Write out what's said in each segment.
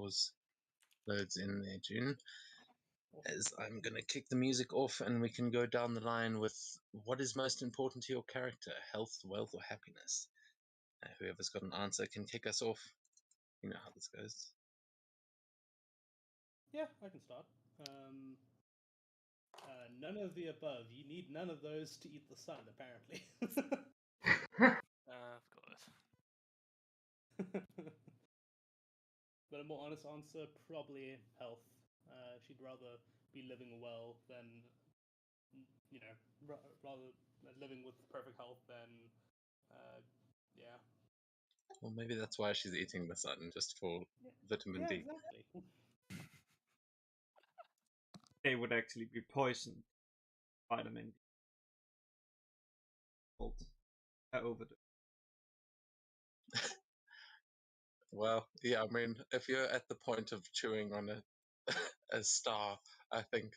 pause loads in there, June. As I'm going to kick the music off and we can go down the line with what is most important to your character, health, wealth, or happiness. Whoever's got an answer can kick us off. You know how this goes. Yeah, I can start. None of the above. You need none of those to eat the sun, apparently. Of course. But a more honest answer, probably health. She'd rather be living well than, rather living with perfect health than, yeah. Well, maybe that's why she's eating the sun, just for vitamin D. Exactly. They would actually be poisoned. Vitamin D. Overdose. Well, yeah, I mean, if you're at the point of chewing on a star, I think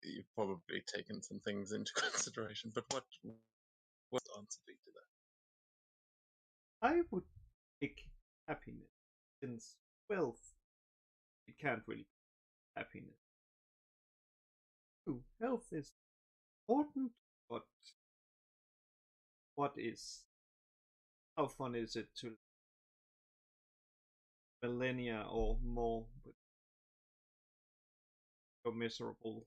you've probably taken some things into consideration. But what's the answer be to that? I would pick happiness, since wealth, it can't really be happiness. Ooh, health is important, but how fun is it to millennia or more with so miserable?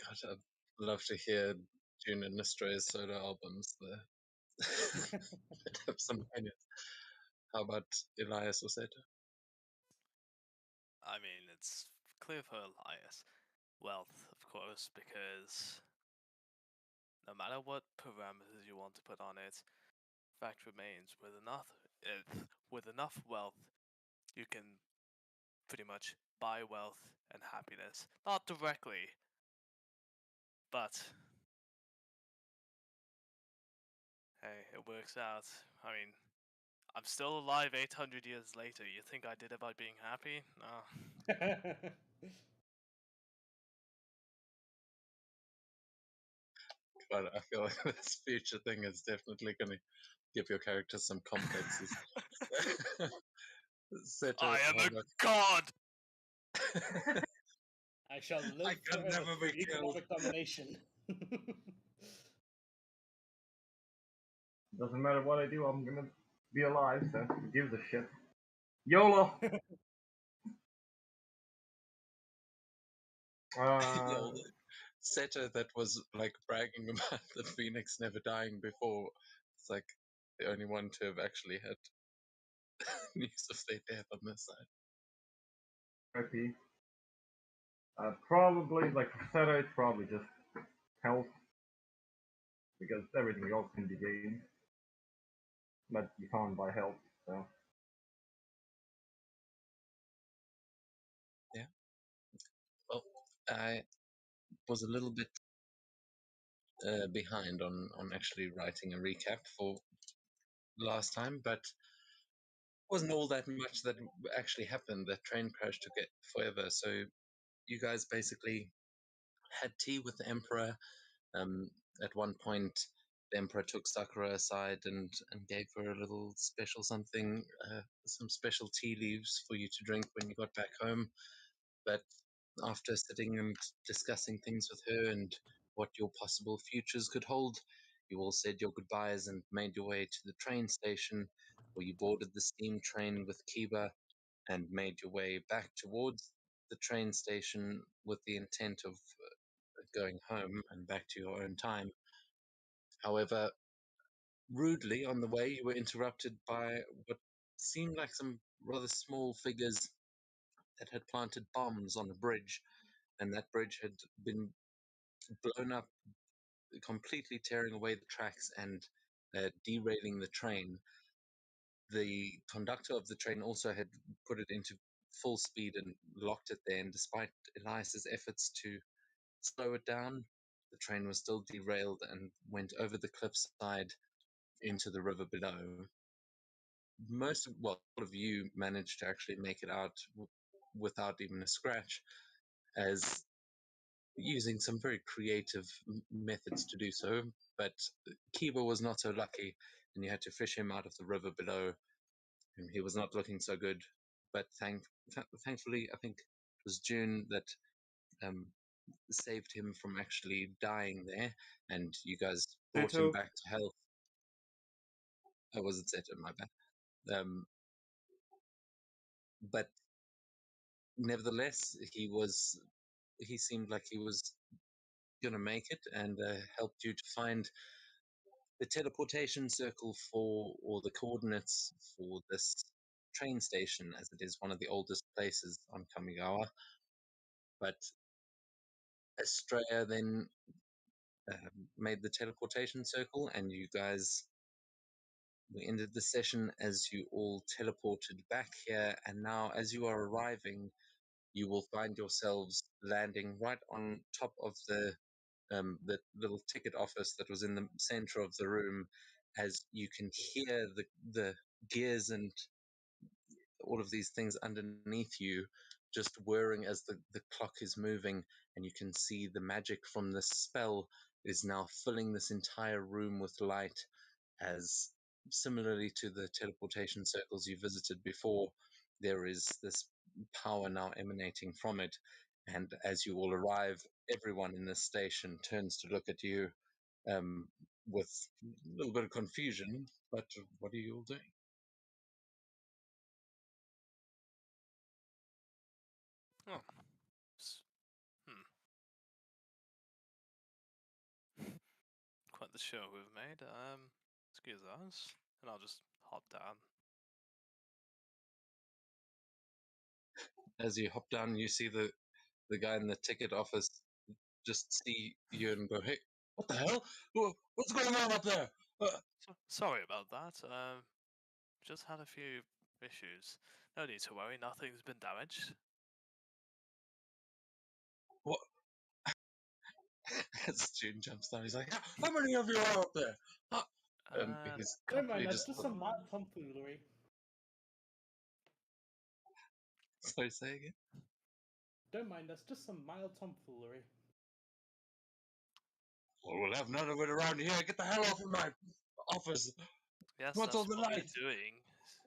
God, I'd love to hear June and Astraea's solo albums. Have some opinions. How about Elias or Seto? I mean, it's clear for Elias. Wealth, of course, because no matter what parameters you want to put on it, fact remains with enough wealth, you can pretty much buy wealth and happiness. Not directly, but hey, it works out. I mean, I'm still alive 800 years later. You think I did it by being happy? No. But I feel like this future thing is definitely going to give your character some complexes. Seto, I am how a about- god! I shall live I can forever never through be killed. economic domination. Doesn't matter what I do, I'm gonna be alive, so who gives a shit? YOLO! Yeah, Seto that was like bragging about the Phoenix never dying before. It's like the only one to have actually had news of their death on this side. RP. Probably, like Seto, it's probably just health. Because everything else can be gained. But you can't buy health, so. Yeah. Well, I was a little bit behind on actually writing a recap for last time, but wasn't all that much that actually happened. The train crash took it forever, so you guys basically had tea with the Emperor. At one point, the Emperor took Sakura aside and gave her a little special something, some special tea leaves for you to drink when you got back home. But after sitting and discussing things with her and what your possible futures could hold, you all said your goodbyes and made your way to the train station, where you boarded the steam train with Kiba and made your way back towards the train station with the intent of going home and back to your own time. However, rudely on the way, you were interrupted by what seemed like some rather small figures that had planted bombs on a bridge, and that bridge had been blown up, completely tearing away the tracks and derailing the train. The conductor of the train also had put it into full speed and locked it there, and despite Elias's efforts to slow it down, the train was still derailed and went over the cliffside into the river below. All of you managed to actually make it out without even a scratch, as using some very creative methods to do so. But Kiba was not so lucky, and you had to fish him out of the river below. And he was not looking so good, but thankfully, I think it was June that um, saved him from actually dying there, and you guys brought him Seto. back to health. I wasn't Seto, my bad. But nevertheless, he seemed like he was gonna make it, and helped you to find the teleportation circle or the coordinates for this train station, as it is one of the oldest places on Kamigawa. But Estrella then made the teleportation circle, and you guys, we ended the session as you all teleported back here. And now, as you are arriving, you will find yourselves landing right on top of the little ticket office that was in the center of the room, as you can hear the gears and all of these things underneath you just whirring as the clock is moving, and you can see the magic from this spell is now filling this entire room with light, as similarly to the teleportation circles you visited before, there is this power now emanating from it. And as you all arrive, everyone in this station turns to look at you, um, with a little bit of confusion. But what are you all doing? Oh. s- Hmm. Quite the show we've made. Excuse us. And I'll just hop down. As you hop down, you see the guy in the ticket office just see you and go, "Hey, what the hell? What's going on up there?" Sorry about that. Just had a few issues. No need to worry, nothing's been damaged. What? As June jumps down, he's like, "How many of you are up there?" He's Don't mind, he that's just just some mild tomfoolery. sorry, say again. Don't mind, that's just some mild tomfoolery. Well, we'll have none of it around here. Get the hell off of my office. Yes, What's that's all the what lights? we're doing.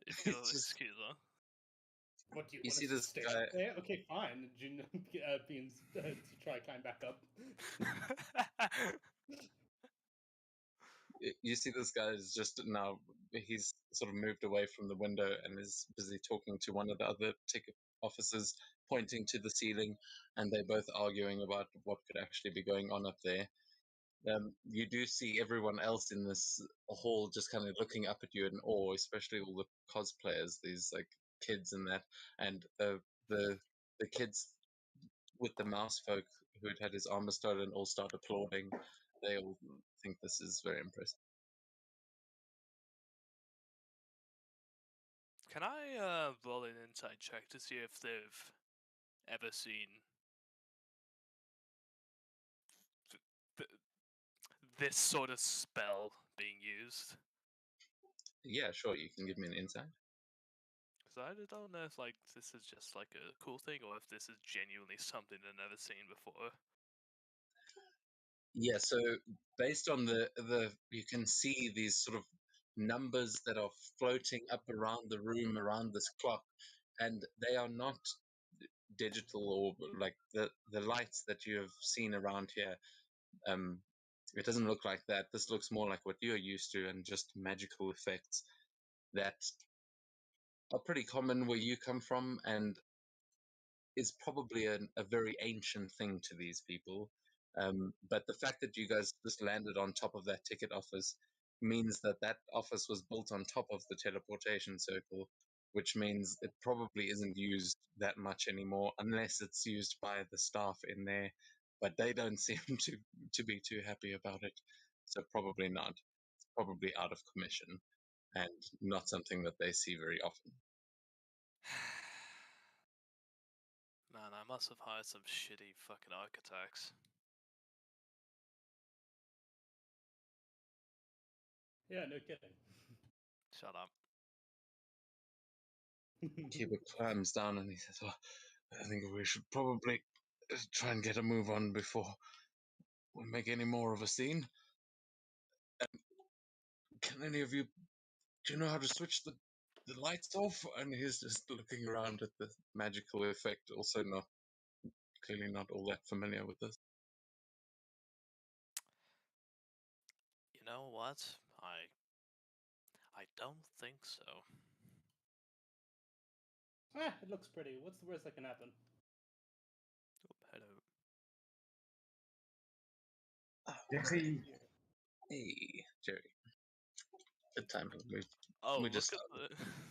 If you'll It's just- excuse us. What do you You want see us to this stay guy- up there? Okay, fine. Jun beams to try climb back up. You see this guy is just now, he's sort of moved away from the window and is busy talking to one of the other ticket officers, pointing to the ceiling, and they're both arguing about what could actually be going on up there. You do see everyone else in this hall just kind of looking up at you in awe, especially all the cosplayers, these like kids and that, and the kids with the mouse folk who had his armor stolen all start applauding. They all think this is very impressive. Can I roll an insight check to see if they've ever seen th- this sort of spell being used? Yeah, sure, you can give me an insight. Because I don't know if like this is just like a cool thing or if this is genuinely something they've never seen before. Yeah, so based on the you can see these sort of numbers that are floating up around the room around this clock, and they are not digital or like the lights that you have seen around here. Um, it doesn't look like that. This looks more like what you're used to, and just magical effects that are pretty common where you come from, and is probably a very ancient thing to these people. But the fact that you guys just landed on top of that ticket office means that that office was built on top of the teleportation circle, which means it probably isn't used that much anymore unless it's used by the staff in there. But they don't seem to be too happy about it, so probably not. It's probably out of commission and not something that they see very often. Man, I must have hired some shitty fucking architects. Yeah, no kidding. Shut up. Cuba climbs down and he says, "Oh, I think we should probably try and get a move on before we make any more of a scene. Can any of you do you know how to switch the lights off? And he's just looking around at the magical effect, also clearly not all that familiar with this. You know what? I don't think so. It looks pretty. What's the worst that can happen? Oh, hello. Jesse, Hey, Jerry. Good timing. Oh, We look just at the.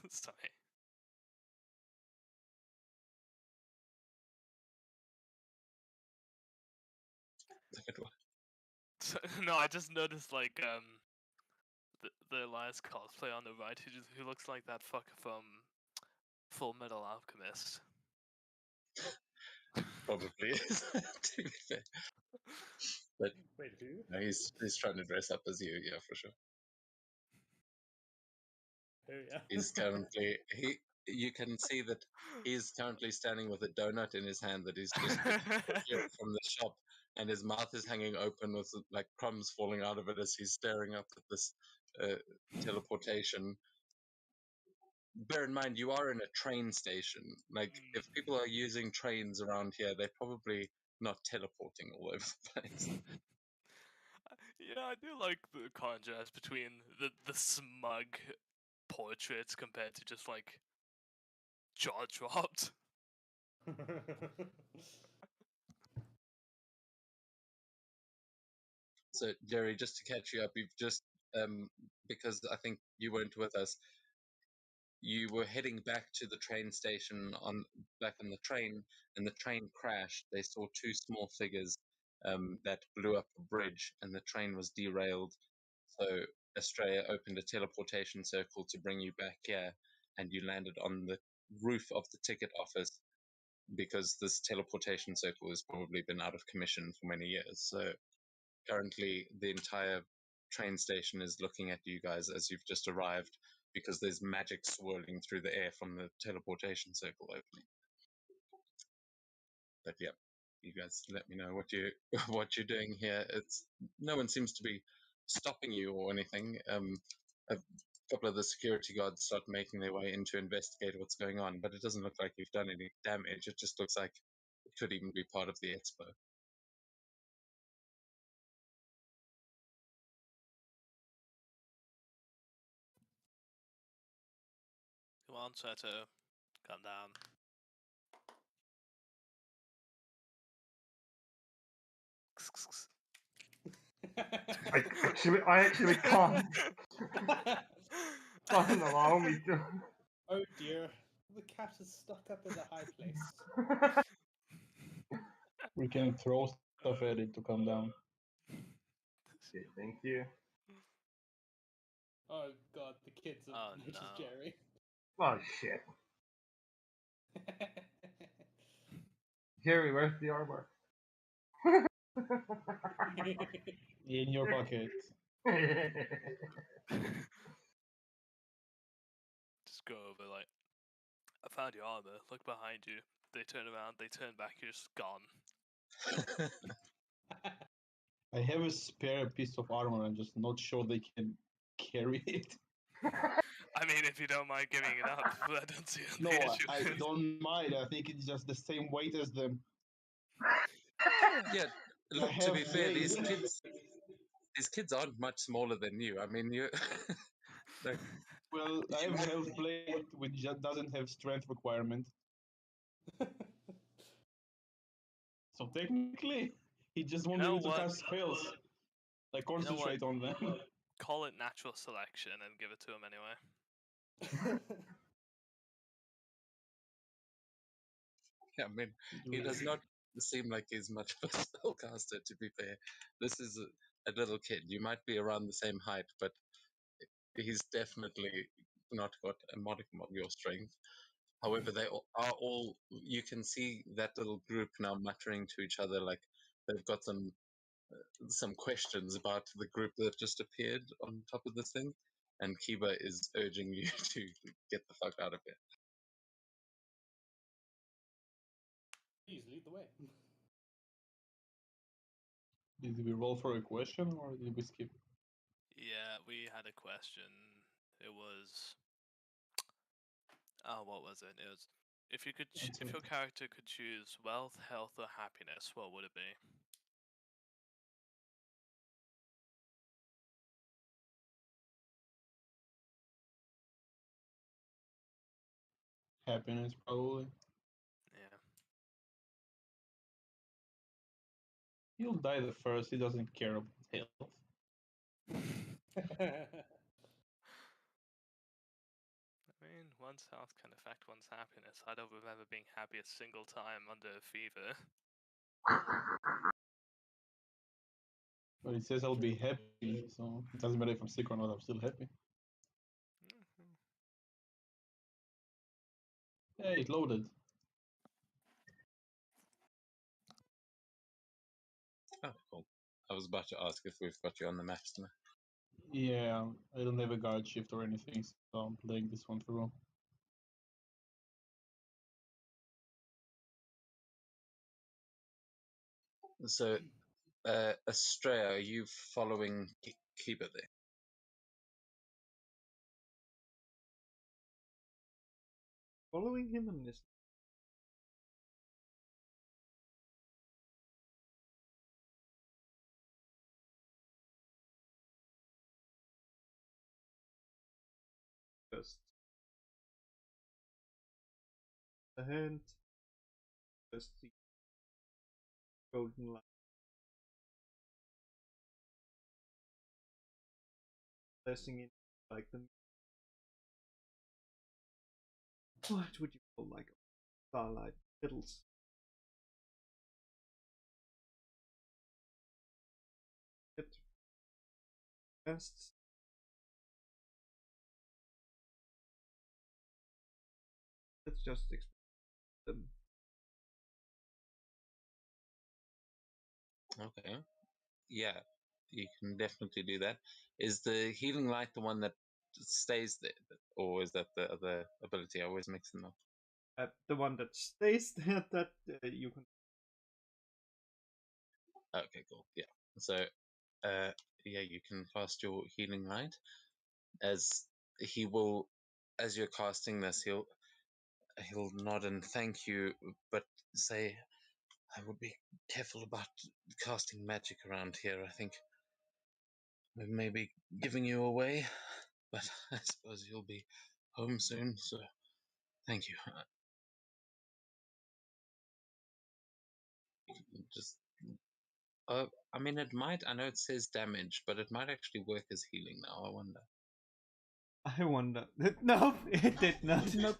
Sorry. look at what. No, I just noticed like the Elias cosplay on the right who looks like that fucker from Full Metal Alchemist. Probably is, to be fair. But Wait, who? no, he's trying to dress up as you, yeah, for sure. Who? Yeah. He's currently you can see that he's currently standing with a donut in his hand that he's just procured from the shop, and his mouth is hanging open with like crumbs falling out of it as he's staring up at this teleportation. Bear in mind, you are in a train station. Like, if people are using trains around here, they're probably not teleporting all over the place. Yeah, I do like the contrast between the smug portraits compared to just like jaw dropped. So, Jerry, just to catch you up, you've just because I think you weren't with us, you were heading back to the train station back on the train, and the train crashed. They saw two small figures that blew up a bridge, and the train was derailed. So Australia opened a teleportation circle to bring you back here, and you landed on the roof of the ticket office because this teleportation circle has probably been out of commission for many years. So currently, the entire train station is looking at you guys as you've just arrived because there's magic swirling through the air from the teleportation circle opening. But yeah, you guys let me know what you what you're doing here. It's no one seems to be stopping you or anything. A couple of the security guards start making their way in to investigate what's going on, but it doesn't look like you've done any damage. It just looks like it could even be part of the expo. Who wants her to calm down? I actually can't. Doesn't allow me to. Oh dear, the cat is stuck up in the high place. We can throw stuff at it to come down. Okay, thank you. Oh god, the kids have Oh, noticed no. Jerry. Oh shit. Jerry, where's the armor? In your pocket. Just go over like, I found your armor. Look behind you. They turn around. They turn back. You're just gone. I have a spare piece of armor. I'm just not sure they can carry it. I mean, if you don't mind giving it up, I don't see No, any issue. I don't mind. I think it's just the same weight as them. Yeah, look, to be have fair, these weight. kids aren't much smaller than you. I mean, you. Like, Well, I have health plate, which just doesn't have strength requirement. So technically, he just won't be know able to what? cast spells. Like concentrate on them. Call it natural selection and give it to him anyway. yeah, I mean, he does not seem like he's much of a spellcaster. To be fair, this is a little kid. You might be around the same height, but he's definitely not got a modicum of your strength. However, they are all. You can see that little group now muttering to each other, like they've got some questions about the group that just appeared on top of this thing, and Kiba is urging you to get the fuck out of here. Please lead the way. Did we roll for a question or did we skip? Yeah, we had a question. It was choose. What was it? It was if you could, if Intimate. your character could choose wealth, health, or happiness, what would it be? Happiness, probably. Yeah. He'll die the first. He doesn't care about health. I mean, one's health can affect one's happiness. I don't remember being happy a single time under a fever. But it says I'll be happy, so it doesn't matter if I'm sick or not. I'm still happy. Hey, it loaded. Oh, cool. I was about to ask if we've got you on the maps now. Yeah, I don't have a guard shift or anything, so I'm playing this one through. So, Estrella, are you following Kiba there? Following him in this. First. The hand. First the golden light. Blessing in like them. What would you call like starlight fiddles? It best. Let's just explain them. Okay. Yeah, you can definitely do that. Is the healing light the one that stays there, or is that the other ability? I always mix them up. The one that stays there that you can. Okay, cool. Yeah. So, yeah, you can cast your healing light as he will, as you're casting this, he'll nod and thank you, but say, I would be careful about casting magic around here. I think we may be giving you away, but I suppose you'll be home soon, so thank you. Just, I mean, it might, I know it says damage, but it might actually work as healing now, I wonder. I wonder. No, it did not. Not.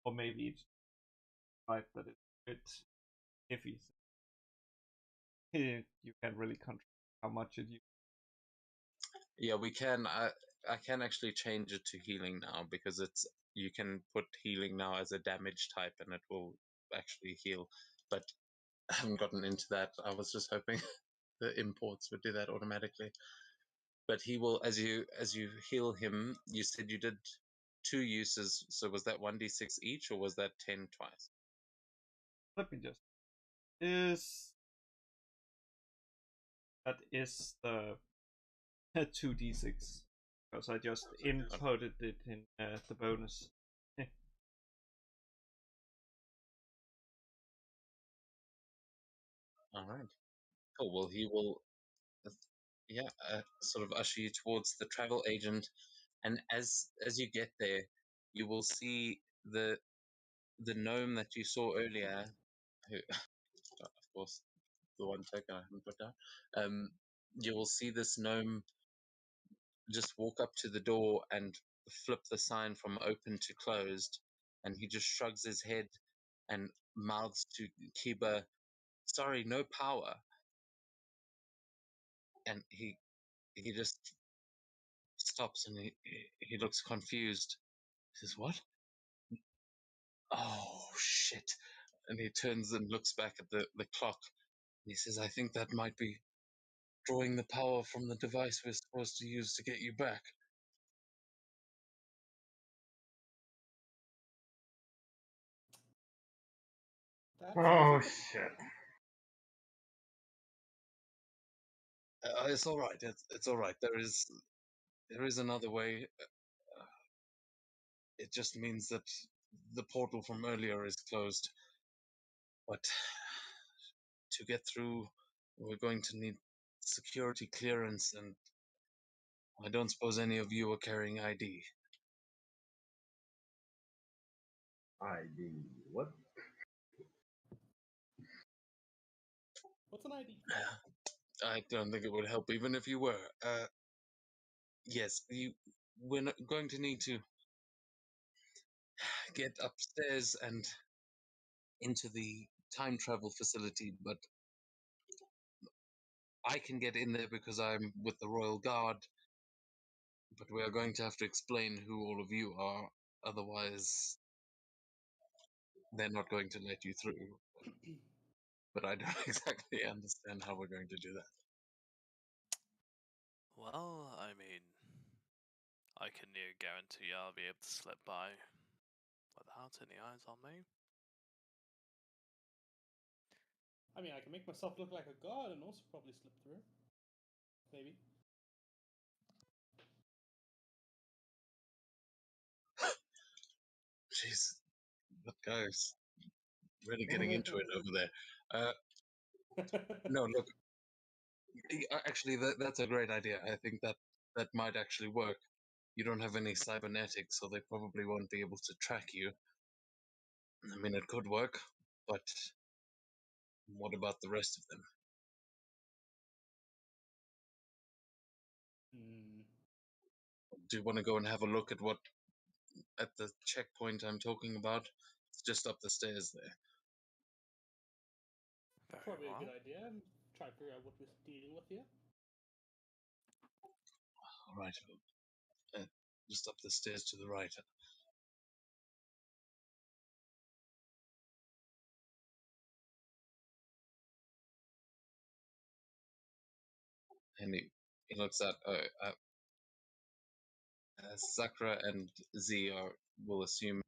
Or maybe it's right that it's a bit iffy. You can't really control how much it uses. Yeah, we can. I can actually change it to healing now because it's you can put healing now as a damage type and it will actually heal. But I haven't gotten into that. I was just hoping the imports would do that automatically. But he will, as you heal him. You said you did 2 uses. So was that 1d6 each, or was that 10 twice? Let me just. Is that is the 2d6 because I just inputted it in the bonus. All right. Cool. Well, he will, yeah, sort of usher you towards the travel agent, and as you get there, you will see the gnome that you saw earlier, who, of course, the one token I haven't put down. You will see this gnome just walk up to the door and flip the sign from open to closed, and he just shrugs his head and mouths to Kiba, "Sorry, no power." And he just stops and he looks confused. He says, "What? Oh shit!" And he turns and looks back at the clock. And he says, "I think that might be drawing the power from the device we're supposed to use to get you back." Oh shit. It's all right. It's all right. There is another way. It just means that the portal from earlier is closed. But to get through, we're going to need security clearance, and I don't suppose any of you are carrying ID. ID. What? What's an ID? I don't think it would help even if you were. Yes, we're not going to need to get upstairs and into the time travel facility, but I can get in there because I'm with the Royal Guard, but we are going to have to explain who all of you are, otherwise they're not going to let you through. But I don't exactly understand how we're going to do that. Well, I mean, I can near guarantee I'll be able to slip by without any eyes on me. I mean, I can make myself look like a god and also probably slip through. Maybe. Jeez, that guy's really getting into it over there. No, look, actually, that's a great idea. I think that might actually work. You don't have any cybernetics, so they probably won't be able to track you. I mean, it could work, but what about the rest of them? Hmm. Do you want to go and have a look at the checkpoint I'm talking about? It's just up the stairs there. Very Probably a well. good idea. Try to figure out what we're dealing with here. All right, just up the stairs to the right. And he looks at Sakura and Z will assume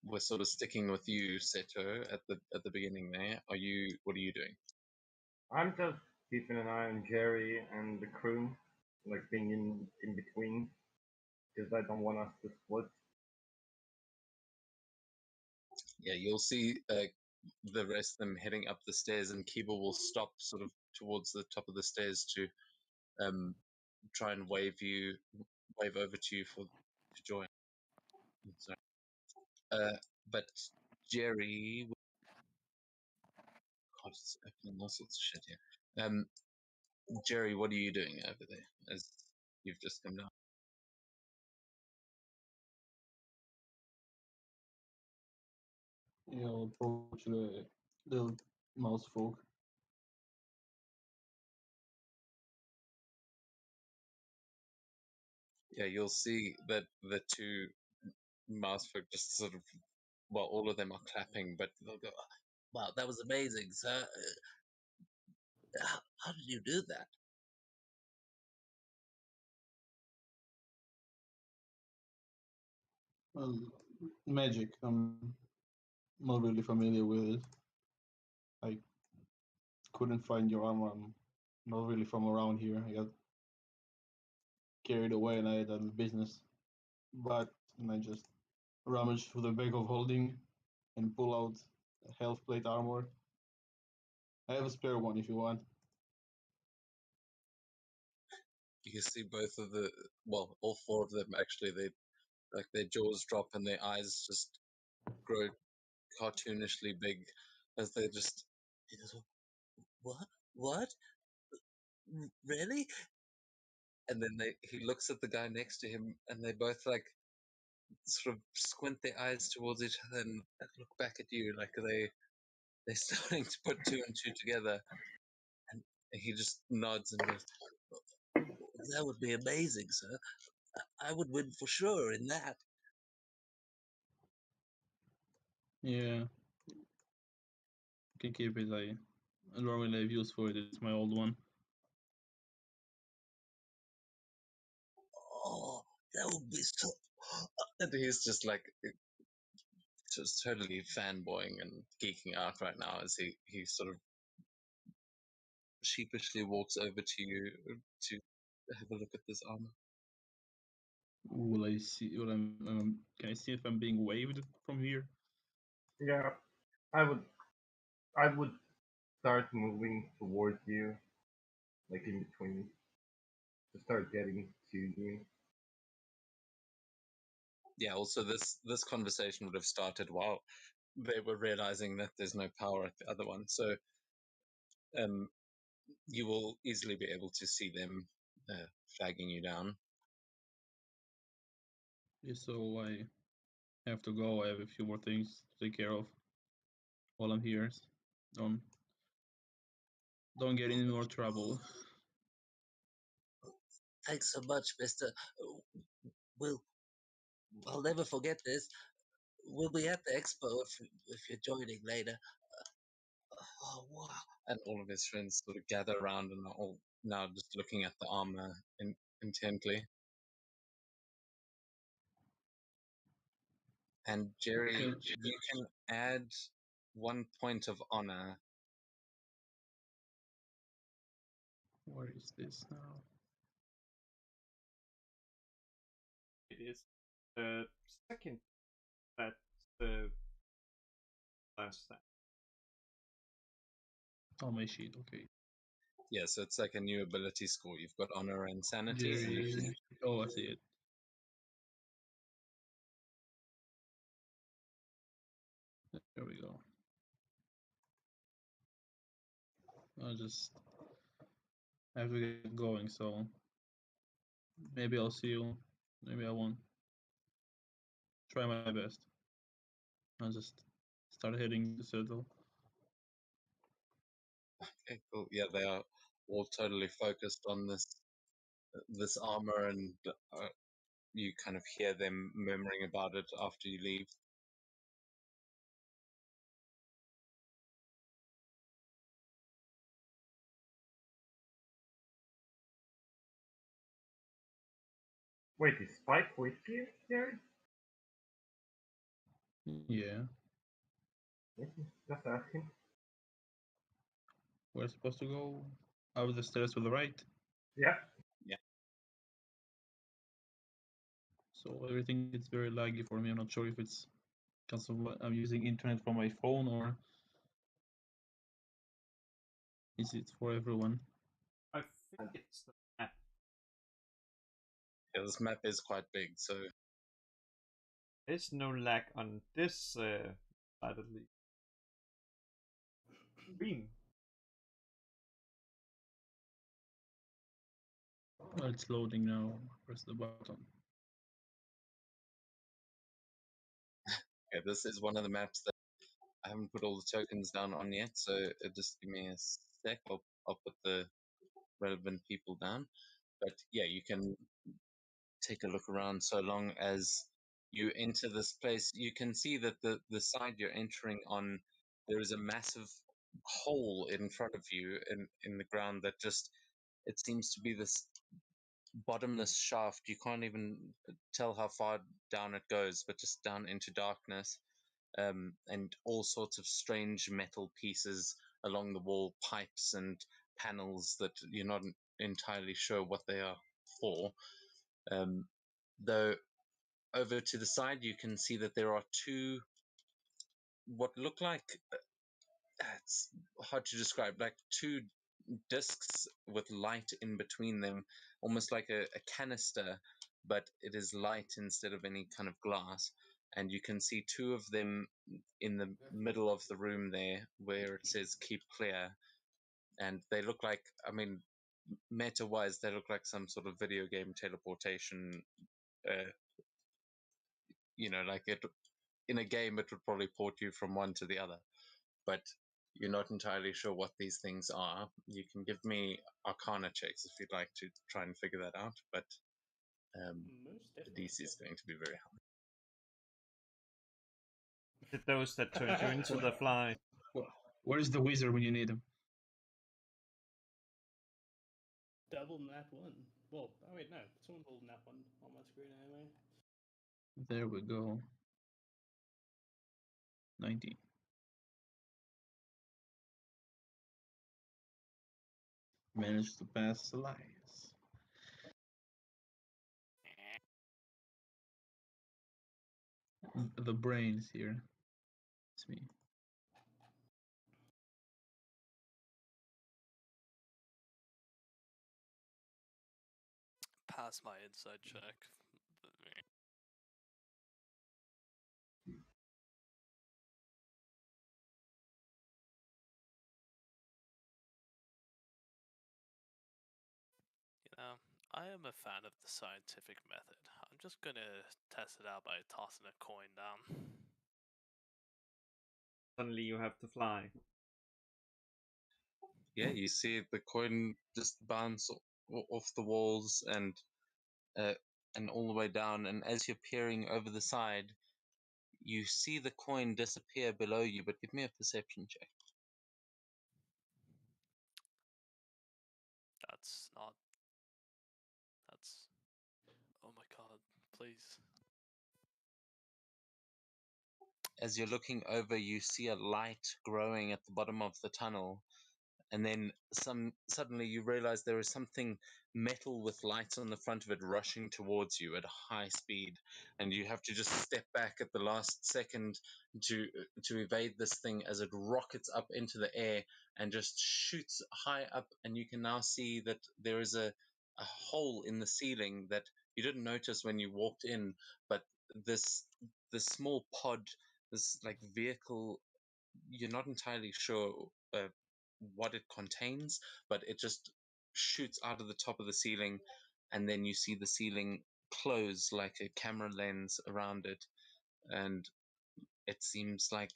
we're sort of sticking with you, Seto, at the beginning there. What are you doing? I'm just keeping an eye on Jerry and the crew, like being in between, because I don't want us to split. Yeah, you'll see the rest of them heading up the stairs, and Kiba will stop sort of towards the top of the stairs to try and wave over to you to join. Sorry. But Jerry, God, it's opening all sorts of shit here. Jerry, what are you doing over there as you've just come down? Yeah, I'll approach the little mouse folk. Yeah, you'll see that the two mouse folk just sort of, well, all of them are clapping, but they'll go, "Wow, that was amazing, sir! How did you do that?" Well, magic. I'm not really familiar with it. I couldn't find your armor. I'm not really from around here. I got carried away and I had done business. But and I just rummage through the bag of holding and pull out a health plate armor. I have a spare one if you want. You see both of all four of them actually. They like their jaws drop and their eyes just grow cartoonishly big as they just. He goes, "What? What? Really?" And then he looks at the guy next to him, and they both like sort of squint their eyes towards each other and look back at you like they're starting to put two and two together. And he just nods and goes, "That would be amazing, sir. I would win for sure in that." Yeah, you can keep it. I normally have use for it. It's my old one. Oh, that would be so. And he's just like just totally fanboying and geeking out right now as he sort of sheepishly walks over to you to have a look at this armor. Will I see? Can I see if I'm being waved from here? Yeah, I would start moving towards you, like in between, to start getting to you. Yeah, also this conversation would have started while they were realizing that there's no power at the other one, so you will easily be able to see them flagging you down. Yeah, so I have to go. I have a few more things to take care of while I'm here. Don't get any more trouble. Thanks so much, Mister. We'll I'll never forget this. We'll be at the expo if you're joining later. Oh wow! And all of his friends sort of gather around and are all now just looking at the armor intently. And Jerry, Okay. you can add 1 point of honor. Where is this now? It is the second. That's the last time. Oh, my sheet. Okay. Yeah, so it's like a new ability score. You've got honor and sanity. And you can, Jerry. Oh, I see it. There we go. I just have to get going, so maybe I'll see you. Maybe I won't. Try my best. I'll just start heading to settle. okay, cool. Yeah, they are all totally focused on this armor, and you kind of hear them murmuring about it after you leave. Wait, is Spike with you, Jerry? Yeah. Just asking. We're supposed to go up the stairs to the right. Yeah. So everything is very laggy for me. I'm not sure if it's because of I'm using internet from my phone or is it for everyone? I think it's the map. Yeah, this map is quite big, so There's no lag on this side at least. Green. Well, it's loading now. Press the button. yeah, this is one of the maps that I haven't put all the tokens down on yet. So just give me a sec. I'll put the relevant people down. But yeah, you can take a look around so long as you enter this place. You can see that the side you're entering on, there is a massive hole in front of you in the ground that just, it seems to be this bottomless shaft. You can't even tell how far down it goes, but just down into darkness. And all sorts of strange metal pieces along the wall, pipes and panels that you're not entirely sure what they are for. Though over to the side, you can see that there are two, what look like, it's hard to describe, like two discs with light in between them, almost like a canister, but it is light instead of any kind of glass. And you can see two of them in the middle of the room there where it says keep clear. And they look like, I mean, meta wise, they look like some sort of video game teleportation. Uh, like it in a game, it would probably port you from one to the other. But you're not entirely sure what these things are. You can give me Arcana checks if you'd like to try and figure that out, but Most the definitely. DC is going to be very high. The those that turns you into the fly. Where is the wizard when you need him? Double nat one. Well, oh wait, no. Someone pulled nat one on my screen anyway. There we go. 19. Managed to pass Elias. The brains here. It's me. Pass my inside check. You know, I am a fan of the scientific method. I'm just gonna test it out by tossing a coin down. Suddenly you have to fly. Yeah, you see the coin just bounce off the walls and all the way down. And as you're peering over the side, you see the coin disappear below you. But give me a perception check. That's not. That's. Oh my god, please. As you're looking over, you see a light growing at the bottom of the tunnel, and then suddenly you realize there is something metal with lights on the front of it rushing towards you at high speed, and you have to just step back at the last second to evade this thing as it rockets up into the air and just shoots high up. And you can now see that there is a hole in the ceiling that you didn't notice when you walked in, but this small pod, this like vehicle, you're not entirely sure what it contains, but it just shoots out of the top of the ceiling, and then you see the ceiling close like a camera lens around it, and it seems like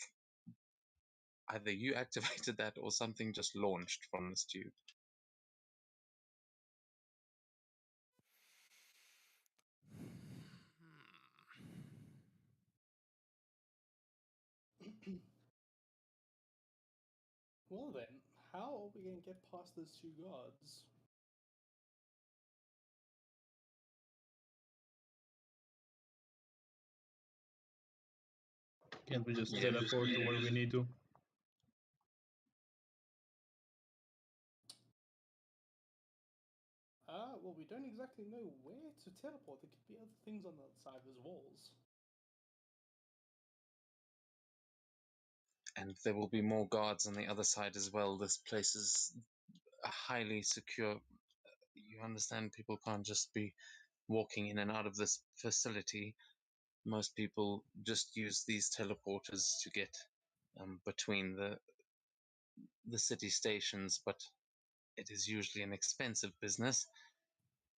either you activated that or something just launched from this tube. Well then, how are we going to get past those two guards? Can't we just Yeah, teleport to where we need to? Well, we don't exactly know where to teleport. There could be other things on the other side of those walls. and there will be more guards on the other side as well. This place is highly secure. You understand, people can't just be walking in and out of this facility. Most people just use these teleporters to get between the city stations, but it is usually an expensive business.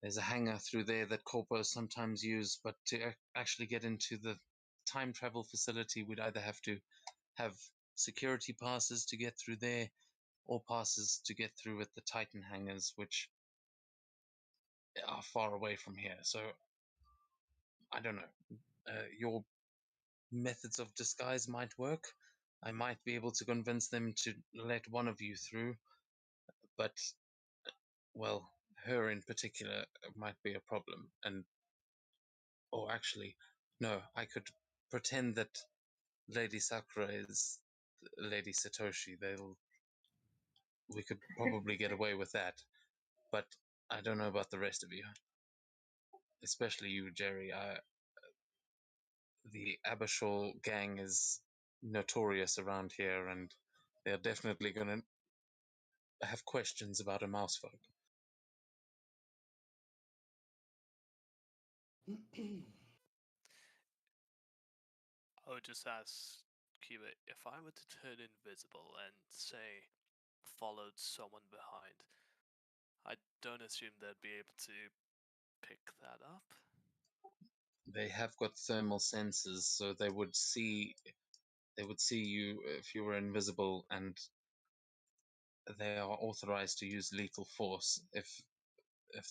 There's a hangar through there that corpos sometimes use, but to actually get into the time travel facility, we'd either have to have security passes to get through there, or passes to get through at the Titan hangars, which are far away from here. So I don't know. Your methods of disguise might work. I might be able to convince them to let one of you through, but, well, her in particular might be a problem. And, or actually, no, I could pretend that Lady Sakura is Lady Satoshi. We could probably get away with that, but I don't know about the rest of you, especially you, Jerry. The Abershall gang is notorious around here, and they're definitely going to have questions about a mouse folk. I would just ask Cuba, if I were to turn invisible and, say, followed someone behind, I don't assume they'd be able to pick that up. They have got thermal sensors, so they would see you if you were invisible, and they are authorized to use lethal force if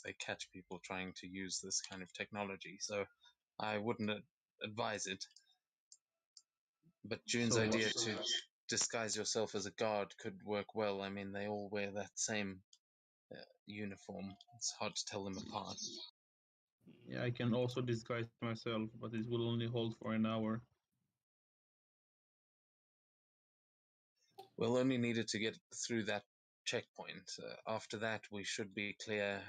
they catch people trying to use this kind of technology. So I wouldn't advise it. But June's So idea to disguise yourself as a guard could work well. I mean, they all wear that same uniform. It's hard to tell them apart. yeah, I can also disguise myself, but it will only hold for an hour. We'll only need it to get through that checkpoint. After that, we should be clear.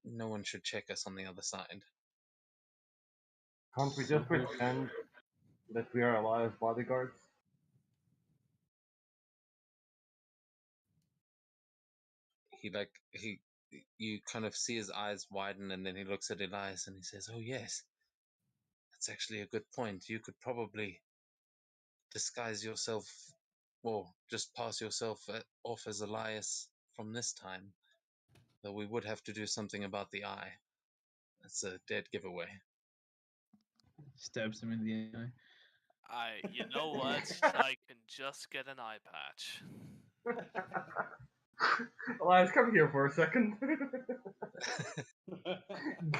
No one should check us on the other side. Can't we just pretend that we are Elias bodyguards? You kind of see his eyes widen, and then he looks at Elias and he says, "Oh yes, that's actually a good point. You could probably disguise yourself, or just pass yourself off as Elias from this time. Though we would have to do something about the eye. That's a dead giveaway." Stabs him in the eye. You know what? I can just get an eye patch. Elias, come here for a second.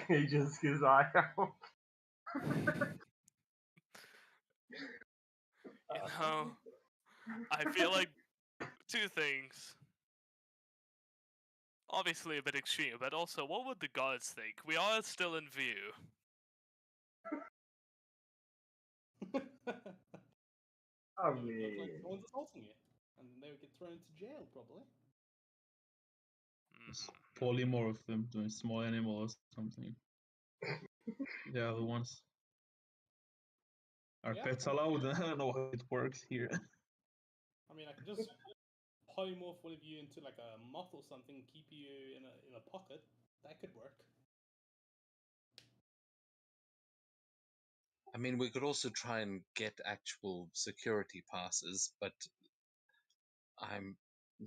Gauges his eye out. You know, I feel like two things. Obviously a bit extreme, but also, what would the guards think? We are still in view. I It would look like mean, someone's assaulting you, and they would get thrown into jail, probably. There's Mm. polymorph of them to a small animal or something. The other ones. Are Yeah. pets allowed? I don't know how it works here. I mean, I could just polymorph one of you into like a moth or something, keep you in a pocket. That could work. I mean, we could also try and get actual security passes, but I'm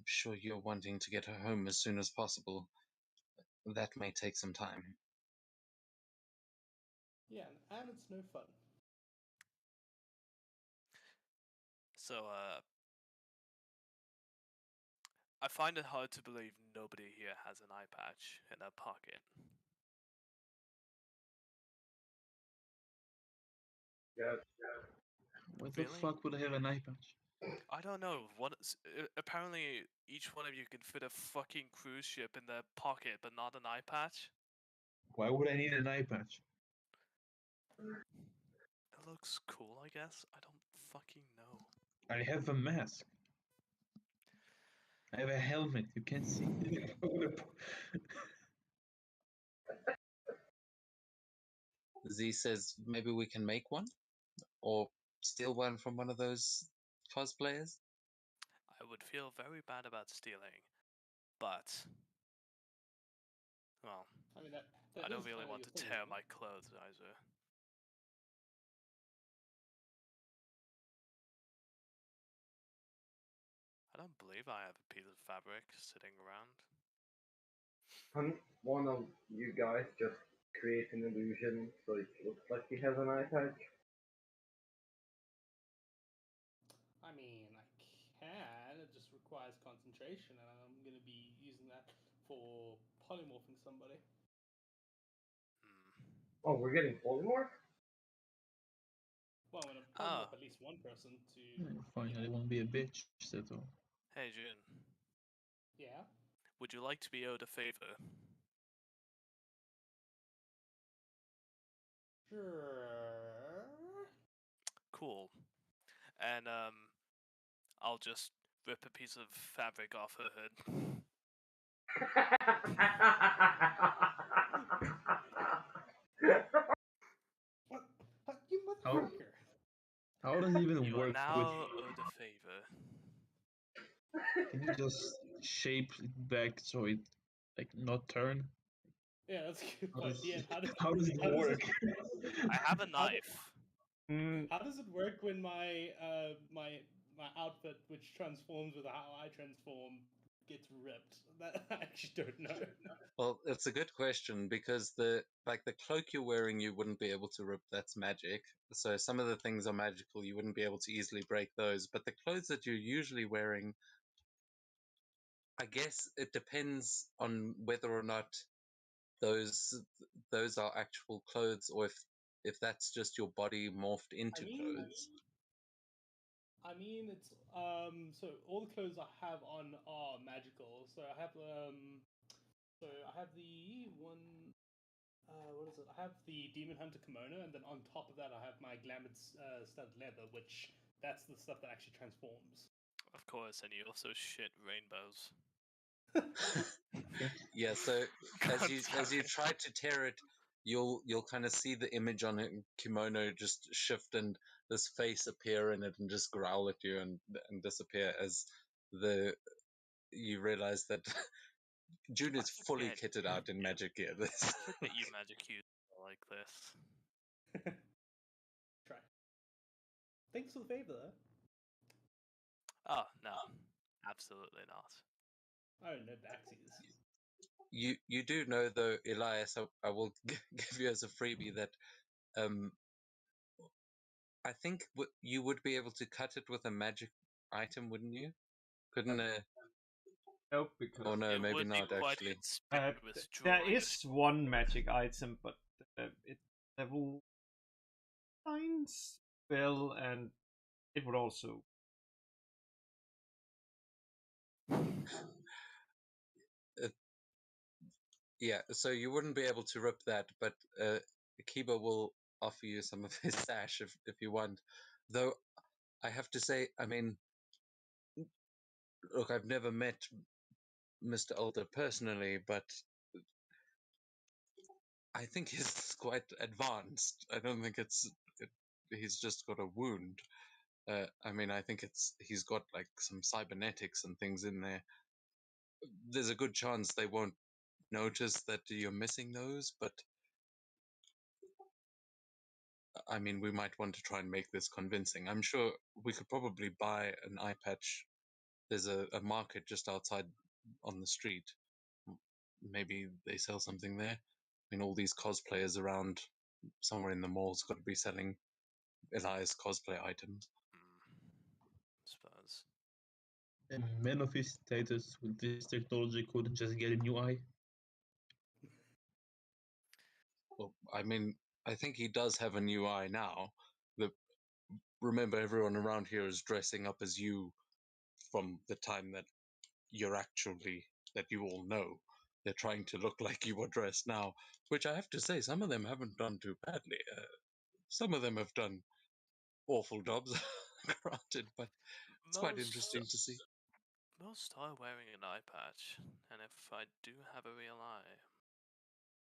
sure you're wanting to get her home as soon as possible. That may take some time. Yeah, and it's no fun. So, I find it hard to believe nobody here has an eye patch in their pocket. What the Really? fuck would I have an eye patch? I don't know. Apparently, each one of you can fit a fucking cruise ship in their pocket, but not an eye patch. Why would I need an eye patch? It looks cool, I guess. I don't fucking know. I have a mask. I have a helmet. You can't see. Z says maybe we can make one, or steal one from one of those cosplayers. I would feel very bad about stealing, but well, I mean, that I don't is really kinda want your to thing, tear isn't my it? clothes either. I don't believe I have a piece of fabric sitting around. can one of you guys just create an illusion so it looks like he has an eye patch? I mean, I can. It just requires concentration, and I'm going to be using that for polymorphing somebody. Hmm. Oh, we're getting polymorph? Well, I'm going to Ah. polymorph at least one person to. Finally, won't be a bitch. That's all. Hey June, Yeah. would you like to be owed a favor? Sure. Cool. And I'll just rip a piece of fabric off her hood. What? You How- motherfucker! How does it even You are work now with? owed a favor. Can you just shape it back so it like not turn? Yeah, that's a good How point. does, Yeah, how does it how does work? I have a How do- knife. How does it work when my my outfit, which transforms with how I transform, gets ripped? That I actually don't know. Well, it's a good question because the cloak you're wearing, you wouldn't be able to rip. That's magic. So some of the things are magical. You wouldn't be able to easily break those. But the clothes that you're usually wearing, I guess it depends on whether or not those are actual clothes, or if that's just your body morphed into clothes. I mean, it's so all the clothes I have on are magical. So I have the one. What is it? I have the Demon Hunter kimono, and then on top of that, I have my Glamored studded leather, which that's the stuff that actually transforms. Of course, and you also shit rainbows. Yeah, so as you Confirming. try to tear it, you'll kind of see the image on a kimono just shift and this face appear in it and just growl at you and disappear as you realize that June is I fully forget- kitted out in magic gear. I forget you magic users are like this. Try. Thanks for the favor, though. Oh no, absolutely not. Oh, no backsies. You do know though, Elias, I will give you as a freebie that I think you would be able to cut it with a magic item, wouldn't you? Couldn't Nope, because Oh no, It maybe would be not quite actually. conspicuous there drawing it. is one magic item, but it's level 9 spell, and it would also. Yeah, so you wouldn't be able to rip that, but Kiba will offer you some of his stash if you want. Though I have to say, I mean, look, I've never met Mr. Alder personally, but I think he's quite advanced. I don't think he's just got a wound. I mean, I think he's got like some cybernetics and things in there. There's a good chance they won't notice that you're missing those, but I mean, we might want to try and make this convincing. I'm sure we could probably buy an eye patch. There's a market just outside on the street. Maybe they sell something there. I mean, all these cosplayers around somewhere in the mall's got to be selling Elias cosplay items. Suppose. A man of his status with this technology could just get a new eye. Well, I mean, I think he does have a new eye now. Remember, everyone around here is dressing up as you from the time that you all know. They're trying to look like you were dressed now, which I have to say, some of them haven't done too badly. Some of them have done awful jobs, granted, but it's quite interesting to see. Most are wearing an eye patch, and if I do have a real eye,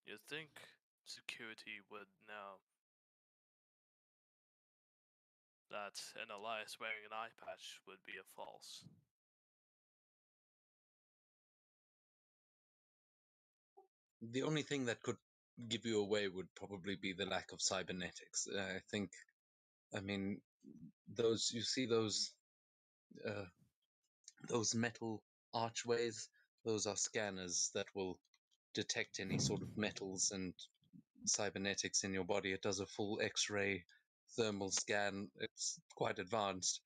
you'd think security would know that an Elias wearing an eye patch would be a false. The only thing that could give you away would probably be the lack of cybernetics. I mean, you see those metal archways, those are scanners that will detect any sort of metals and cybernetics in your body. It does a full X-ray thermal scan. It's quite advanced.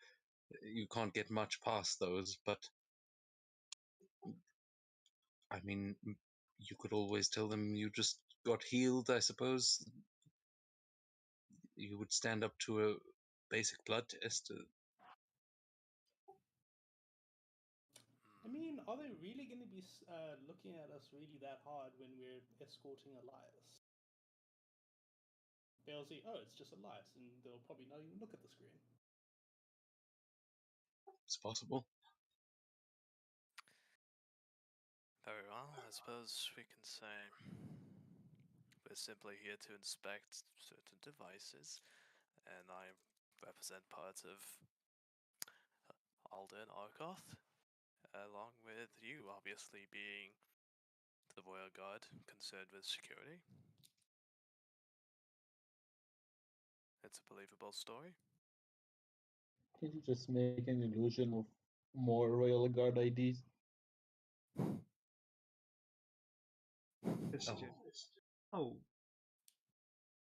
You can't get much past those, but I mean, you could always tell them you just got healed, I suppose. You would stand up to a basic blood test. I mean, are they really going to be looking at us really that hard when we're escorting Elias? They'll see, oh, it's just Elias, and they'll probably not even look at the screen. It's possible. Very well, I suppose we can say we're simply here to inspect certain devices, and I represent part of Alden Arkoth, along with you obviously being the Royal Guard concerned with security. It's a believable story. Can you just make an illusion of more Royal Guard IDs? Question. Oh.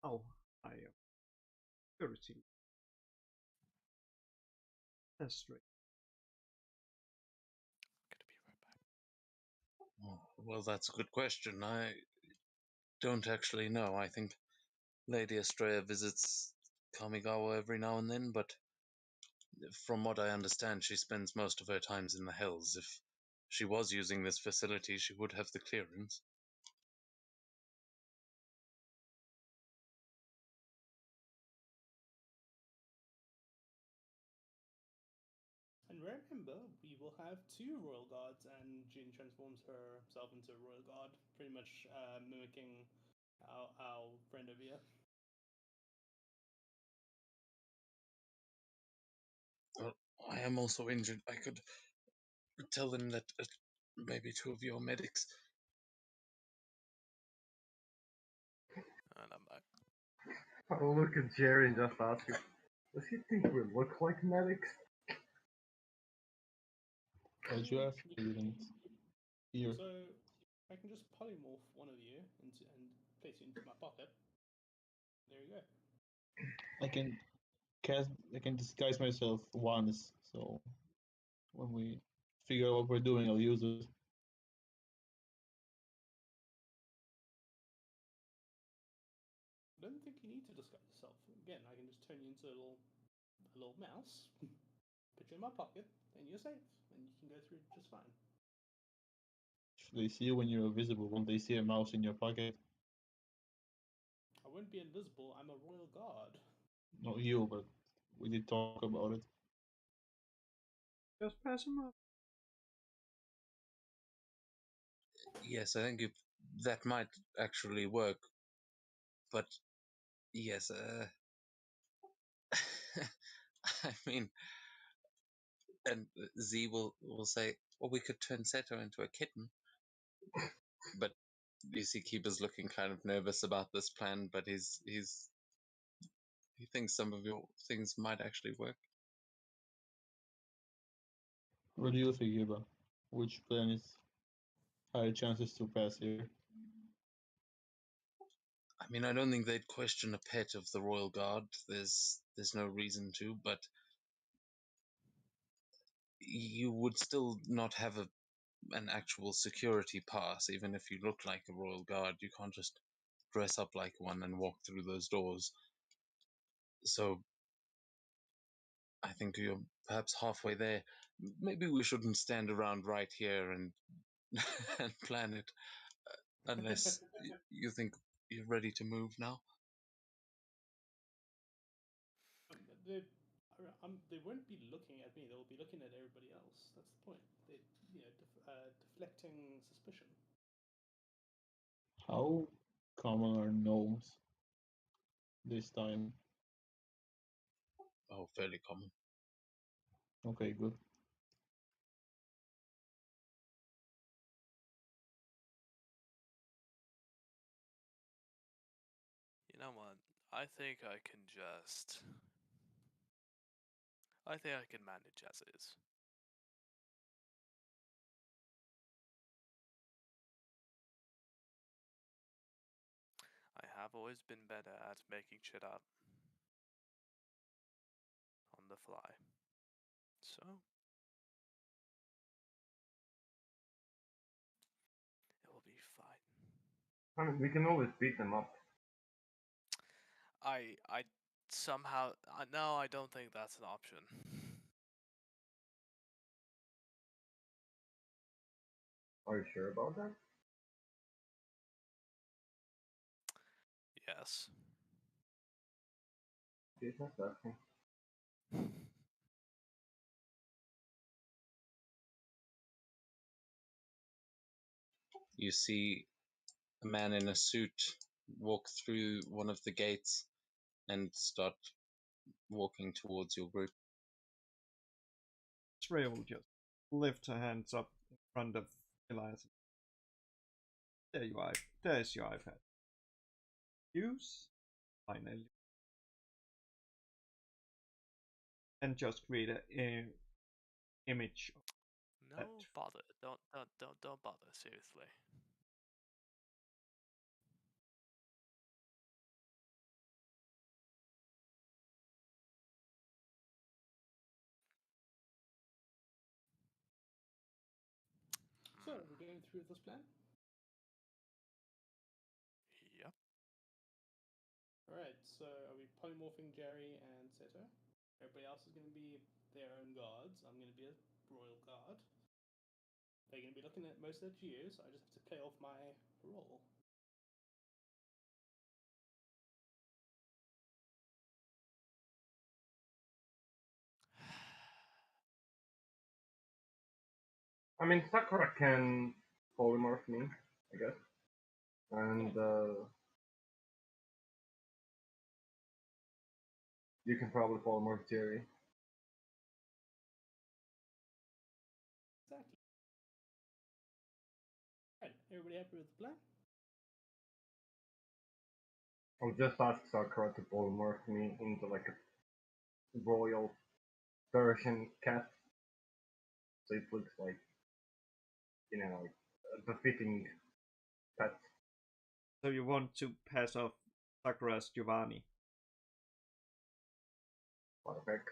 Oh, I am. Security. That's right. Gonna be right back. Well, that's a good question. I don't actually know. I think Lady Estrella visits Kamigawa every now and then, but from what I understand, she spends most of her times in the Hells. If she was using this facility, she would have the clearance. And remember, we will have have 2 royal guards, and Jin transforms herself into a royal guard, pretty much mimicking our friend over here. Well, I am also injured. I could tell them that maybe 2 of your medics. And I'm back. I'll look at Jerry and just ask him, does he think we look like medics? Why'd you ask? I didn't hear. So I can just polymorph one of you and place you into my pocket. There you go. I can disguise myself once, so when we figure out what we're doing, I'll use it. I don't think you need to disguise yourself. Again, I can just turn you into a little mouse, put you in my pocket, and you're safe, and you can go through just fine. If they see you when you're invisible, won't they see a mouse in your pocket? I won't be invisible. I'm a royal guard. Not you, but we did talk about it. Just pass him up. Yes, I think that might actually work. But yes, I mean, and Z will say, well, we could turn Seto into a kitten. But you see Keeper's looking kind of nervous about this plan, but he thinks some of your things might actually work. What do you think, Eva? Which plan is higher chances to pass here? I mean, I don't think they'd question a pet of the Royal Guard. There's no reason to, but you would still not have an actual security pass, even if you look like a Royal Guard. You can't just dress up like one and walk through those doors. So I think you're perhaps halfway there. Maybe we shouldn't stand around right here and and plan it, unless you think you're ready to move now. They, they won't be looking at me. They'll be looking at everybody else. That's the point. They, deflecting suspicion. How common are gnomes this time? Oh, fairly common. Okay, good. You know what? I think I can just. I think I can manage as is. I have always been better at making shit up on the fly. So. It will be fine. I mean, we can always beat them up. I somehow. No, I don't think that's an option. Are you sure about that? Yes. Just asking. You see a man in a suit walk through one of the gates and start walking towards your group. Shreya will just lift her hands up in front of Elias. There you are. There's your iPad. Use. Finally. And just create an image. No bother. Don't bother. Seriously. So, are we going through with this plan? Yep. Alright, so are we polymorphing Jerry and Seto? Everybody else is going to be their own guards. I'm going to be a royal guard. They're going to be looking at most at you, so I just have to play off my role. I mean, Sakura can polymorph me, I guess. And you can probably polymorph Jerry. Exactly. Right, everybody happy with the plan? I'll just ask Sakura to polymorph me into like a royal Persian cat. So it looks like, you know, like a befitting pet. So you want to pass off Sakura's Giovanni? Perfect.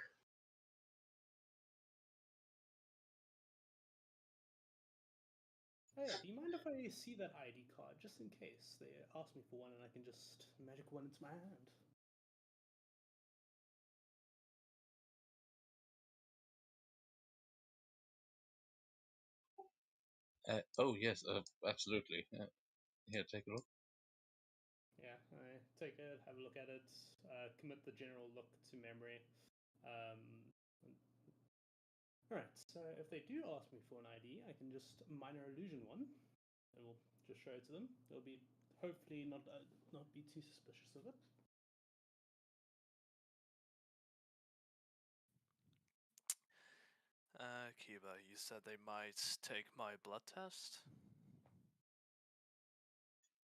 Hey, do you mind if I see that ID card, just in case they ask me for one and I can just magic one into my hand? Oh yes, absolutely. Here, take a look. Yeah, I take it, have a look at it, commit the general look to memory. Alright, so if they do ask me for an ID, I can just minor illusion one, and we'll just show it to them. They'll be hopefully not be too suspicious of it. Kiba, you said they might take my blood test?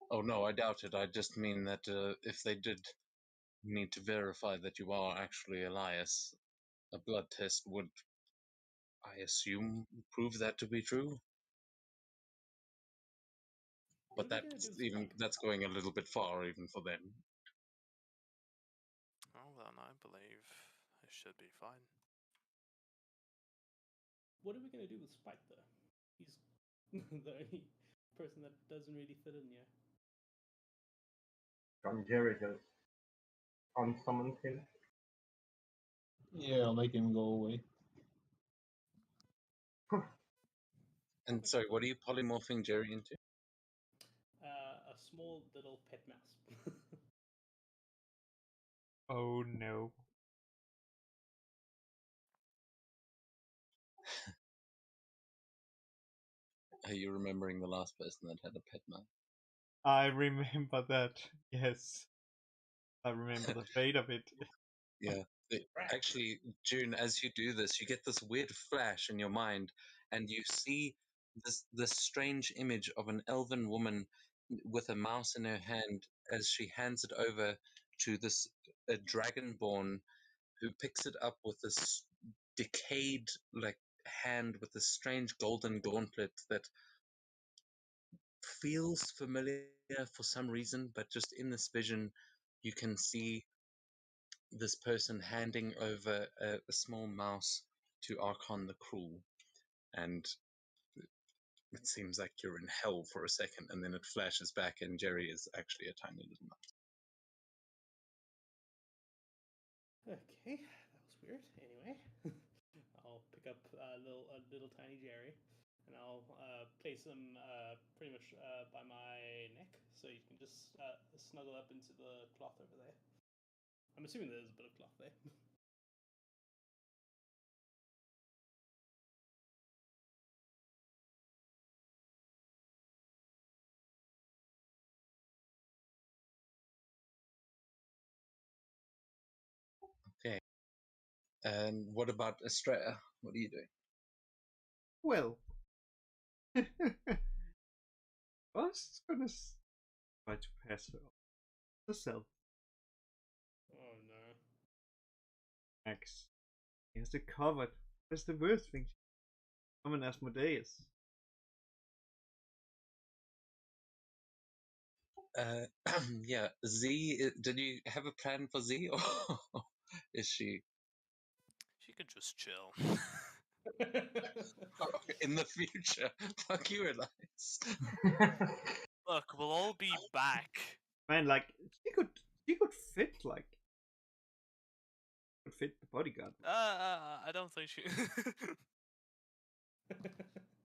Oh no, I doubt it. I just mean that if they did need to verify that you are actually Elias, a blood test would, I assume, prove that to be true. What But are we gonna do with Spike? that's going a little bit far even for them. Oh, then I believe it should be fine. What are we gonna do with Spike though? He's the only person that doesn't really fit in here. And Jerry just unsummoned him. Yeah, I'll make him go away. And sorry, what are you polymorphing Jerry into? A small little pet mouse. Oh no. Are you remembering the last person that had a pet mouse? I remember that. Yes. I remember the fate of it. Yeah. Actually, June, as you do this, you get this weird flash in your mind, and you see this strange image of an elven woman with a mouse in her hand as she hands it over to this a dragonborn who picks it up with this decayed like hand with this strange golden gauntlet that feels familiar for some reason, but just in this vision, you can see this person handing over a small mouse to Archon the Cruel, and it seems like you're in hell for a second, and then it flashes back, and Jerry is actually a tiny little mouse. Okay, that was weird. Anyway, I'll pick up a little tiny Jerry, and I'll place him pretty much by my neck, so you can just snuggle up into the cloth over there. I'm assuming there's a bit of cloth there. Okay. And what about Estrella? What are you doing? Well. I was gonna try to pass her off herself. Oh no. Max. He has it covered. That's the worst thing. I'm an Asmodeus. Yeah, Z. Did you have a plan for Z, or is she She could just chill. in the future? Fuck you, Elias. Look, we'll all be back. Man, like she could fit could fit the bodyguard. I don't think she.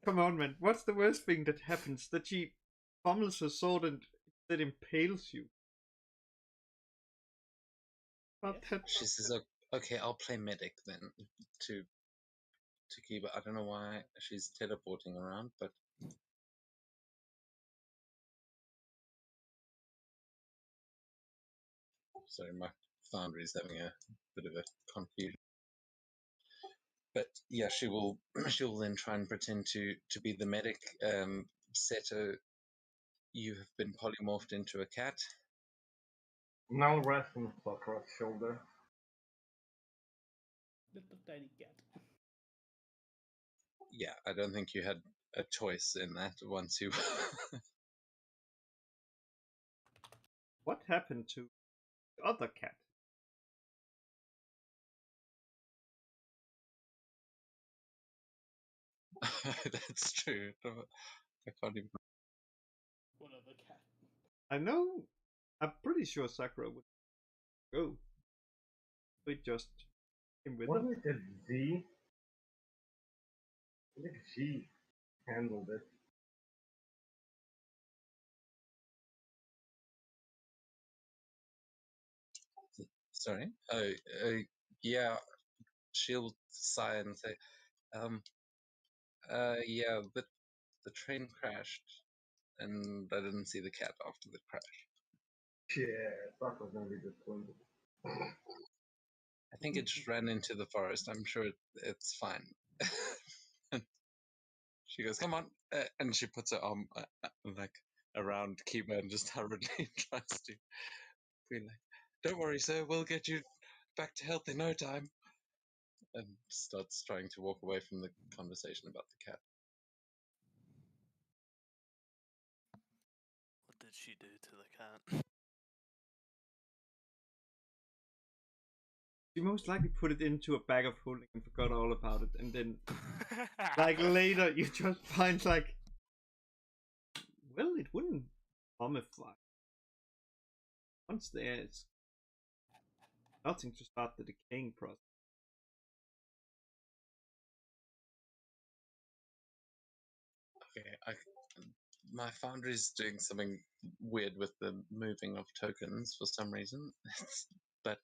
Come on, man. What's the worst thing that happens? That she pummels her sword and that impales you. But Yes. that She says, "Okay, I'll play medic then to to Kiba. I don't know why she's teleporting around, but sorry, my Foundry is having a bit of a confusion. But yeah, she will then try and pretend to be the medic. Seto, you have been polymorphed into a cat. Now rest on Sakura's shoulder. Little tiny cat. Yeah, I don't think you had a choice in that once you. What happened to the other cat? That's true. I can't even. What other cat? I know. I'm pretty sure Sakura would go. We just came with her. Wasn't it Z? I think she handled it. Sorry. Yeah. She'll sigh and say, yeah, but the train crashed, and I didn't see the cat after the crash. Shit, Sakura's gonna be disappointed. I think it just ran into the forest. I'm sure it's fine. She goes, "Come on," and she puts her arm like around Kiba and just hurriedly tries to be like, "Don't worry, sir. We'll get you back to health in no time." And starts trying to walk away from the conversation about the cat. What did she do to the cat? She most likely put it into a bag of holding and forgot all about it, and then, like later, you just find like, well, it wouldn't mummify. Once there, it's nothing to start the decaying process. Okay, my Foundry's doing something weird with the moving of tokens for some reason, but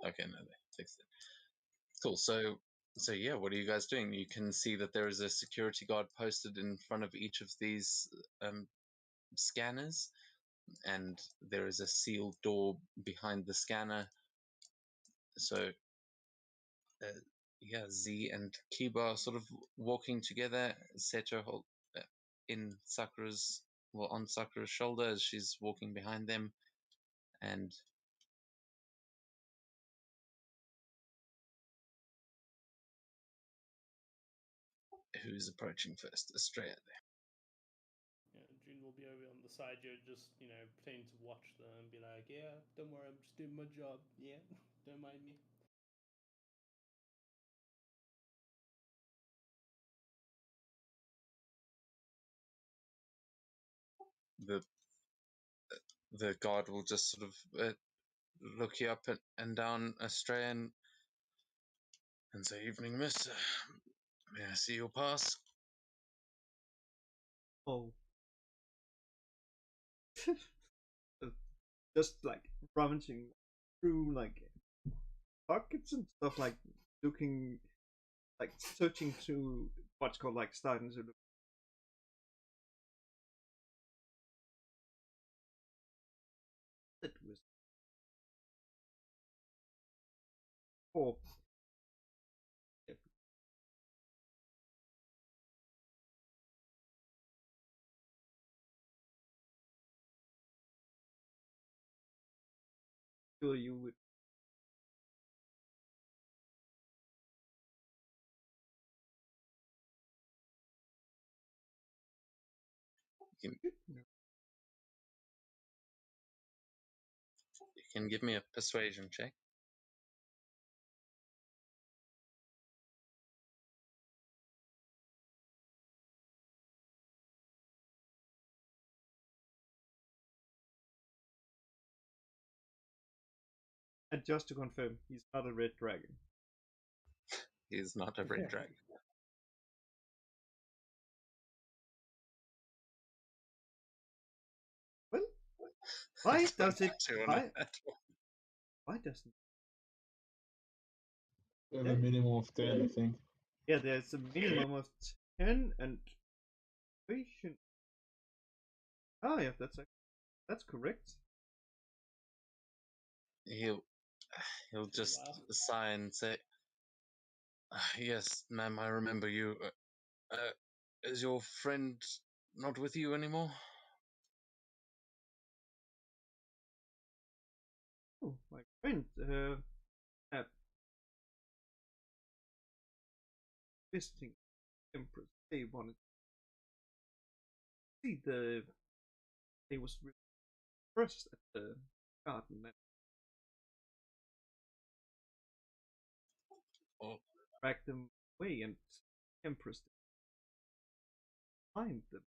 okay, no, they fixed it. Cool. So yeah, what are you guys doing? You can see that there is a security guard posted in front of each of these scanners, and there is a sealed door behind the scanner. So yeah, Z and Kiba are sort of walking together. Seto in Sakura's, well, on Sakura's shoulder as she's walking behind them, and who's approaching first? Estrella. Yeah, June will be over on the side. You're just, pretending to watch them and be like, yeah, don't worry, I'm just doing my job. Yeah, don't mind me. The guard will just sort of look you up and down, Australian, and say, "Evening, miss. May I see your pass?" Oh. Just like rummaging through like pockets and stuff, like looking, like searching to what's called like starting to look. It was or sure you would. You can give me a persuasion check. And just to confirm, he's not a red dragon. He's not a red dragon. Well, why does it? Two on Why? that one. Why doesn't? We have a minimum of 10, I think. Yeah, there's a minimum of 10 and patient. Oh yeah, that's correct. He'll just Wow. sigh and say, "Yes, ma'am, I remember you. Is your friend not with you anymore?" Oh, my friend, visiting Empress. They wanted to see they was really impressed at the garden and Oh, dragged them away, and Empress didn't find them.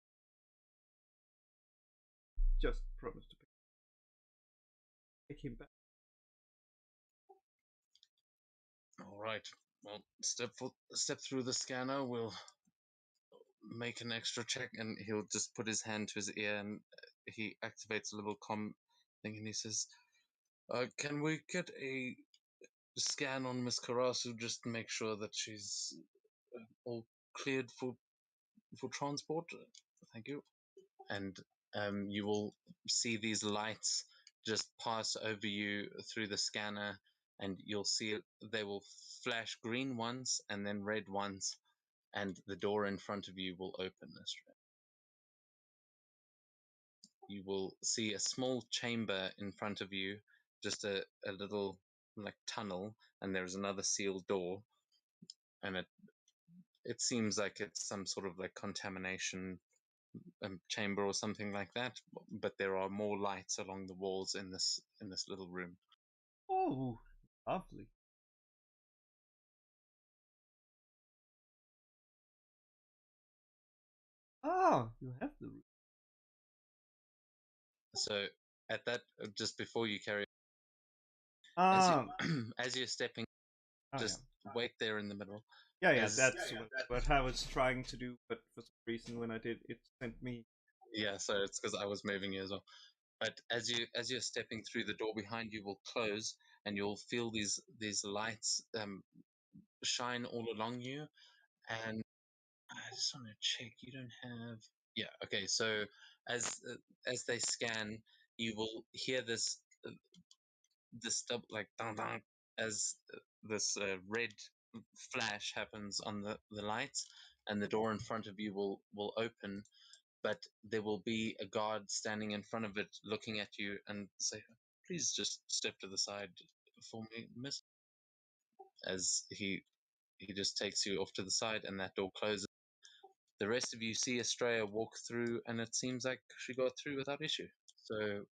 Just promised to take him back. all right. Well, step through the scanner. We'll make an extra check, and he'll just put his hand to his ear, and he activates a little thing, and he says, "Can we get a scan on Miss Karasu just to make sure that she's all cleared for transport? Thank you." And you will see these lights just pass over you through the scanner, and you'll see they will flash green once and then red once, and the door in front of you will open. You will see a small chamber in front of you, just a little like tunnel, and there's another sealed door, and it seems like it's some sort of like contamination chamber or something like that. But there are more lights along the walls in this little room. Oh, lovely. Ah, you have the room. So at that, just before you carry, Ah, as you're stepping, oh, just wait there in the middle. yeah, as- that's what I was trying to do, but for some reason when I did, it sent me. Yeah, so it's because I was moving you as well. But as you're stepping through, the door behind you will close, and you'll feel these lights shine all along you. And I just want to check. You don't have. Yeah. Okay. So as they scan, you will hear this like dang, dang, as this red flash happens on the lights, and the door in front of you will open, but there will be a guard standing in front of it looking at you and say, "Please just step to the side for me, miss." As he just takes you off to the side, and that door closes. The rest of you see Estrella walk through, and it seems like she got through without issue. So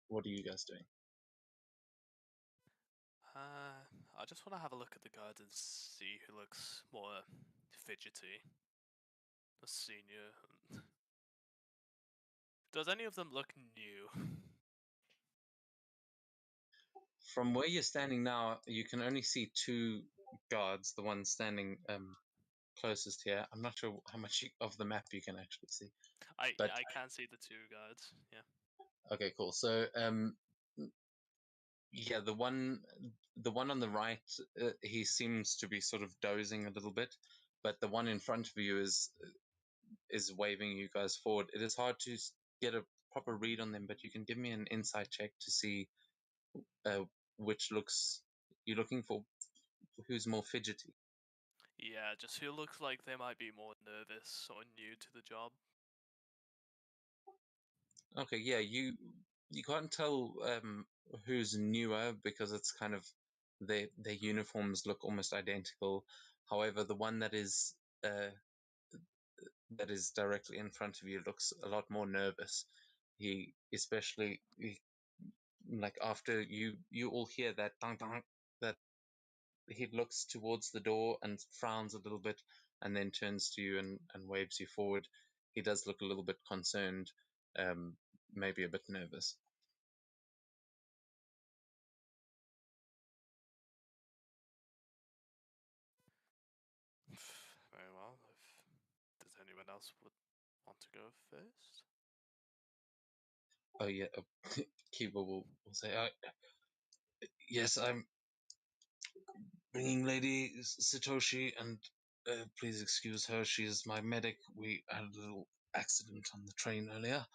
what are you guys doing? I just want to have a look at the guard and see who looks more fidgety. A senior. Does any of them look new? From where you're standing now, you can only see two guards, the one standing closest here. I'm not sure how much of the map you can actually see. But I can see the two guards. Yeah. okay, cool. So yeah, the one on the right, he seems to be sort of dozing a little bit, but the one in front of you is waving you guys forward. It is hard to get a proper read on them, but you can give me an insight check to see uh, which looks you're looking for, who's more fidgety. Yeah, just who looks like they might be more nervous or new to the job. Okay, yeah, you can't tell who's newer because it's kind of their uniforms look almost identical. However, the one uh, that is directly in front of you looks a lot more nervous. He especially like after you all hear that dang, dang, that he looks towards the door and frowns a little bit, and then turns to you and waves you forward. He does look a little bit concerned, um, maybe a bit nervous. Very well. Does anyone else would want to go first? Oh yeah, Kiba will say, Yes, I'm bringing Lady Satoshi, and please excuse her. She is my medic. We had a little accident on the train earlier.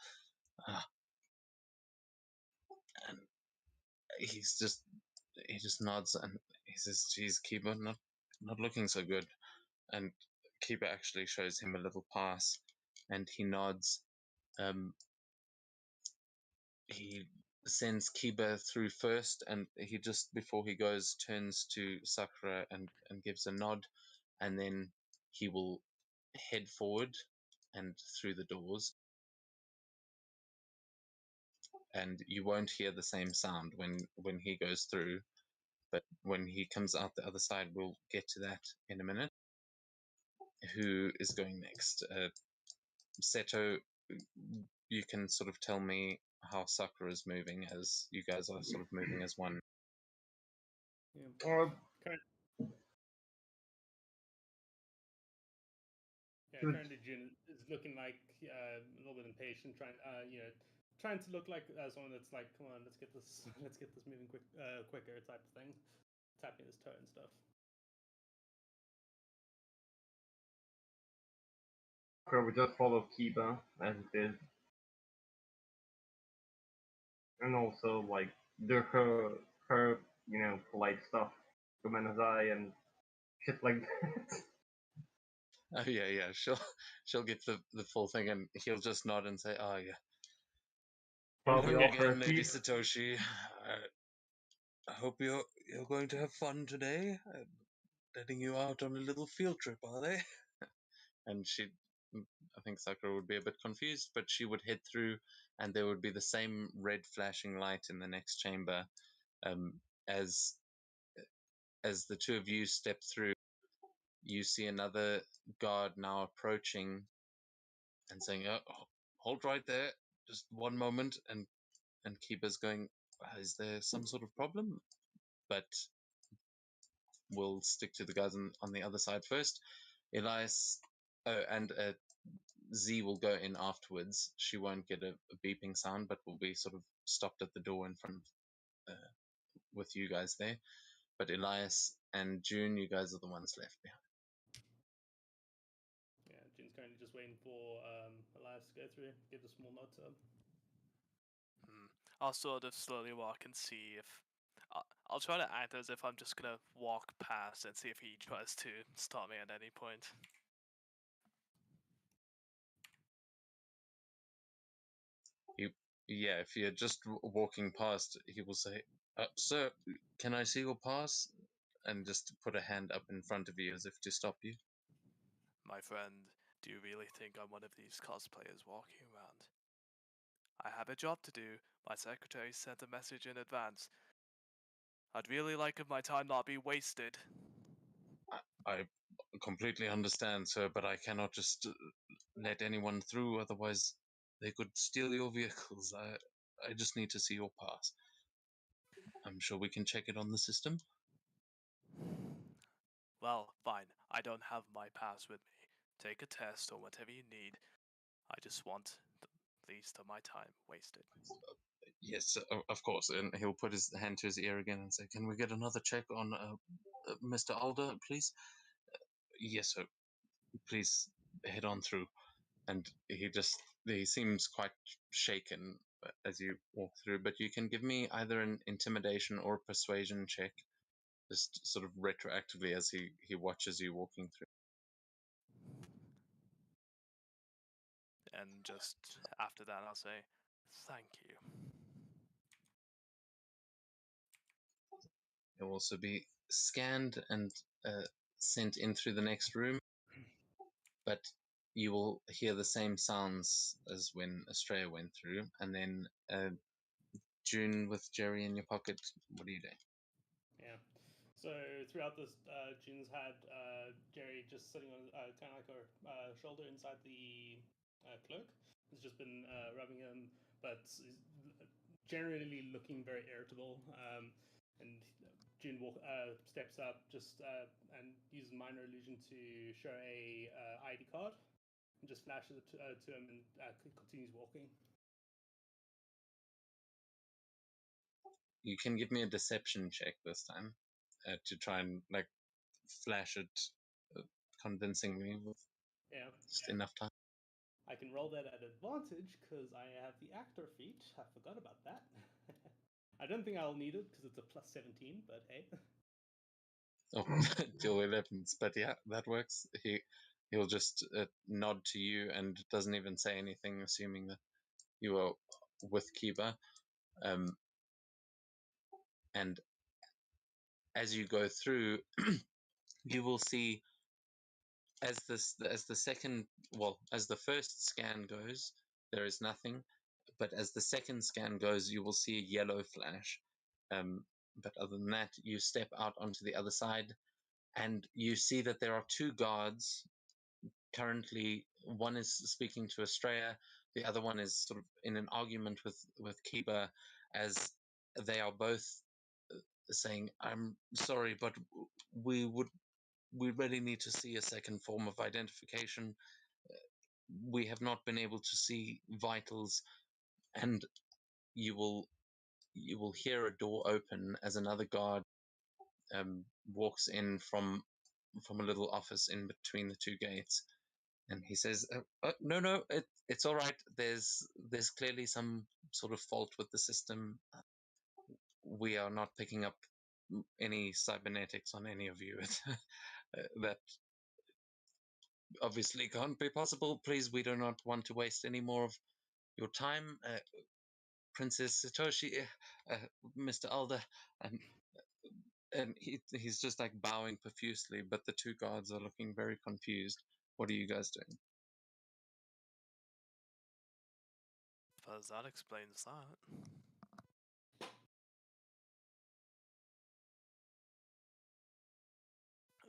And he just nods and he says, "Geez, Kiba, not looking so good." And Kiba actually shows him a little pass, and he nods. He sends Kiba through first, and he just before he goes turns to Sakura and gives a nod, and then he will head forward and through the doors, and you won't hear the same sound when he goes through, but when he comes out the other side, we'll get to that in a minute. Who is going next? Seto, you can sort of tell me how Sakura is moving as you guys are sort of moving as one. Yeah. Currently Jin is looking like a little bit impatient, trying to look like someone that's like, come on, let's get this moving quicker type of thing, tapping his toe and stuff. Sakura would just follow Kiba as it is. And also, like, do her, polite stuff, Gomenazai and shit like that. Oh yeah. She'll get the full thing, and he'll just nod and say, "Oh yeah." Probably Hello offer again, a Lady seat. Satoshi. I hope you're going to have fun today. Letting you out on a little field trip, are they? And I think Sakura would be a bit confused, but she would head through, and there would be the same red flashing light in the next chamber. As the two of you step through, you see another guard now approaching and saying, "Oh, hold right there, just one moment," and Kiba's going, "Is there some sort of problem?" But we'll stick to the guys on the other side first. Elias, and Z will go in afterwards. She won't get a beeping sound, but will be sort of stopped at the door in front with you guys there. But Elias and June, you guys are the ones left behind. Yeah, Jin's currently just waiting for Elias to go through, give a small nod to him. I'll sort of slowly walk and see if I'll try to act as if I'm just gonna walk past and see if he tries to stop me at any point. Yeah, if you're just walking past, he will say, "Sir, can I see your pass?" And just put a hand up in front of you as if to stop you. My friend, do you really think I'm one of these cosplayers walking around? I have a job to do. My secretary sent a message in advance. I'd really like if my time not be wasted. I completely understand, sir, but I cannot just let anyone through, otherwise they could steal your vehicles. I just need to see your pass. I'm sure we can check it on the system. Well, fine. I don't have my pass with me. Take a test or whatever you need. I just want the least of my time wasted. Yes, of course. And he'll put his hand to his ear again and say, "Can we get another check on Mr. Alder, please?" Yes, sir. Please head on through. And he seems quite shaken as you walk through, but you can give me either an intimidation or persuasion check, just sort of retroactively as he watches you walking through. And just after that, I'll say, thank you. It will also be scanned and sent in through the next room, but you will hear the same sounds as when Estrella went through. And then June with Jerry in your pocket, what are you doing? Yeah. So throughout this, Jin's had Jerry just sitting on kind of like her shoulder inside the cloak. He's just been rubbing him, but generally looking very irritable. And Jin steps up and uses minor illusion to show a ID card and just flashes it to him and continues walking. You can give me a deception check this time to try and like flash it convincingly with Yeah. just enough time. I can roll that at advantage because I have the actor feat. I forgot about that. I don't think I'll need it because it's a plus 17, but hey. Oh, dual 11s, but yeah, that works. He'll just nod to you and doesn't even say anything, assuming that you are with Kiba. And as you go through, you will see as the first scan goes, there is nothing, but as the second scan goes, you will see a yellow flash. But other than that, you step out onto the other side, and you see that there are two guards. Currently, one is speaking to Estrella, the other one is sort of in an argument with Kiba, as they are both saying, "I'm sorry, but we really need to see a second form of identification. We have not been able to see vitals," and you will hear a door open as another guard walks in from a little office in between the two gates, and he says, "No, it's all right. There's clearly some sort of fault with the system. We are not picking up any cybernetics on any of you. That obviously can't be possible. Please, we do not want to waste any more of your time, Princess Satoshi, Mr. Alder," and he's just like bowing profusely, but the two guards are looking very confused. What are you guys doing? Well, that explains that.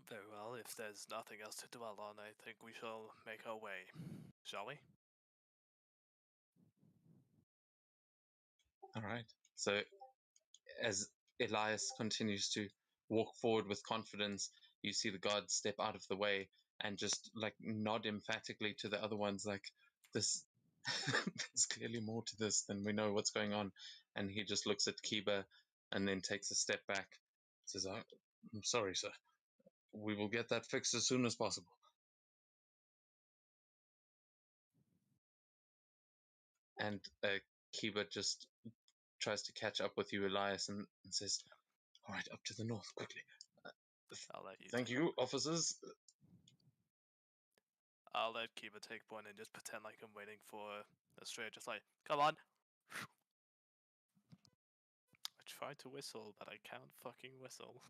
Very well, if there's nothing else to dwell on, I think we shall make our way. Shall we? All right. So as Elias continues to walk forward with confidence, you see the guards step out of the way and just like nod emphatically to the other ones, like, this there's clearly more to this than we know what's going on. And he just looks at Kiba and then takes a step back, says, "I'm sorry, sir. We will get that fixed as soon as possible." And Kiba just tries to catch up with you, Elias, and says, "All right, up to the north, quickly. I'll let you Thank take you, officers." I'll let Kiba take point and just pretend like I'm waiting for Estrella, just like, come on. I tried to whistle, but I can't fucking whistle.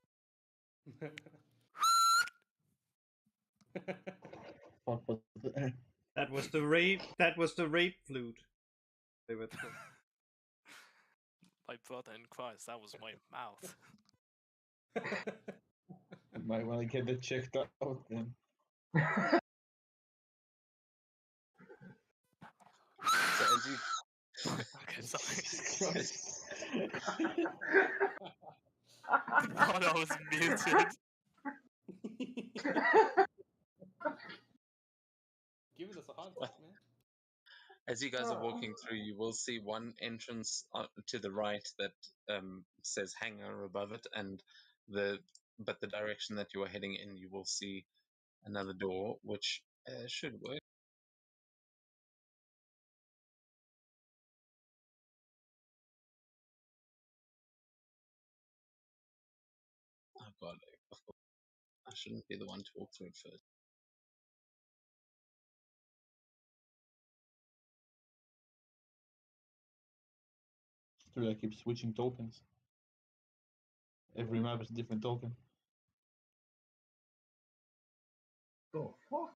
Fuck was that? That was the rape. That was the rape flute. They were told. My brother in Christ, that was my mouth. You might want to get it checked out then. So as you Okay, sorry. Jesus Christ. I thought I was muted. Giving us a hard time, man. as you guys are walking through, you will see one entrance to the right that says hangar above it, and the direction that you are heading in, you will see another door which should work. Oh god, of course, I shouldn't be the one to walk through it first. True, I keep switching tokens. Every map is a different token. The fuck?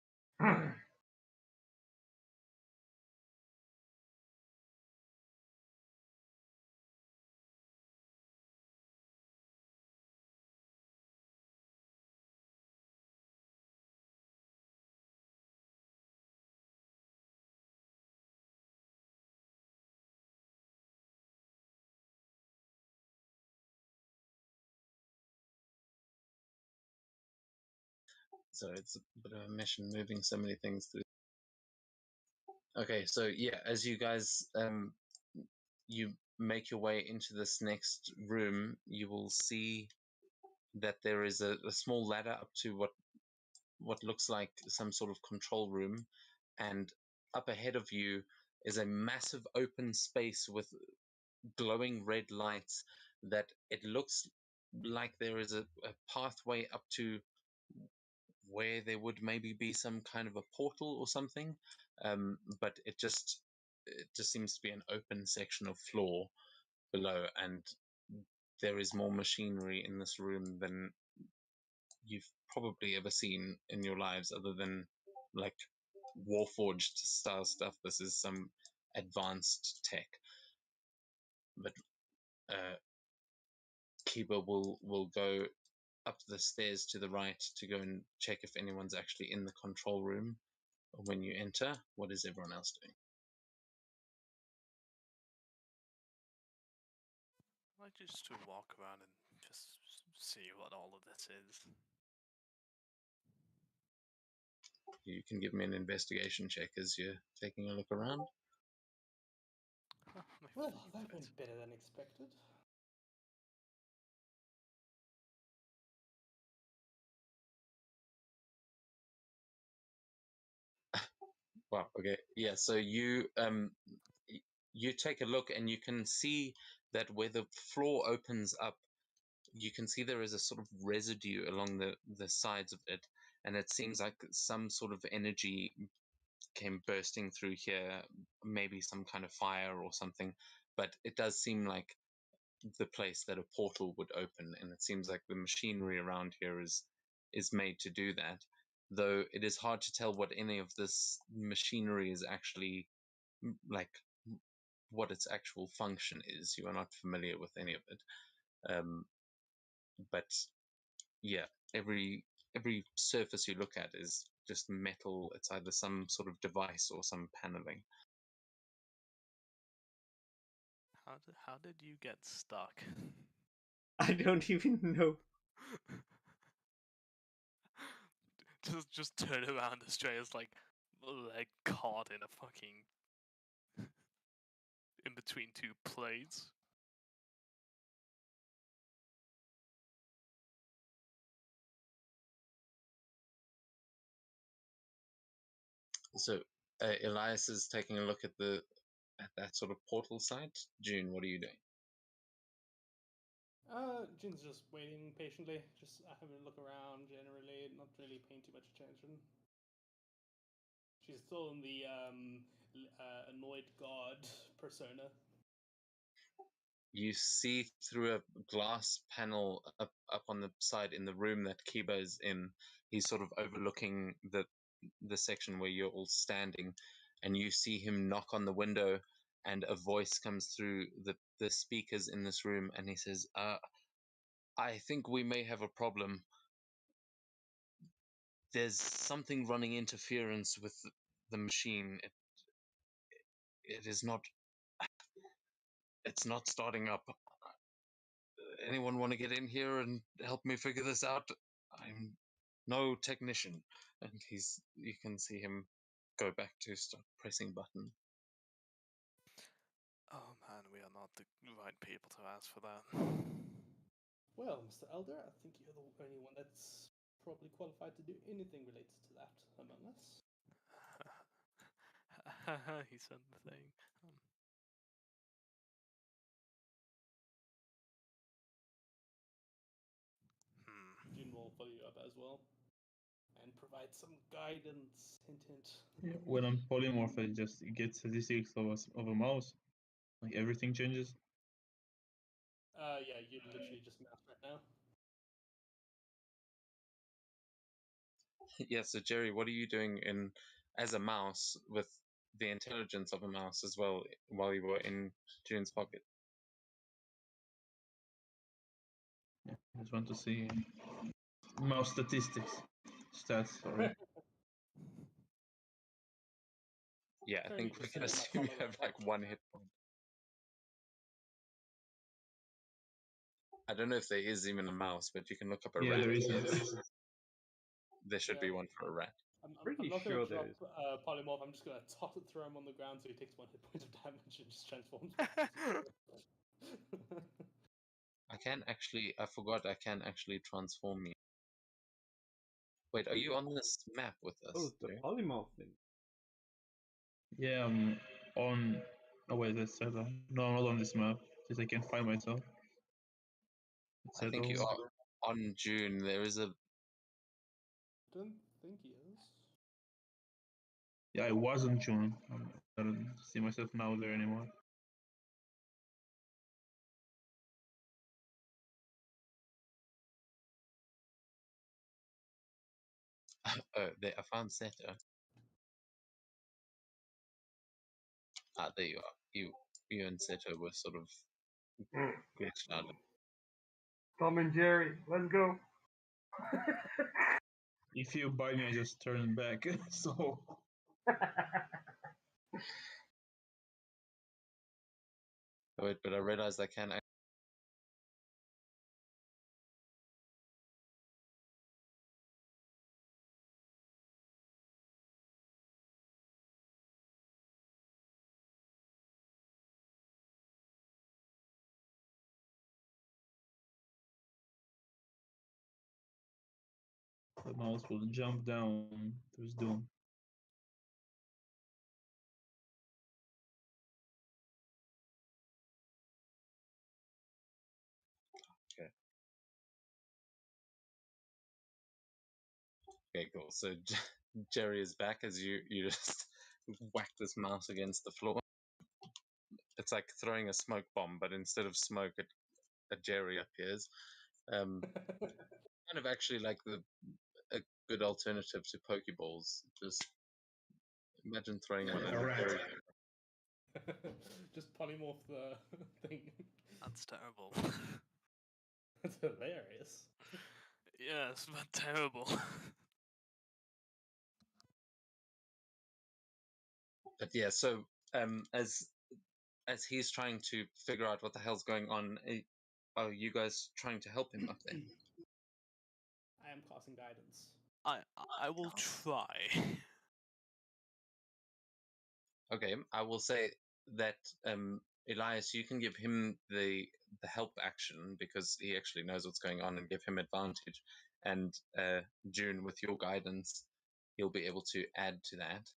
So it's a bit of a mission moving so many things through. Okay, so yeah, as you guys you make your way into this next room, you will see that there is a small ladder up to what looks like some sort of control room, and up ahead of you is a massive open space with glowing red lights that it looks like there is a pathway up to where there would maybe be some kind of a portal or something, but it just seems to be an open section of floor below, and there is more machinery in this room than you've probably ever seen in your lives, other than like Warforged style stuff. This is some advanced tech, but Kiba will go up the stairs to the right to go and check if anyone's actually in the control room. When you enter, what is everyone else doing? I like just to walk around and just see what all of this is. You can give me an investigation check as you're taking a look around. Well, that went better than expected. Wow. Okay. Yeah. So you take a look and you can see that where the floor opens up, you can see there is a sort of residue along the sides of it, and it seems like some sort of energy came bursting through here, maybe some kind of fire or something. But it does seem like the place that a portal would open, and it seems like the machinery around here is made to do that. Though it is hard to tell what any of this machinery is actually like, what its actual function is. You are not familiar with any of it, but yeah, every surface you look at is just metal. It's either some sort of device or some paneling. How did you get stuck? I don't even know. just turn around, Astrea's like leg caught in a fucking in between two plates. So Elias is taking a look at that sort of portal site. June, what are you doing? Jin's just waiting patiently, just having a look around generally, not really paying too much attention. She's still in the annoyed god persona. You see through a glass panel up on the side in the room that Kiba is in. He's sort of overlooking the section where you're all standing, and you see him knock on the window, and a voice comes through the speakers in this room, and he says, I think we may have a problem. There's something running interference with the machine. It is not. It's not starting up. Anyone want to get in here and help me figure this out? I'm no technician. And you can see him go back to start pressing button. Oh man, we are not the right people to ask for that. Well, Mr. Elder, I think you're the only one that's probably qualified to do anything related to that among us. He said the thing. Jin will follow you up as well and provide some guidance. Hint, hint. Yeah, when I'm polymorph, I just get statistics of a mouse. Like everything changes. Yeah, you literally just mouse right now. Yeah, so Jerry, what are you doing as a mouse with the intelligence of a mouse as well while you were in June's pocket? Yeah, I just want to see mouse statistics. Stats, sorry. Yeah, I think we can assume you have like one hit point. I don't know if there is even a mouse, but you can look up a Yeah, rat. there is. There should be one for a rat. Pretty not sure going to there drop is. Polymorph. I'm just going to throw him on the ground so he takes 1 hit point of damage and just transforms. I can actually. I forgot. I can actually transform you. Wait, are you on this map with us? Oh, the Jerry? polymorph thing. Yeah, I'm on. Oh wait, that's Settle. No, I'm not on this map. Just I can't find myself. It's I think you Settle. are on June. There is a. Don't think he is. Yeah, I was on June. I don't see myself now there anymore. There, I found Seto. Ah, there you are. You and Seto were sort of glitched out. Tom and Jerry, let's go. If you buy me, I just turn back. So Wait, but I realized I can. the mouse will jump down to his doom. Okay, cool. So Jerry is back as you just whack this mouse against the floor. It's like throwing a smoke bomb, but instead of smoke, a Jerry appears. Kind of actually like a good alternative to Pokeballs. Just imagine throwing Like a a rat. Jerry. Just polymorph the thing. That's terrible. That's hilarious. Yes, but terrible. But yeah, so as he's trying to figure out what the hell's going on, are you guys trying to help him up there? I am casting guidance. I will try. Okay, I will say that Elias, you can give him the help action because he actually knows what's going on and give him advantage. And June, with your guidance, he'll be able to add to that.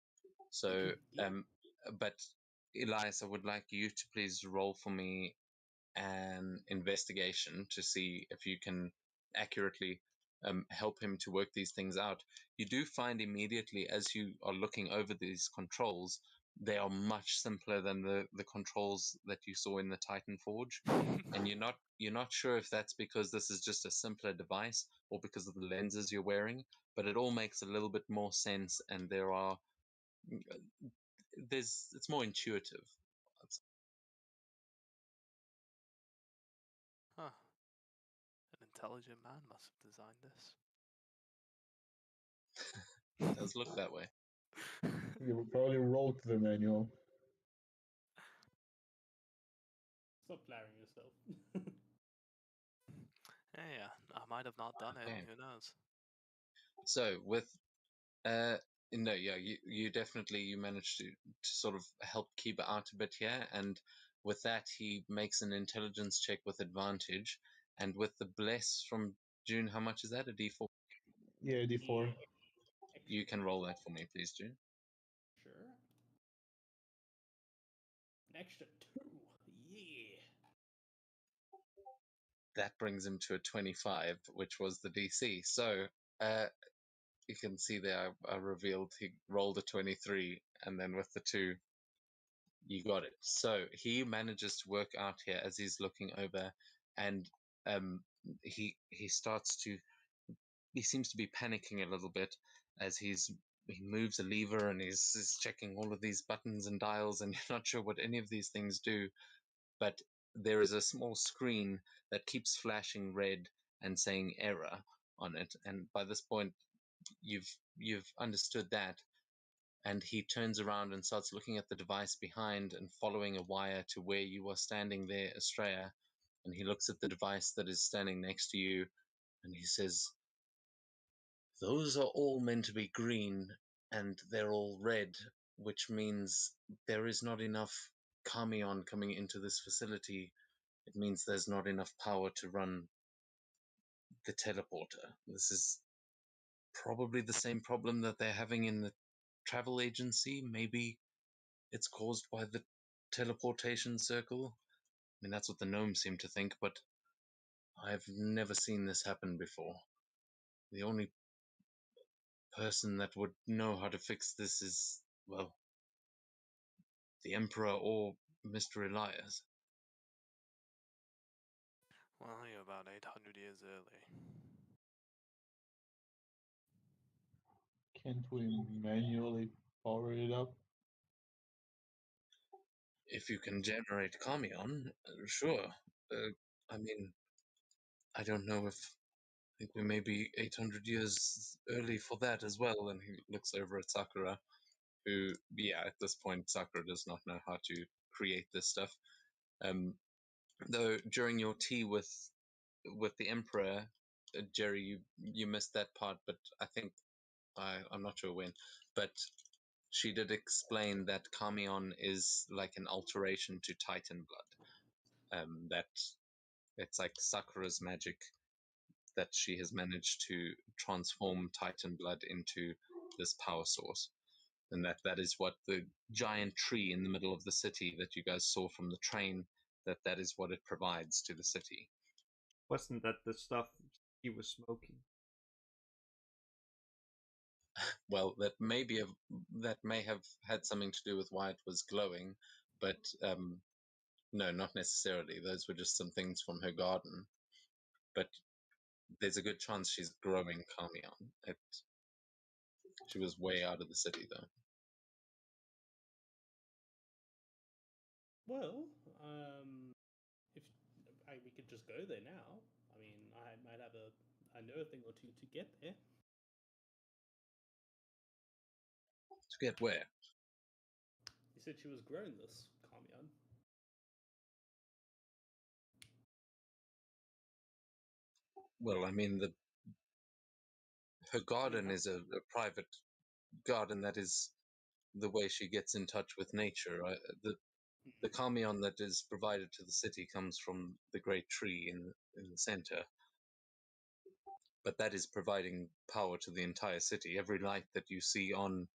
So, Yeah. but Elias, I would like you to please roll for me an investigation to see if you can accurately help him to work these things out. You do find immediately as you are looking over these controls, they are much simpler than the controls that you saw in the Titan Forge, and you're not sure if that's because this is just a simpler device or because of the lenses you're wearing. But it all makes a little bit more sense, and it's more intuitive. Huh. An intelligent man must have designed this. It does look that way. You probably wrote the manual. Stop flattering yourself. Yeah, I might have not done it. Okay. Who knows? So with uh no, yeah, you definitely you managed to sort of help keep it out a bit here, and with that he makes an intelligence check with advantage, and with the bless from June, how much is that? A D4? Yeah, D4. Yeah. You can roll that for me, please, June. Sure. An extra 2. Yeah. That brings him to a 25, which was the DC. So uh you can see there I revealed he rolled a 23, and then with the 2 you got it. So he manages to work out here as he's looking over, and um, he starts to he seems to be panicking a little bit as he moves a lever and he's checking all of these buttons and dials, and you're not sure what any of these things do. But there is a small screen that keeps flashing red and saying error on it, and by this point you've understood that, and he turns around and starts looking at the device behind and following a wire to where you are standing there, Estrella. And he looks at the device that is standing next to you, and he says, Those are all meant to be green, and they're all red, which means there is not enough Kamion coming into this facility. It means there's not enough power to run the teleporter. This is probably the same problem that they're having in the travel agency. Maybe it's caused by the teleportation circle. I mean, that's what the gnomes seem to think, but I've never seen this happen before. The only person that would know how to fix this is, well, the Emperor or Mr. Elias. Well, you're about 800 years early. Can't we manually power it up? If you can generate Kamion, sure. I mean, I don't know if I think we may be 800 years early for that as well. And he looks over at Sakura, who, yeah, at this point, Sakura does not know how to create this stuff. Though during your tea with the Emperor, Jerry, you missed that part, but I think I'm not sure when, but she did explain that Kamion is like an alteration to Titan blood. That it's like Sakura's magic that she has managed to transform Titan blood into this power source. And that is what the giant tree in the middle of the city that you guys saw from the train, that is what it provides to the city. Wasn't that the stuff he was smoking? Well, that may have had something to do with why it was glowing, but no, not necessarily. Those were just some things from her garden. But there's a good chance she's growing Kamion. She was way out of the city, though. Well, if we could just go there now. I mean, I might have I know a thing or two to get there. To get where? You said she was growing this, Kamion. Well, I mean, her garden is a private garden. That is the way she gets in touch with nature. The Kamion that is provided to the city comes from the great tree in the center. But that is providing power to the entire city. Every light that you see on,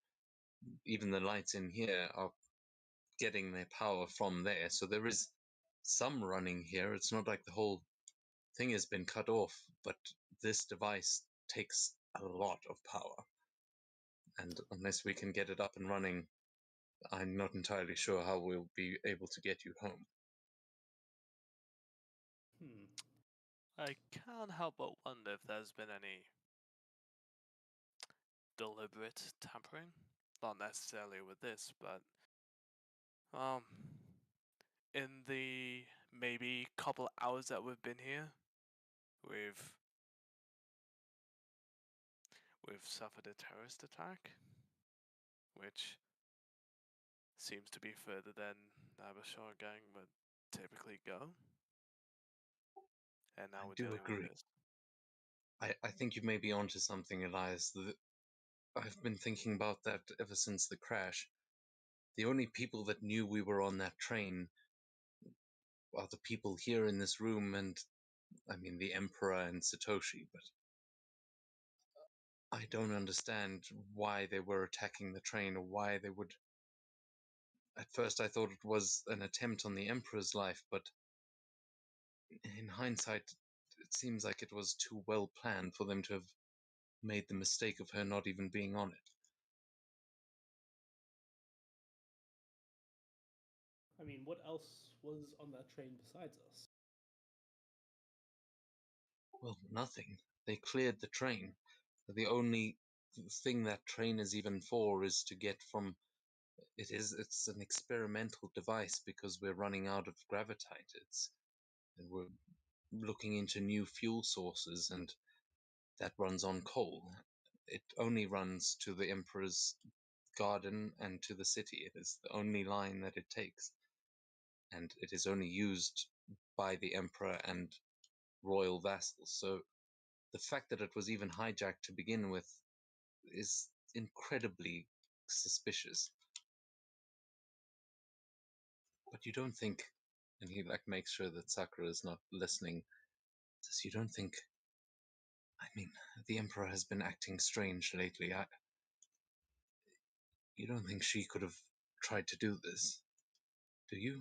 even the lights in here, are getting their power from there. So there is some running here. It's not like the whole thing has been cut off, but this device takes a lot of power. And unless we can get it up and running, I'm not entirely sure how we'll be able to get you home. I can't help but wonder if there's been any deliberate tampering. Not necessarily with this, but in the maybe couple hours that we've been here, we've suffered a terrorist attack, which seems to be further than Abashar gang would typically go. And now we're dealing with this. I think you may be onto something, Elias. I've been thinking about that ever since the crash. The only people that knew we were on that train are the people here in this room, and I mean the Emperor and Satoshi, but I don't understand why they were attacking the train or why they would. At first I thought it was an attempt on the Emperor's life, but in hindsight it seems like it was too well planned for them to have made the mistake of her not even being on it. I mean, what else was on that train besides us? Well, nothing. They cleared the train. The only thing that train is even for is to get from. It's an experimental device because we're running out of gravitite. And we're looking into new fuel sources, and that runs on coal. It only runs to the Emperor's garden and to the city. It is the only line that it takes, and it is only used by the Emperor and royal vassals. So the fact that it was even hijacked to begin with is incredibly suspicious. But you don't think, and he like makes sure that Sakura is not listening, says, you don't think, I mean, the Emperor has been acting strange lately. You don't think she could have tried to do this, do you?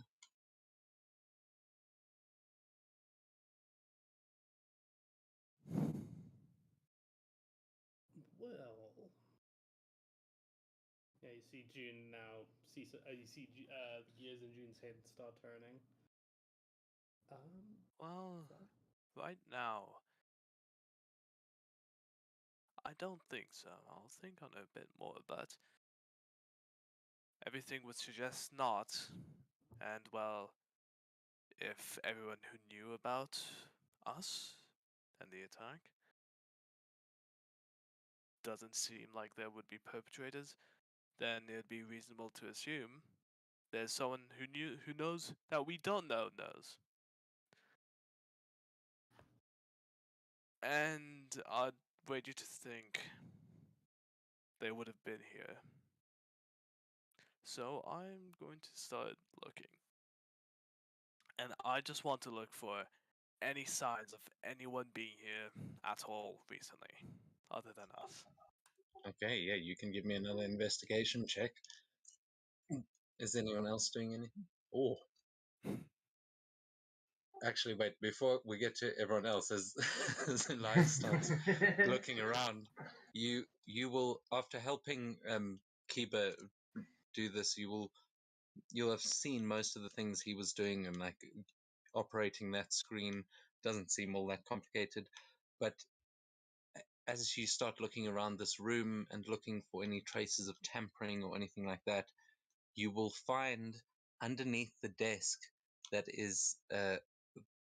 Well, yeah, you see June now. You see gears in June's head start turning. Well, Sorry? right now, I don't think so. I'll think on it a bit more, but everything would suggest not. And well, if everyone who knew about us and the attack doesn't seem like there would be perpetrators, then it'd be reasonable to assume there's someone who knows that we don't know knows. And I'd wager to think they would have been here. So I'm going to start looking. And I just want to look for any signs of anyone being here at all recently, other than us. Okay, yeah, you can give me another investigation check. Is anyone else doing anything? Oh, actually, wait, before we get to everyone else, as Elias starts looking around, you will, after helping Kiba do this, you'll have seen most of the things he was doing, and like operating that screen doesn't seem all that complicated. But as you start looking around this room and looking for any traces of tampering or anything like that, you will find underneath the desk that is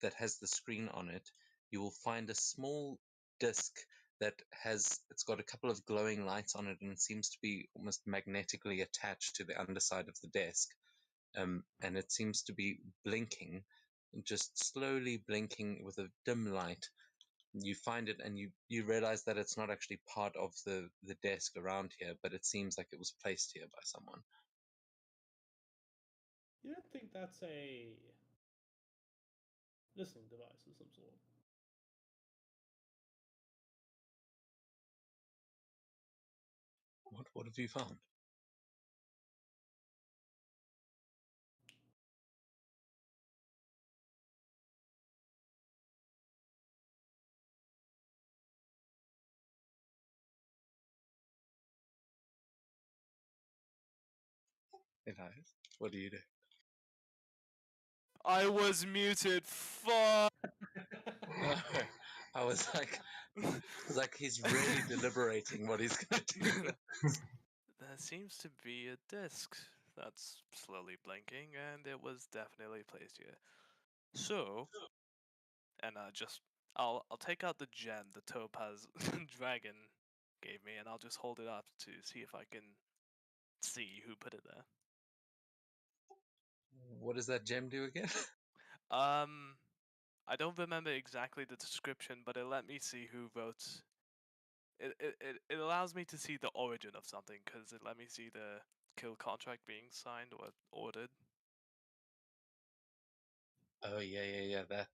that has the screen on it, you will find a small disc that it's got a couple of glowing lights on it, and it seems to be almost magnetically attached to the underside of the desk. And it seems to be blinking, just slowly blinking with a dim light. You find it, and you realize that it's not actually part of the desk around here, but it seems like it was placed here by someone. You don't think that's a listening device of some sort? What have you found? Elias, what do you do? I was muted. Fuck. I was like he's really deliberating what he's gonna do. There seems to be a disc that's slowly blinking, and it was definitely placed here. So, and I'll take out the gem the topaz dragon gave me, and I'll just hold it up to see if I can see who put it there. What does that gem do again? I don't remember exactly the description, but it let me see who wrote. It allows me to see the origin of something because it let me see the kill contract being signed or ordered. Oh yeah. That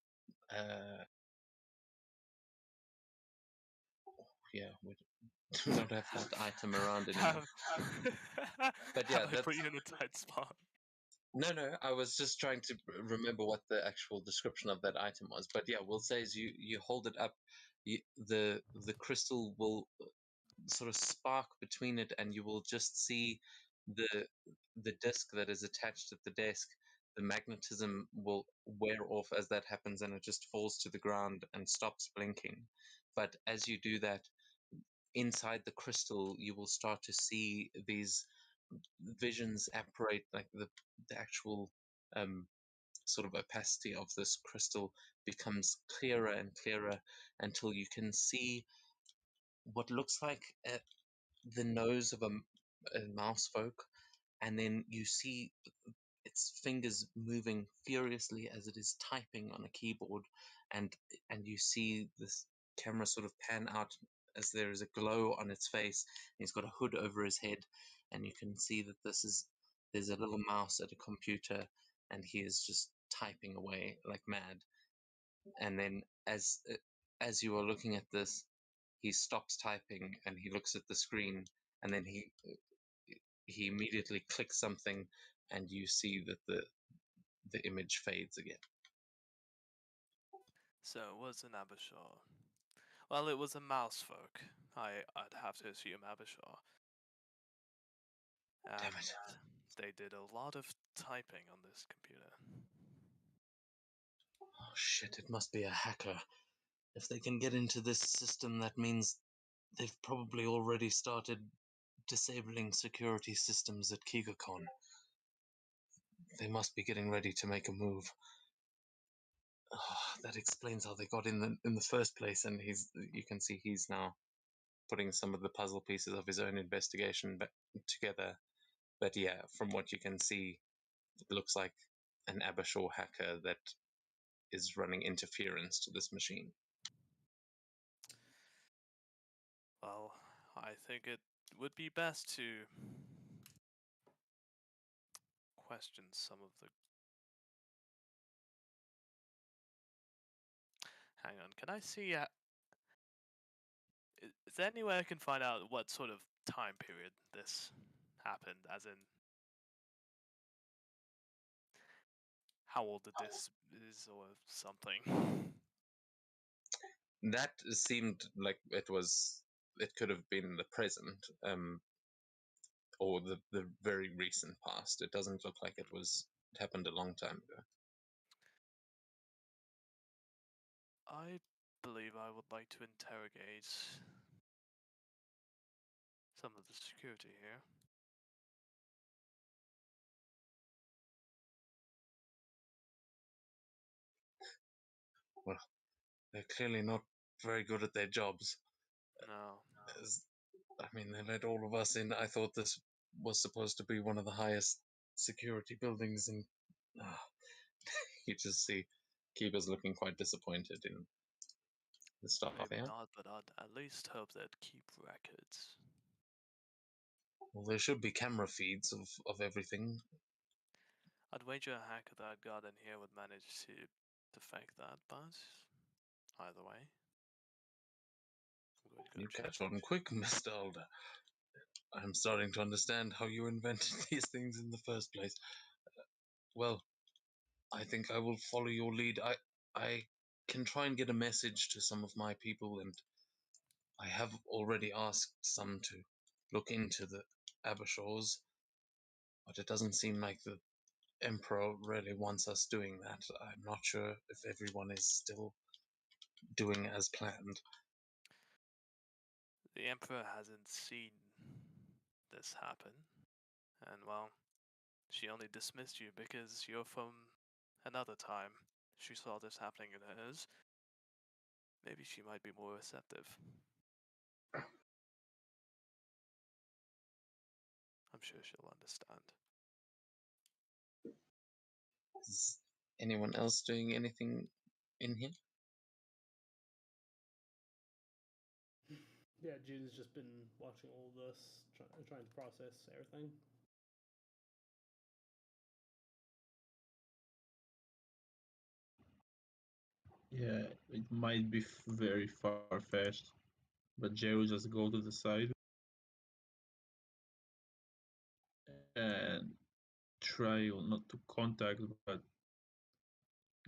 yeah, we don't have that item around anymore. But yeah, Have I put you in a tight spot? No, I was just trying to remember what the actual description of that item was. But yeah, we'll say as you hold it up, the crystal will sort of spark between it, and you will just see the disc that is attached at the desk. The magnetism will wear off as that happens, and it just falls to the ground and stops blinking. But as you do that, inside the crystal, you will start to see these visions apparate, like the actual um, sort of opacity of this crystal becomes clearer and clearer until you can see what looks like the nose of a mouse folk, and then you see its fingers moving furiously as it is typing on a keyboard, and you see this camera sort of pan out as there is a glow on its face. He's got a hood over his head, and you can see that there's a little mouse at a computer, and he is just typing away like mad. And then as you are looking at this, he stops typing and he looks at the screen, and then he immediately clicks something, and you see that the image fades again. So it was an Abishar. Well, it was a mouse folk. I'd have to assume Abishar. Damn And it. they did a lot of typing on this computer. Oh shit, it must be a hacker. If they can get into this system, that means they've probably already started disabling security systems at KigaCon. They must be getting ready to make a move. Oh, that explains how they got in the first place, and you can see he's now putting some of the puzzle pieces of his own investigation together. But yeah, from what you can see, it looks like an Abishor hacker that is running interference to this machine. Well, I think it would be best to question some of the... Hang on, can I see... Is there any way I can find out what sort of time period this happened, as in how old the disc is or something? That seemed like it could have been the present, or the very recent past. It doesn't look like it happened a long time ago. I believe I would like to interrogate some of the security here. Well, they're clearly not very good at their jobs. No. They let all of us in. I thought this was supposed to be one of the highest security buildings, and you just see Kiba's looking quite disappointed in the staff. Maybe Yeah? not, but I'd at least hope they'd keep records. Well, there should be camera feeds of everything. I'd wager a hacker that got in here would manage to defect that, but either way. I'm going to go You check. catch on quick, Mr. Alder. I'm starting to understand how you invented these things in the first place. Well, I think I will follow your lead. I can try and get a message to some of my people, and I have already asked some to look into the Abishors, but it doesn't seem like the Emperor really wants us doing that. I'm not sure if everyone is still doing as planned. The Emperor hasn't seen this happen, and well, she only dismissed you because you're from another time. She saw this happening in hers. Maybe she might be more receptive. I'm sure she'll understand. Is anyone else doing anything in here? Yeah, Jude's just been watching all this, trying to process everything. Yeah, it might be very far-fetched, but Jay will just go to the side and try not to contact, but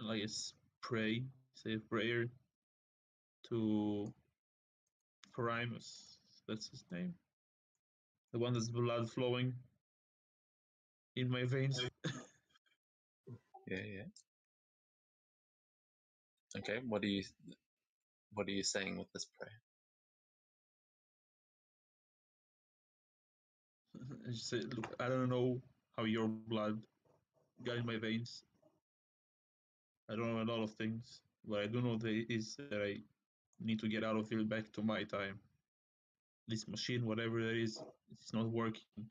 like pray, say a prayer to Primus. That's his name. The one that's blood flowing in my veins. Yeah. Okay, what are you saying with this prayer? And she said, "Look, I don't know how your blood got in my veins. I don't know a lot of things, but I do know that I need to get out of here back to my time. This machine, whatever it is, it's not working.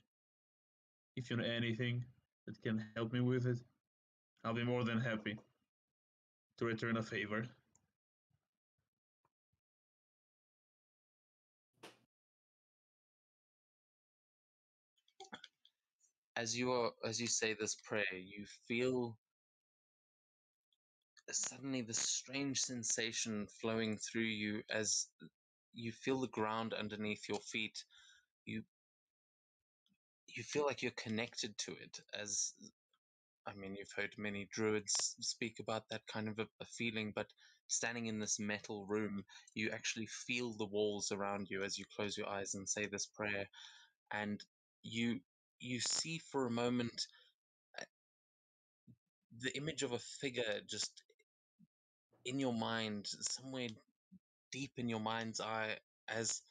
If you know anything that can help me with it, I'll be more than happy to return a favor." as you say this prayer, you feel suddenly this strange sensation flowing through you as you feel the ground underneath your feet. You you feel like you're connected to it. As I mean, you've heard many druids speak about that kind of a feeling, but standing in this metal room, you actually feel the walls around you as you close your eyes and say this prayer, and you you see for a moment the image of a figure just in your mind, somewhere deep in your mind's eye, as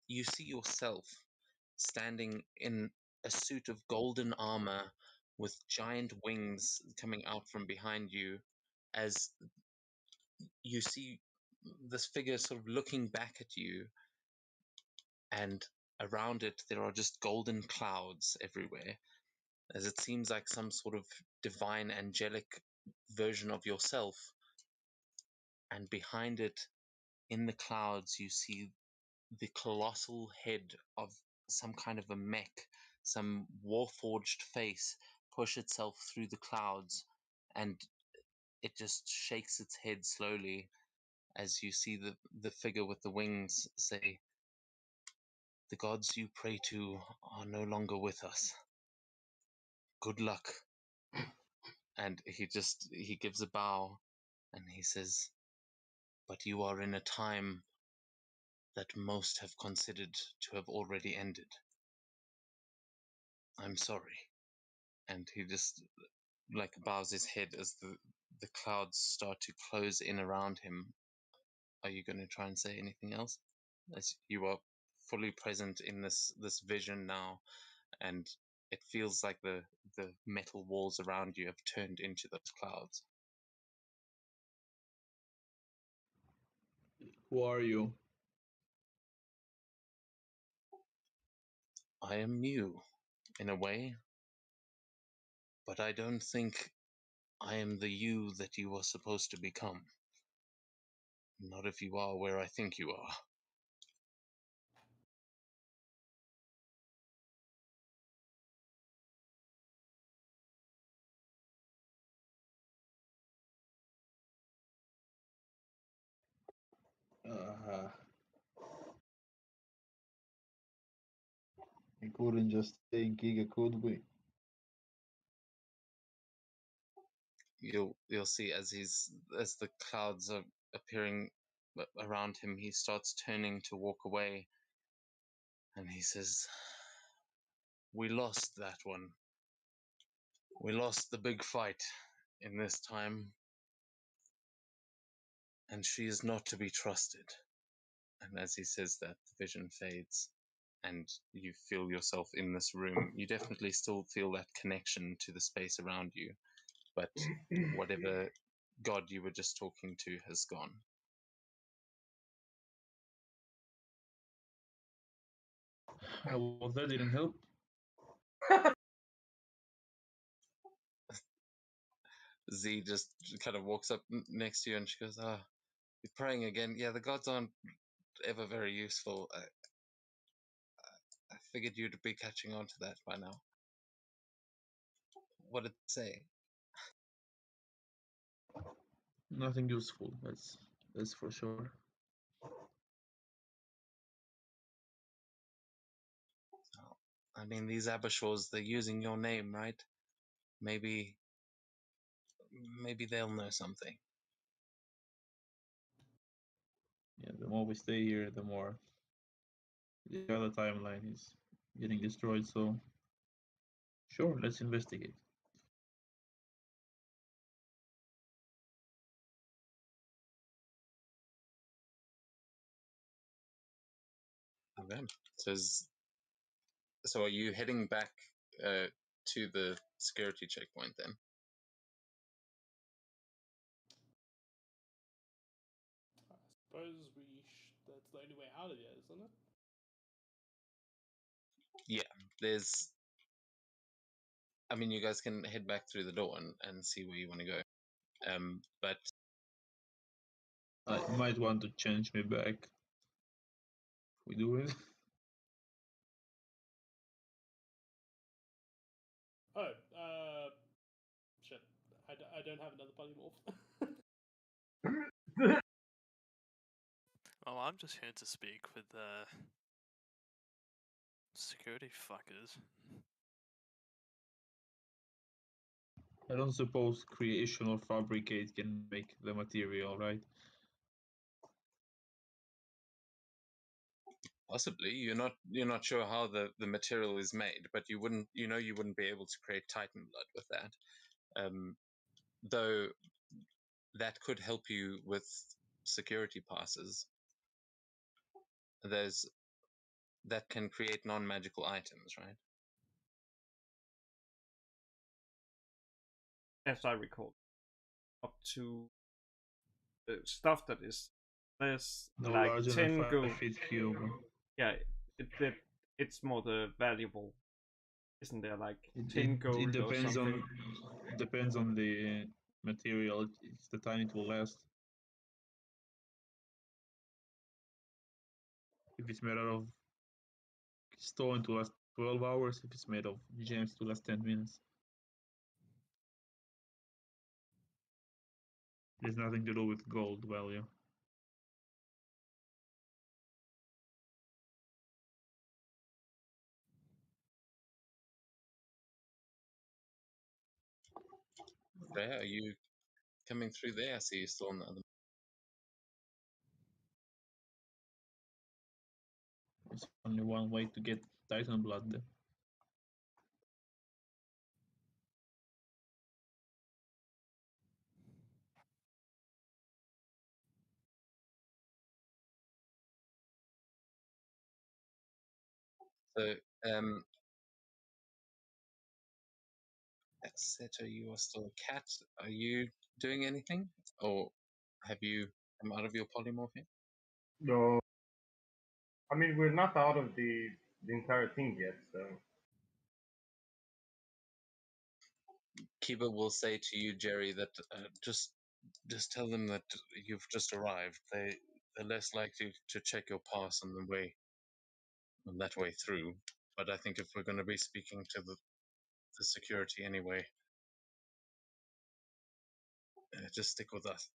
you see yourself standing in a suit of golden armor with giant wings coming out from behind you, as you see this figure sort of looking back at you, and around it there are just golden clouds everywhere, as it seems like some sort of divine angelic version of yourself. And behind it, in the clouds, you see the colossal head of some kind of a mech, some warforged face push itself through the clouds, and it just shakes its head slowly as you see the figure with the wings say, "The gods you pray to are no longer with us. Good luck." And he gives a bow and he says, "But you are in a time that most have considered to have already ended. I'm sorry." And he just like bows his head as the clouds start to close in around him. Are you going to try and say anything else? As you are fully present in this vision now, and it feels like the metal walls around you have turned into those clouds. Who are you? I am new, in a way, but I don't think I am the you that you are supposed to become. Not if you are where I think you are. Uh, we couldn't just stay in Giga, could we? You'll see as the clouds are appearing around him, he starts turning to walk away, and he says, "We lost that one. We lost the big fight in this time, and she is not to be trusted." And as he says that, the vision fades, and you feel yourself in this room. You definitely still feel that connection to the space around you, but whatever god you were just talking to has gone. Well, that didn't help. Z just kind of walks up next to you and she goes, "Ah, you're praying again. Yeah, the gods aren't ever very useful. I figured you'd be catching on to that by now." What did it say? Nothing useful. That's for sure. I mean, these Abishors, they're using your name, right? Maybe they'll know something. Yeah, the more we stay here, the more the other timeline is getting destroyed. So, sure, let's investigate. Okay. So are you heading back to the security checkpoint then? I suppose that's the only way out of here, isn't it? Yeah. There's. I mean, you guys can head back through the door and see where you want to go. But I might want to change me back. We do it. I don't have another polymorph. Well, I'm just here to speak with the security fuckers. I don't suppose creation or fabricate can make the material, right? Possibly, you're not sure how the material is made, but you wouldn't be able to create Titan blood with that. Though that could help you with security passes. That can create non-magical items, right? As I recall, up to stuff that is less No like larger 10 than 5 gold. feet cube. Yeah, it's more the valuable, isn't there? Like It, 10 it, gold it or depends something. on depends on the material. It's the time it will last. If it's made out of stone, to last 12 hours. If it's made of gems, to last 10 minutes. There's nothing to do with gold value. Freya, are you coming through there? I see you still on the other. There's only one way to get Titan blood there. So, Seto, you are still a cat. Are you doing anything, or have you come out of your polymorph? No, I mean we're not out of the entire thing yet, so Kiba will say to you, Jerry, that just tell them that you've just arrived. They're less likely to check your pass on that way through. But I think if we're going to be speaking to the security anyway, just stick with us.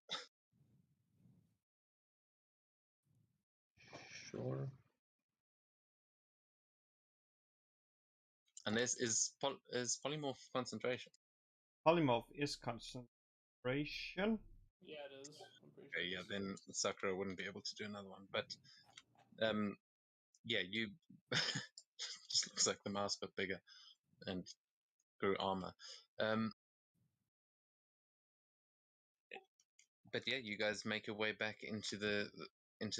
Sure. And is polymorph concentration? Polymorph is concentration. Yeah, it is. I'm pretty Okay, sure. yeah, it is. then Sakura wouldn't be able to do another one. But yeah, you just looks like the mouse but bigger and grew armor. But yeah, you guys make your way back into the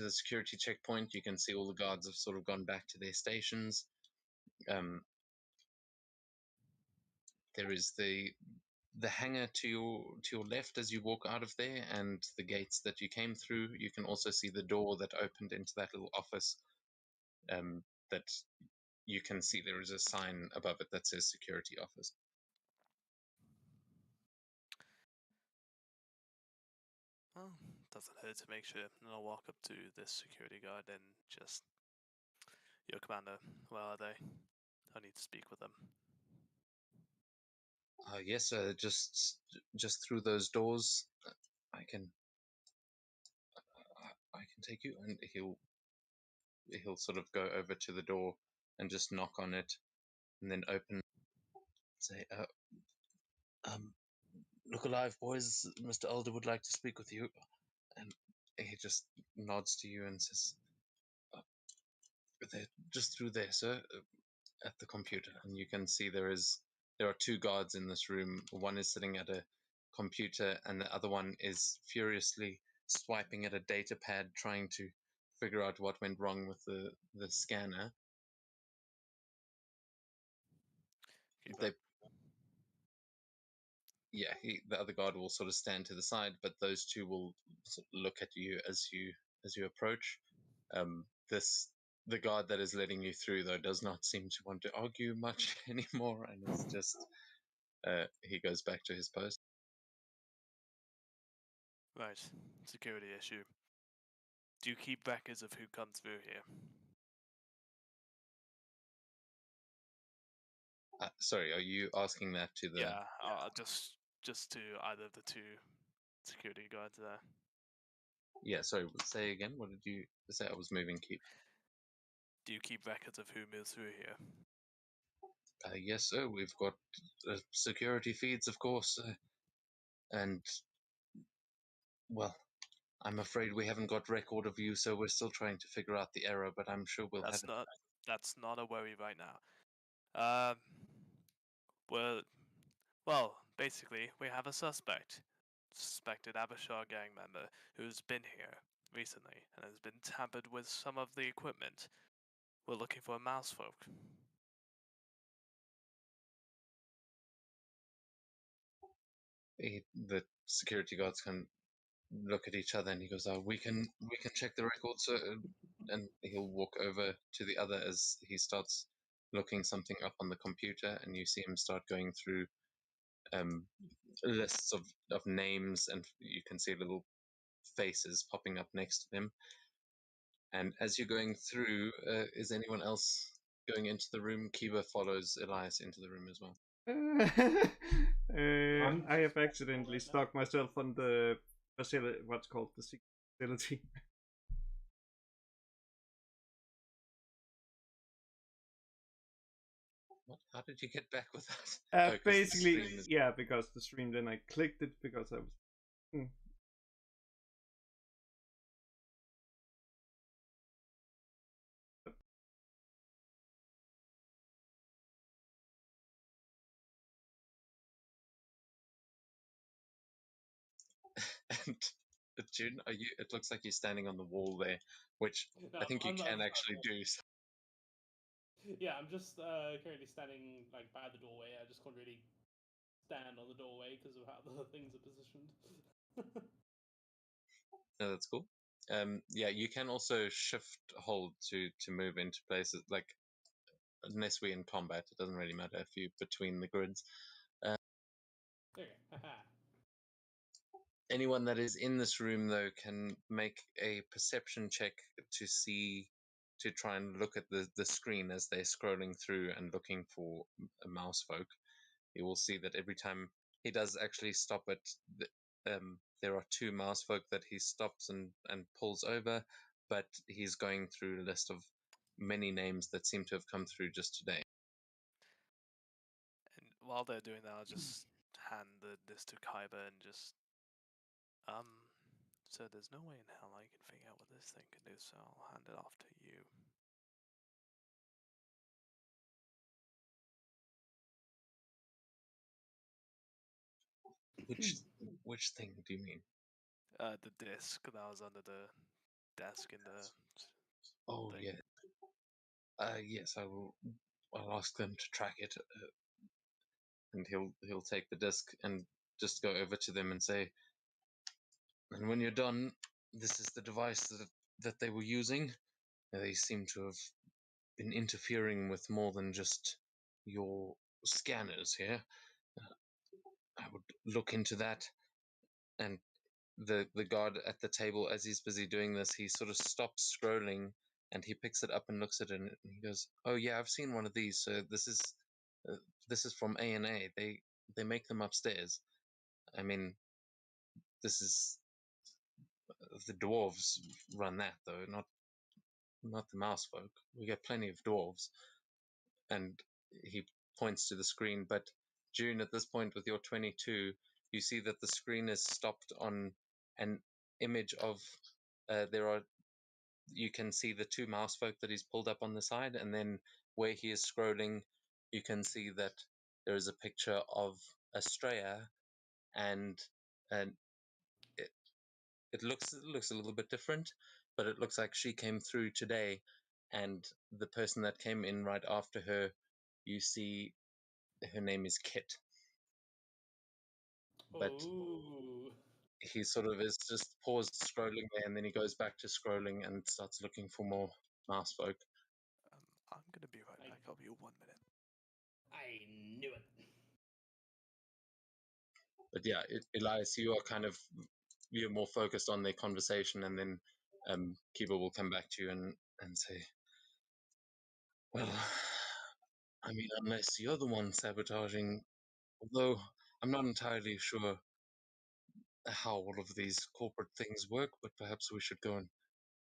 security checkpoint. You can see all the guards have sort of gone back to their stations. There is the hangar to your left as you walk out of there, and the gates that you came through. You can also see the door that opened into that little office. That you can see there is a sign above it that says security office. Well, doesn't hurt to make sure. And I'll walk up to this security guard and just, your commander, where are they? I need to speak with them. Yes, sir. Just through those doors. I can take you, and he'll sort of go over to the door and just knock on it, and then open. Say, look alive, boys. Mr. Elder would like to speak with you. And he just nods to you and says, they're just through there, sir, at the computer. And you can see there are two guards in this room. One is sitting at a computer, and the other one is furiously swiping at a data pad, trying to figure out what went wrong with the scanner. They, yeah, the other guard will sort of stand to the side, but those two will sort of look at you as you approach. The guard that is letting you through, though, does not seem to want to argue much anymore, and it's just he goes back to his post. Right, security issue. Do you keep records of who comes through here? Sorry, are you asking that to the? Yeah, just just to either of the two security guards there. Yeah, sorry, say again. What did you say? I was moving keep. Do you keep records of who moves through here? Yes, sir. We've got security feeds, of course, and well, I'm afraid we haven't got record of you, so we're still trying to figure out the error. But I'm sure we'll have it. That's not a worry right now. Well, basically, we have a suspected Abishar gang member who's been here recently and has been tampered with some of the equipment. We're looking for a mouse folk. The security guards can look at each other, and he goes, "Oh, we can check the records." And he'll walk over to the other as he starts looking something up on the computer, and you see him start going through lists of names, and you can see little faces popping up next to them. And as you're going through, is anyone else going into the room? Kiba follows Elias into the room as well. I have accidentally stuck myself on the facility, what's called the secret facility. What? How did you get back with that? Oh, Basically, yeah, because the stream, then I clicked it because I was... And June, are you? It looks like you're standing on the wall there, which No, I think you I'm can not- actually do. So. Yeah, I'm just currently standing like by the doorway. I just can't really stand on the doorway because of how the things are positioned. No, that's cool. Yeah, you can also shift hold to move into places. Like unless we're in combat, it doesn't really matter if you're between the grids. Okay. Anyone that is in this room though can make a perception check to try and look at the screen as they're scrolling through and looking for a mouse folk. You will see that every time he does actually stop at there are two mouse folk that he stops and pulls over, but he's going through a list of many names that seem to have come through just today. And while they're doing that, I'll just hand this to Kaiba and just so there's no way in hell I can figure out what this thing can do, so I'll hand it off to you. Which thing do you mean? The disc that was under the desk in the Oh thing. yeah. Yes, I will. I'll ask them to track it, and he'll take the disc and just go over to them and say, "And when you're done, this is the device that they were using. They seem to have been interfering with more than just your scanners here. I would look into that." And the guard at the table, as he's busy doing this, he sort of stops scrolling and he picks it up and looks at it and he goes, "Oh yeah, I've seen one of these. So this is from A&A. They make them upstairs. I mean, this is the dwarves run that though, not the mouse folk. We get plenty of dwarves." And he points to the screen. But June, at this point with your 22, you see that the screen is stopped on an image of you can see the two mouse folk that he's pulled up on the side, and then where he is scrolling, you can see that there is a picture of Estrella, and it, it looks a little bit different, but it looks like she came through today, and the person that came in right after her, you see her name is Kit. But Oh. he sort of is just paused scrolling there, and then he goes back to scrolling and starts looking for more mouse folk. I'm gonna be right back. I'll be 1 minute. I knew it. But yeah, Elias, you're more focused on their conversation, and then Kiba will come back to you and say, "Well, I mean, unless you're the one sabotaging, although I'm not entirely sure how all of these corporate things work, but perhaps we should go and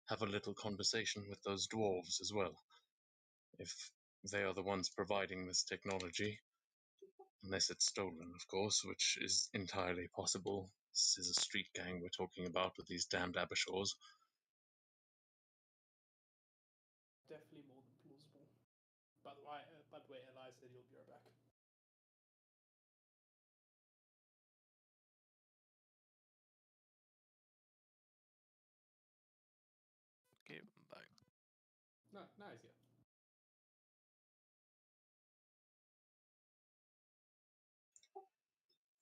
have a little conversation with those dwarves as well, if they are the ones providing this technology. Unless it's stolen, of course, which is entirely possible. This is a street gang we're talking about with these damned Abershaws. Definitely more than plausible. By the way, Eli said he'll be right back. Okay, I'm back. No, he's here.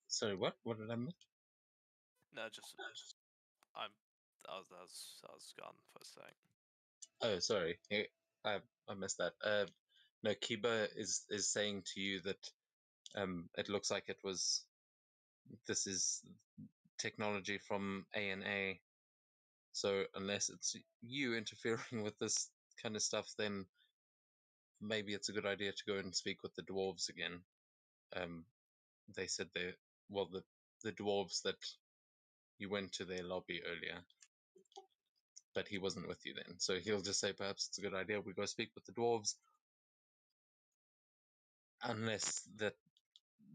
Sorry, what? What did I miss? No, just I was gone for a sec. Oh, sorry. I missed that. No, Kiba is saying to you that it looks like this is technology from A&A. So unless it's you interfering with this kind of stuff, then maybe it's a good idea to go and speak with the dwarves again. They said the dwarves that you went to their lobby earlier, but he wasn't with you then. So he'll just say perhaps it's a good idea we go speak with the dwarves, unless that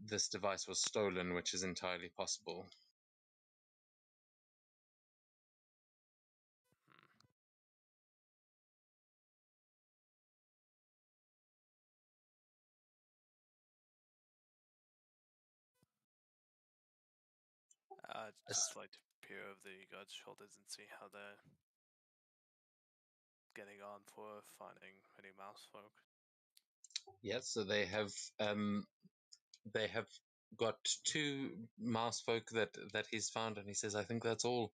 this device was stolen, which is entirely possible. I'd just like to peer over the guards' shoulders and see how they're getting on for finding any mouse folk. Yes, so they have got 2 mouse folk that he's found, and he says, I think that's all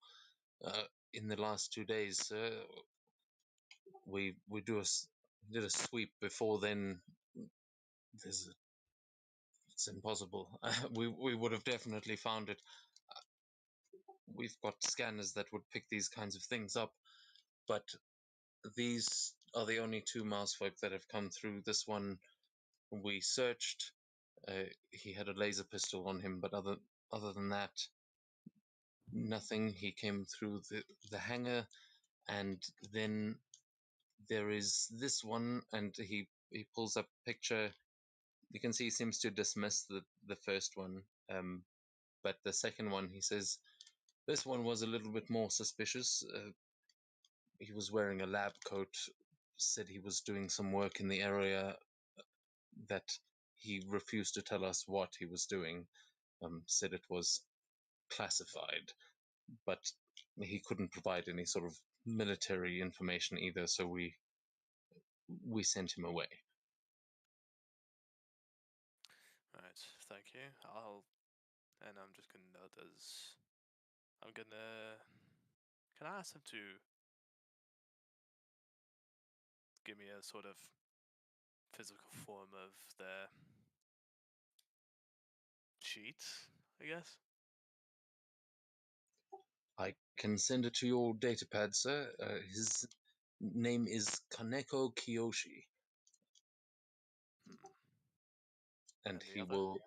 in the last 2 days. We did a sweep before then. It's impossible. We would have definitely found it. We've got scanners that would pick these kinds of things up, but these are the only 2 mouse folk that have come through. This one we searched. He had a laser pistol on him, but other than that, nothing. He came through the hangar, and then there is this one, and he pulls up a picture. You can see he seems to dismiss the first one, but the second one, he says, this one was a little bit more suspicious. He was wearing a lab coat, said he was doing some work in the area that he refused to tell us what he was doing, said it was classified, but he couldn't provide any sort of military information either, so we sent him away. Alright, thank you. I'm just gonna note as can I ask him to give me a sort of physical form of their sheet, I guess? I can send it to your datapad, sir. His name is Kaneko Kiyoshi, Hmm. and And the other?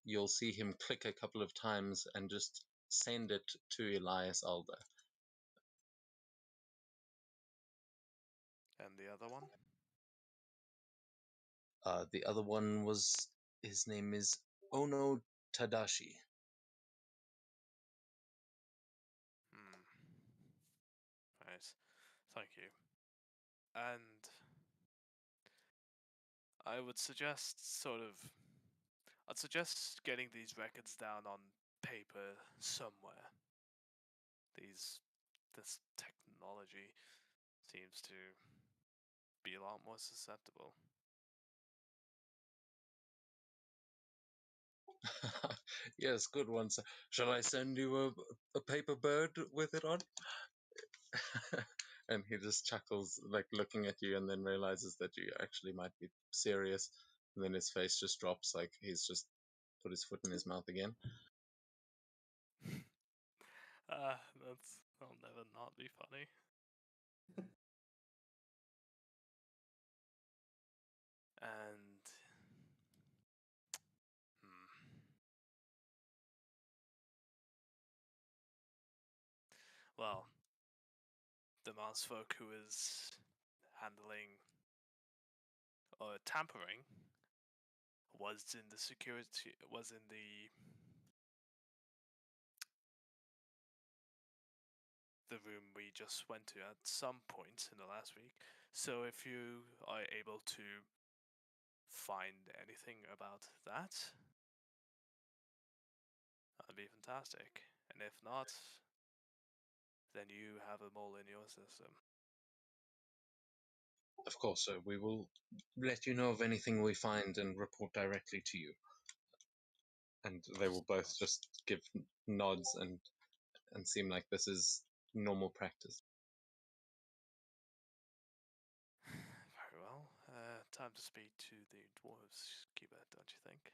you'll see him click a couple of times and just send it to Elias Alder. And the other one? The other one his name is Ono Tadashi. Hmm. Right. Thank you. And I'd suggest getting these records down on paper somewhere. This technology seems to be a lot more susceptible. Yes, good one, sir. Shall I send you a paper bird with it on? And he just chuckles, like looking at you, and then realizes that you actually might be serious. And then his face just drops, like he's just put his foot in his mouth again. That'll never not be funny. And well, the mousefolk who is handling or tampering was in the room we just went to at some point in the last week. So if you are able to find anything about that, that'd be fantastic. And if not, then you have a mole in your system. Of course, sir. We will let you know of anything we find and report directly to you. And they will both just give nods and seem like this is normal practice. Very well. Time to speak to the dwarves, Cuba, don't you think?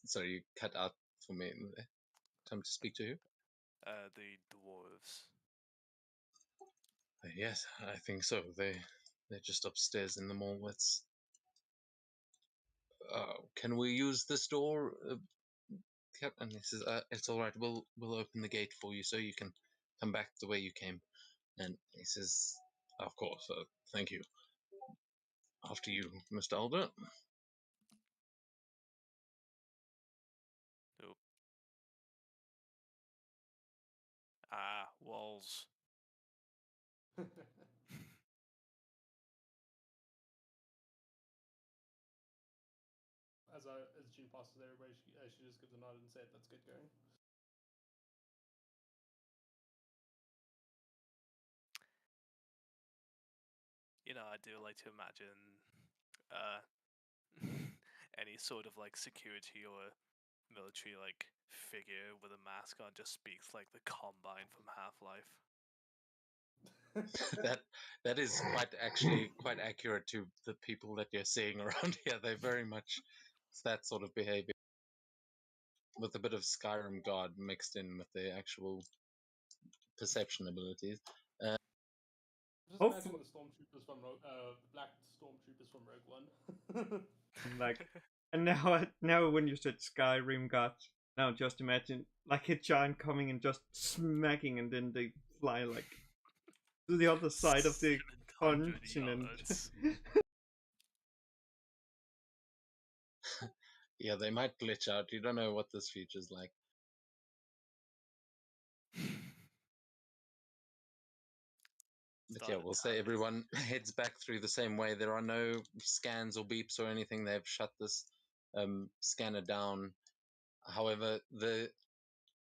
So you cut out for me. Time to speak to who? The dwarves. Yes, I think so. They're just upstairs in the mall. Can we use this door? And he says, "It's all right. We'll open the gate for you so you can come back the way you came." And he says, "Of course. Thank you. After you, Mr. Albert." Nope. Ah, walls. As June passes everybody, she just gives a nod and says, "Let's get going." You know, I do like to imagine any sort of like security or military like figure with a mask on just speaks like the Combine from Half-Life. That is quite accurate to the people that you're seeing around here. They very much it's that sort of behavior with a bit of Skyrim God mixed in with the actual perception abilities. Just Oh, imagine the stormtroopers from the black stormtroopers from Rogue One. like, and now when you said Skyrim gods, now just imagine like a giant coming and just smacking, and then they fly like to the other side of the 700 continent. yards. Yeah, they might glitch out. You don't know what this feature's like. But yeah, Started we'll say tapping. everyone heads back through the same way. There are no scans or beeps or anything. They've shut this scanner down. However,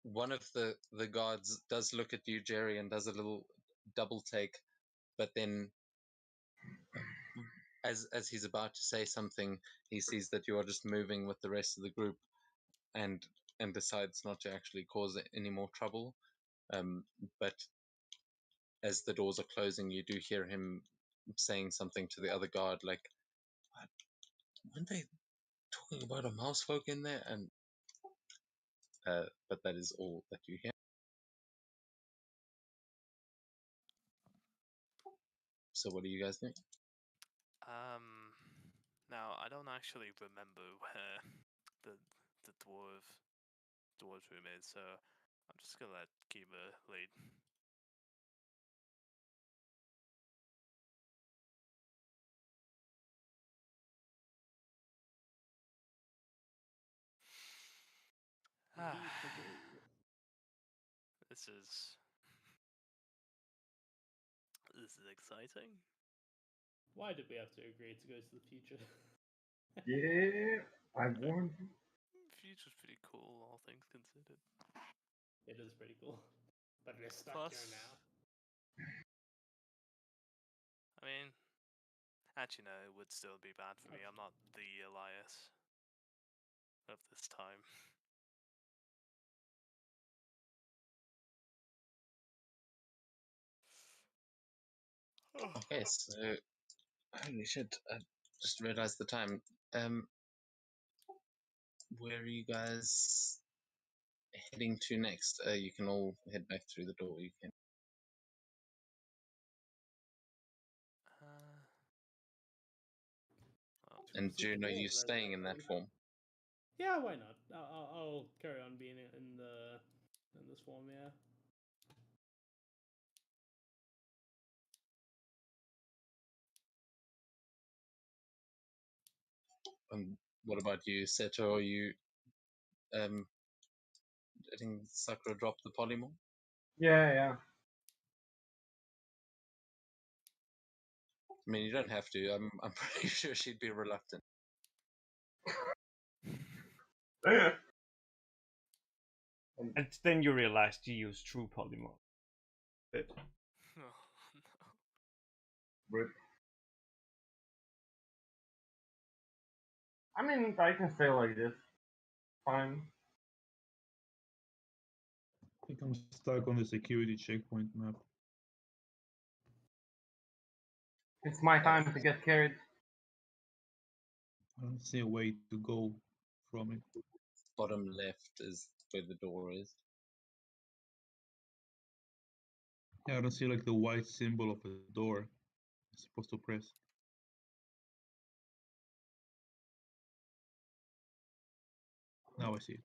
one of the guards does look at you, Jerry, and does a little double take, but then as he's about to say something, he sees that you are just moving with the rest of the group, and decides not to actually cause any more trouble. But as the doors are closing, you do hear him saying something to the other guard, like, "Weren't they talking about a mouse folk in there?" And but that is all that you hear. So what do you guys think? Now I don't actually remember where the the dwarves room is, so I'm just gonna let Kiba lead. This is exciting. Why did we have to agree to go to the future? Yeah, I warned you. Future's pretty cool, all things considered. It is pretty cool. But we're stuck Plus, here now. I mean, actually, no, it would still be bad for me. I'm not the Elias of this time. Okay, so holy shit! I just realized the time. Where are you guys heading to next? You can all head back through the door. You can. Well, And See the June, are you walls and staying in that everything. form? Yeah, why not? I'll carry on being in this form. Yeah. What about you, Seto? Are you letting Sakura drop the polymorph? Yeah. I mean, you don't have to. I'm pretty sure she'd be reluctant. And then you realize to use true polymorph. But Oh, no. Rip. I mean, I can stay like this. Fine. I think I'm stuck on the security checkpoint map. It's my time to get carried. I don't see a way to go from it. Bottom left is where the door is. Yeah, I don't see like the white symbol of a door I'm supposed to press. Now I see it.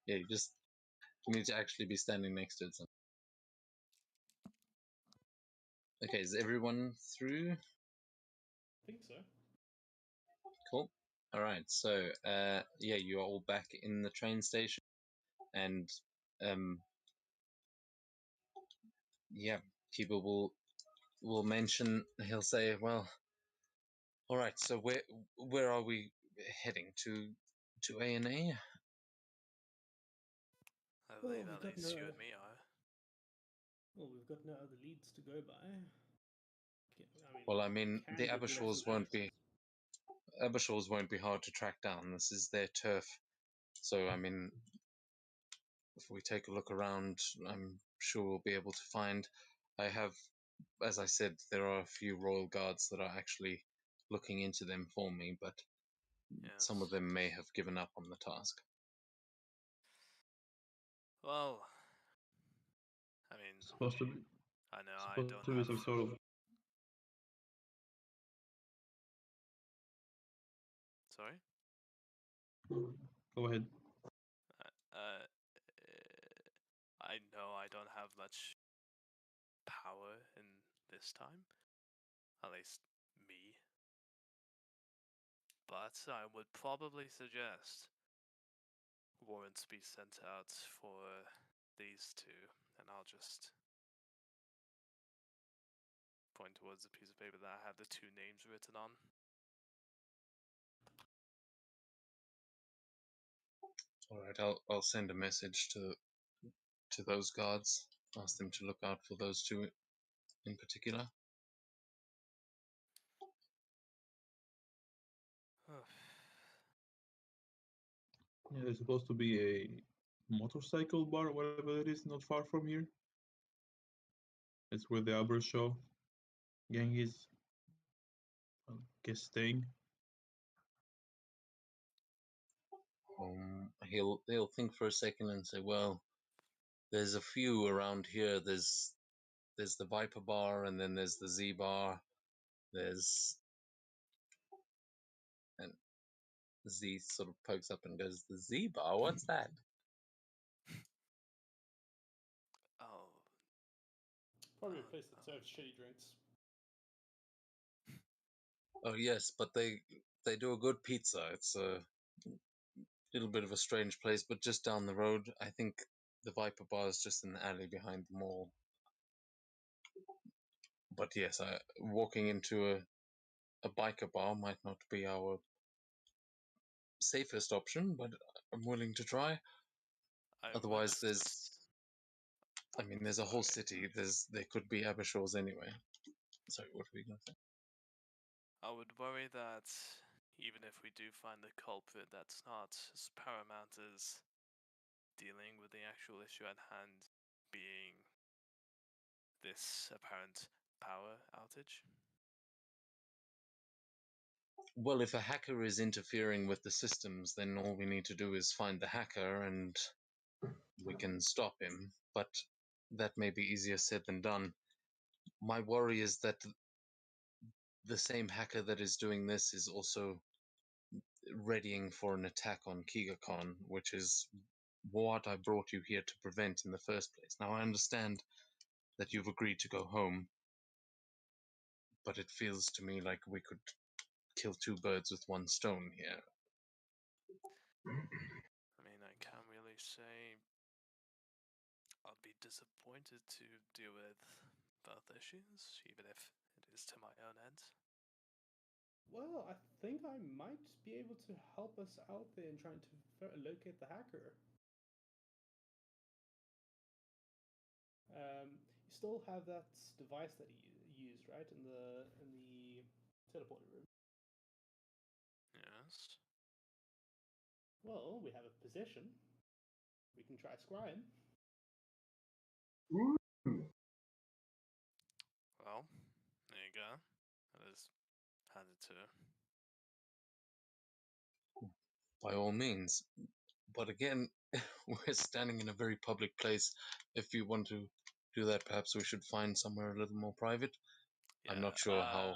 Yeah, you need to actually be standing next to it. Okay, is everyone through? I think so. Cool. All right. So, yeah, you're all back in the train station, and yeah, Kiba will mention. He'll say, "Well, all right. So where are we heading to A and A?" I Well, believe we've at got least you no. and me are. Well, we've got no other leads to go by. Well, I mean, can the give you Abershaw's some won't be hard to track down. This is their turf. So, I mean, if we take a look around, I'm sure we'll be able to find. I have, as I said, there are a few royal guards that are actually looking into them for me, but some of Yes. them may have given up on the task. Well, I mean, Supposed to be I know I supposed don't to be have. some sort of Sorry. Go ahead. Uh, I know I don't have much power in this time. At least me. But I would probably suggest warrants be sent out for these two, and I'll just point towards the piece of paper that I have the two names written on. All right, I'll send a message to those guards. Ask them to look out for those two in particular. Yeah, there's supposed to be a motorcycle bar, whatever it is, not far from here. It's where the Abershaw gang is, I guess, staying. He'll think for a second and say, "Well, there's a few around here. There's the Viper Bar, and then there's the Z Bar. There's..." And Z sort of pokes up and goes, "The Z Bar? What's that?" Oh, Probably a place that serves shitty drinks. Oh yes, but they do a good pizza. It's a little bit of a strange place, but just down the road. I think the Viper Bar is just in the alley behind the mall. But yes, walking into a biker bar might not be our safest option, but I'm willing to try. I Otherwise, would. there's a whole city. There could be Abershaws anyway. Sorry, what are we going to say? I would worry that even if we do find the culprit, that's not as paramount as dealing with the actual issue at hand, being this apparent power outage. Well, if a hacker is interfering with the systems, then all we need to do is find the hacker and we can stop him. But that may be easier said than done. My worry is that the same hacker that is doing this is also readying for an attack on KigaCon, which is what I brought you here to prevent in the first place. Now, I understand that you've agreed to go home, but it feels to me like we could kill two birds with one stone here. I mean, I can't really say I'd be disappointed to deal with both issues, even if it is to my own end. Well, I think I might be able to help us out there in trying to locate the hacker. You still have that device that he used, right, in the teleporter room. Yes. Well, we have a position. We can try scrying. Ooh. Well, there you go. I just handed to her. By all means. But again, we're standing in a very public place. If you want to do that, perhaps we should find somewhere a little more private. I'm Yeah, not sure how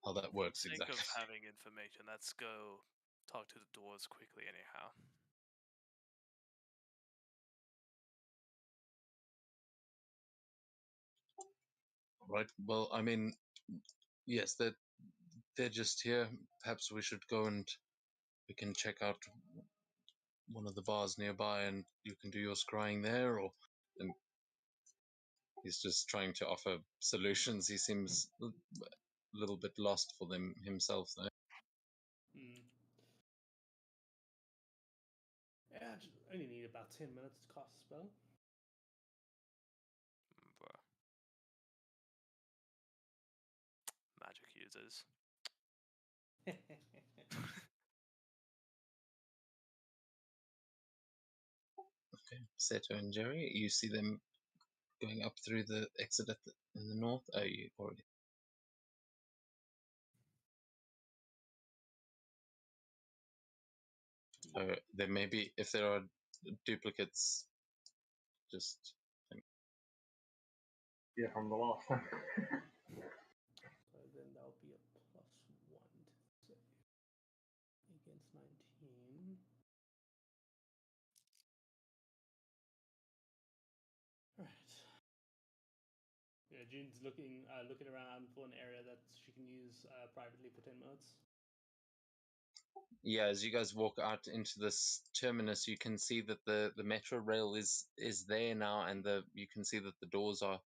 that for the works sake exactly. of having information, let's go talk to the doors quickly anyhow. Right. Well, I mean, yes, they're just here. Perhaps we should go and we can check out one of the bars nearby, and you can do your scrying there. Or and he's just trying to offer solutions. He seems a little bit lost for them himself, though. Yeah, I only need about 10 minutes to cast a spell. Bruh. Magic users. Okay, Seto and Jerry, you see them going up through the exit in the north. Oh, you already. So there may be, if there are duplicates, just Yeah, from the last time. So then that'll be a +1 to save against 19. Right. Yeah, June's looking around for an area that she can use privately for 10 minutes. yeah. As you guys walk out into this terminus, you can see that the metro rail is there now, and you can see that the doors are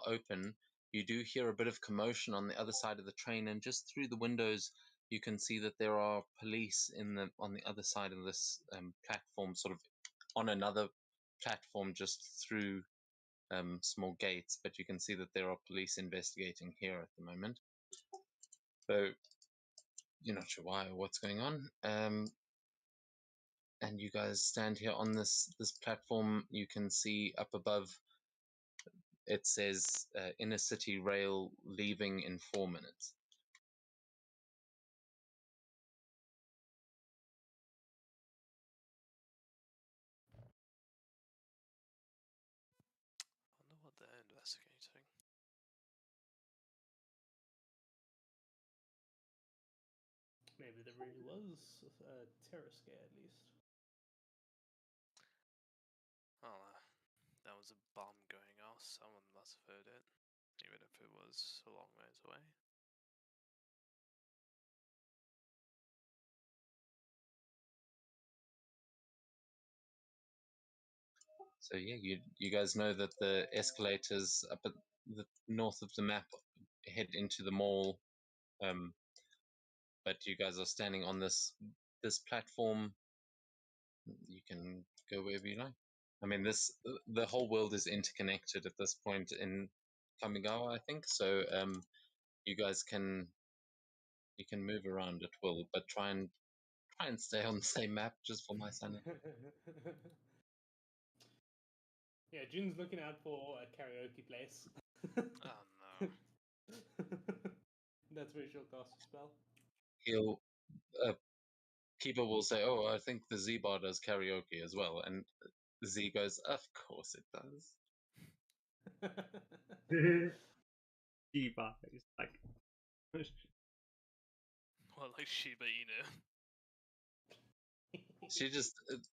open. You do hear a bit of commotion on the other side of the train, and just through the windows, you can see that there are police on the other side of this platform, sort of on another platform, just through small gates. But you can see that there are police investigating here at the moment. So you're not sure why or what's going on. And you guys stand here on this platform. You can see up above it says Inner City Rail leaving in 4 minutes. I wonder what they're investigating. Maybe there really was a terror scare at least. Oh, there was a bomb going off. Someone must have heard it, even if it was a long ways away. So yeah, you guys know that the escalators up at the north of the map head into the mall, but you guys are standing on this platform. You can go wherever you like. I mean, the whole world is interconnected at this point in Kamigawa, I think. So you guys can move around at will, but try and stay on the same map just for my sanity. Yeah, June's looking out for a karaoke place. Oh no. That's where she'll cast a spell. He'll Keeper will say, "Oh, I think the Z bar does karaoke as well," and Z goes, "Of course it does." Shiba is like Well, like Shiba Inu. She just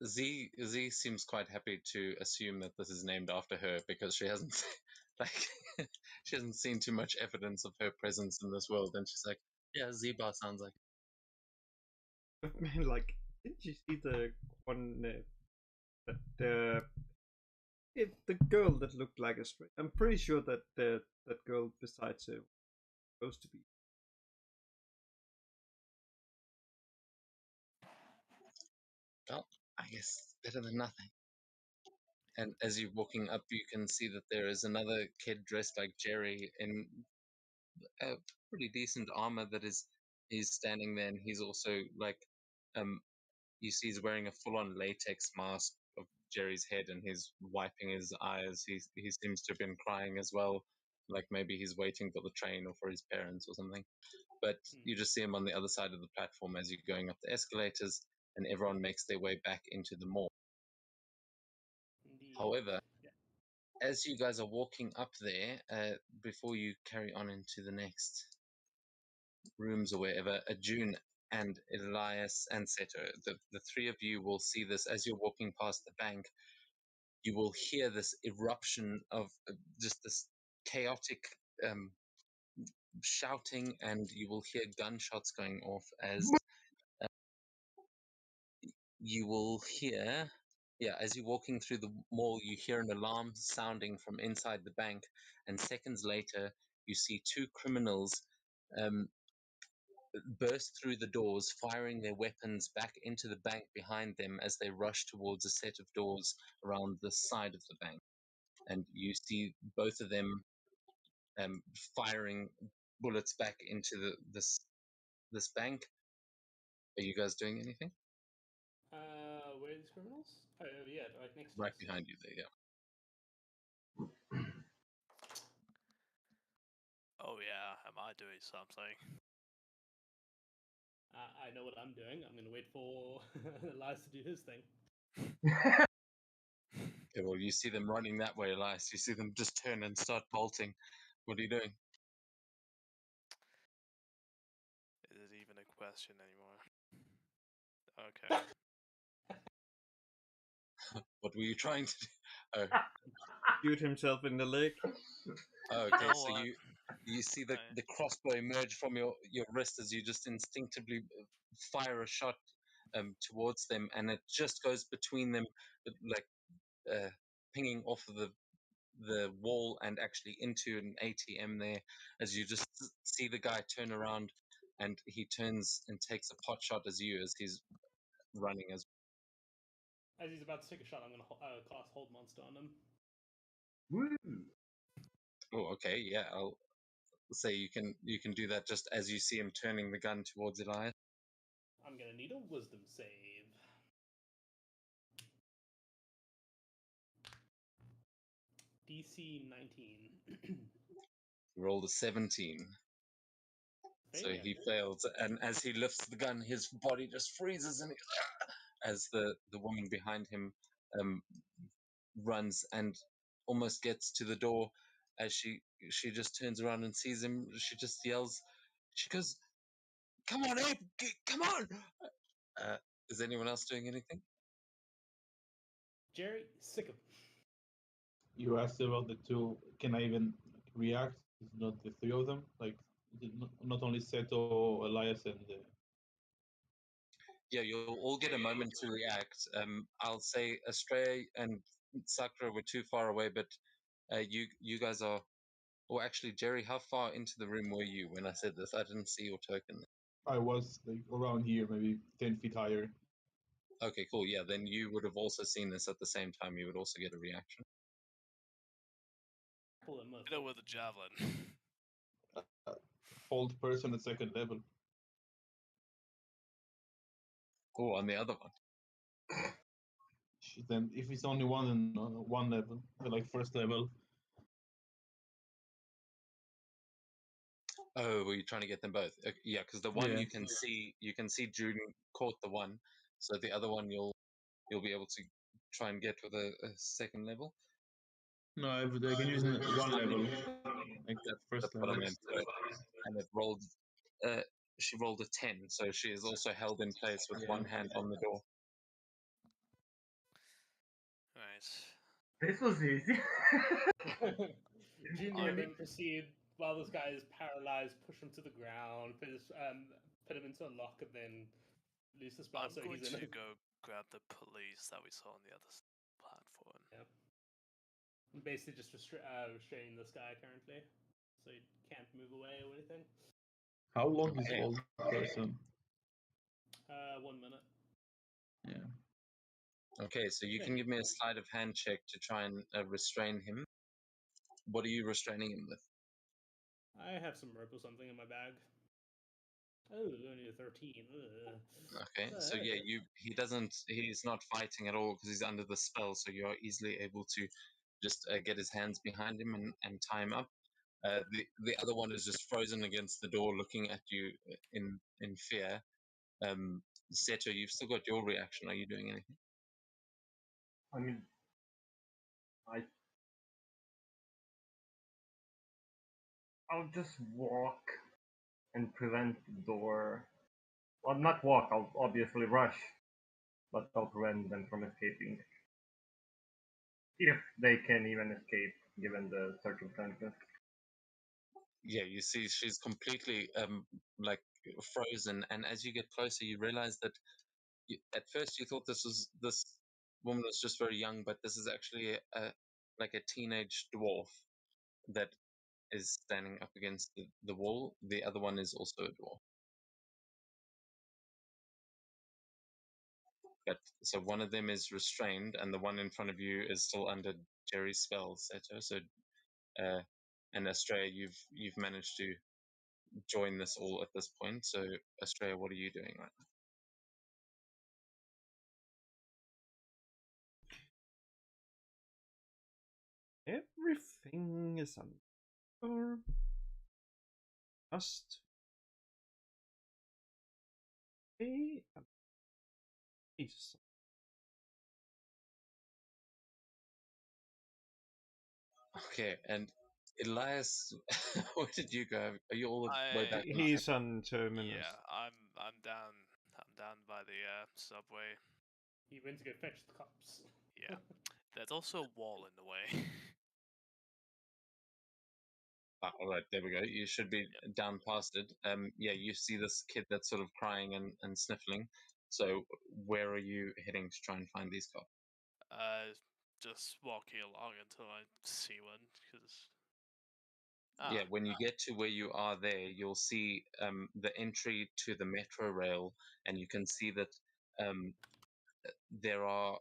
Z seems quite happy to assume that this is named after her because she hasn't like she hasn't seen too much evidence of her presence in this world, and she's like, yeah, Z-Bar sounds like. But man, like, didn't you see the one the the girl that looked like a straight? I'm pretty sure that that girl besides her was supposed to be. Well, I guess better than nothing. And as you're walking up, you can see that there is another kid dressed like Jerry in a pretty decent armor that is he's standing there, and he's also like um you see he's wearing a full-on latex mask of Jerry's head, and he's wiping his eyes. He seems to have been crying as well, like maybe he's waiting for the train or for his parents or something. But you just see him on the other side of the platform as you're going up the escalators, and everyone makes their way back into the mall. Indeed. However, Yeah. as you guys are walking up there, before you carry on into the next rooms or wherever, June and Elias and Seto, the three of you will see this as you're walking past the bank. You will hear this eruption of just this chaotic um, shouting, and you will hear gunshots going off as you will hear. Yeah, as you're walking through the mall, you hear an alarm sounding from inside the bank, and seconds later, you see two criminals um, burst through the doors, firing their weapons back into the bank behind them as they rush towards a set of doors around the side of the bank. And you see both of them firing bullets back into this bank. Are you guys doing anything? Where are these criminals? Oh, yeah, right next to Right us. behind you there, yeah. Oh yeah, am I doing something? I know what I'm doing. I'm going to wait for Elias to do his thing. Okay, well, you see them running that way, Elias. You see them just turn and start bolting. What are you doing? Is it even a question anymore? Okay. What were you trying to do? Oh, Shoot himself in the leg. okay, know so what? you see the, I- the crossbow emerge from your wrist as you just instinctively fire a shot towards them, and it just goes between them, like pinging off of the wall and actually into an ATM there, as you just see the guy turn around, and he turns and takes a pot shot as he's running as. As he's about to take a shot, I'm going to cast Hold Monster on him. Woo! Oh, okay, yeah. I'll say you can do that just as you see him turning the gun towards Elias. I'm going to need a Wisdom save. DC 19. Rolled a 17. So Failure. he fails, and as he lifts the gun, his body just freezes, and as the woman behind him um, runs and almost gets to the door, as she just turns around and sees him, she just yells, she goes, "Come on, Abe! Come on!" Uh, is anyone else doing anything? Jerry, sick him. You asked about the two. Can I even react? It's not the three of them. Like not only Seto, Elias, and Yeah, you'll all get a moment to react. I'll say Astray and Sakura were too far away, but you guys are. Or actually, Jerry, how far into the room were you when I said this? I didn't see your token. I was like around here, maybe 10 feet higher. Okay, cool. Yeah, then you would have also seen this at the same time. You would also get a reaction. Pull him Hit it with a javelin. Hold person at second level. Oh, on the other one. Then if it's only one, then one level, like first level. Oh, were you trying to get them both? Okay, yeah, because the one Yeah. you can see June caught the one, so the other one you'll be able to try and get with a second level. No, I can use one level, like first That's what I level. meant. And it rolled. Uh, she rolled a 10, so she is also held in place with one hand on the door. This was easy. Junior I- then proceed while this guy is paralyzed, push him to the ground, put him into a lock, and then release the spell. I'm So going he's in to a... go grab the police that we saw on the other platform. Yep. I'm basically just restraining this guy currently, so he can't move away or anything. How long is Okay. old person? 1 minute. Yeah. Okay, so you can give me a sleight of hand check to try and restrain him. What are you restraining him with? I have some rope or something in my bag. Oh, only a 13. Ugh. Okay, so yeah, he's not fighting at all because he's under the spell, so you're easily able to just get his hands behind him and tie him up. The other one is just frozen against the door, looking at you in fear. Seto, you've still got your reaction. Are you doing anything? I mean, I'll just walk and prevent the door. Well, not walk. I'll obviously rush, but I'll prevent them from escaping. If they can even escape, given the circumstances. Yeah, you see, she's completely like frozen, and as you get closer, you realize that at first you thought this woman was just very young, but this is actually like a teenage dwarf that is standing up against the wall. The other one is also a dwarf. But so one of them is restrained, and the one in front of you is still under Jerry's spell, Seto. So, and Australia, you've managed to join this all at this point. So, Australia, what are you doing right now? Everything is under. Just. Jesus. Okay, and Elias, where did you go? Are you all the way back? on He's on terminus. Yeah, I'm down. I'm down by the subway. He went to go fetch the cops. Yeah, there's also a wall in the way. All right, there we go. You should be down past it. Yeah, you see this kid that's sort of crying and sniffling. So, where are you heading to try and find these cops? Just walking along until I see one, because. Yeah, when you get to where you are there, you'll see the entry to the metro rail, and you can see that there are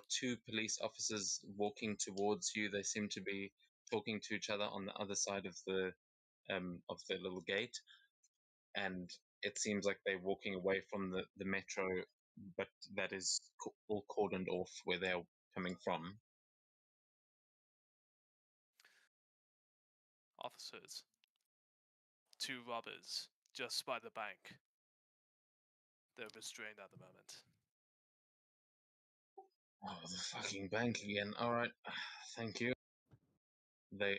two police officers walking towards you. They seem to be talking to each other on the other side of the little gate, and it seems like they're walking away from the metro, but that is all cordoned off where they're coming from. Officers. 2 robbers just by the bank. They're restrained at the moment. Oh, the fucking bank again. All right, thank you.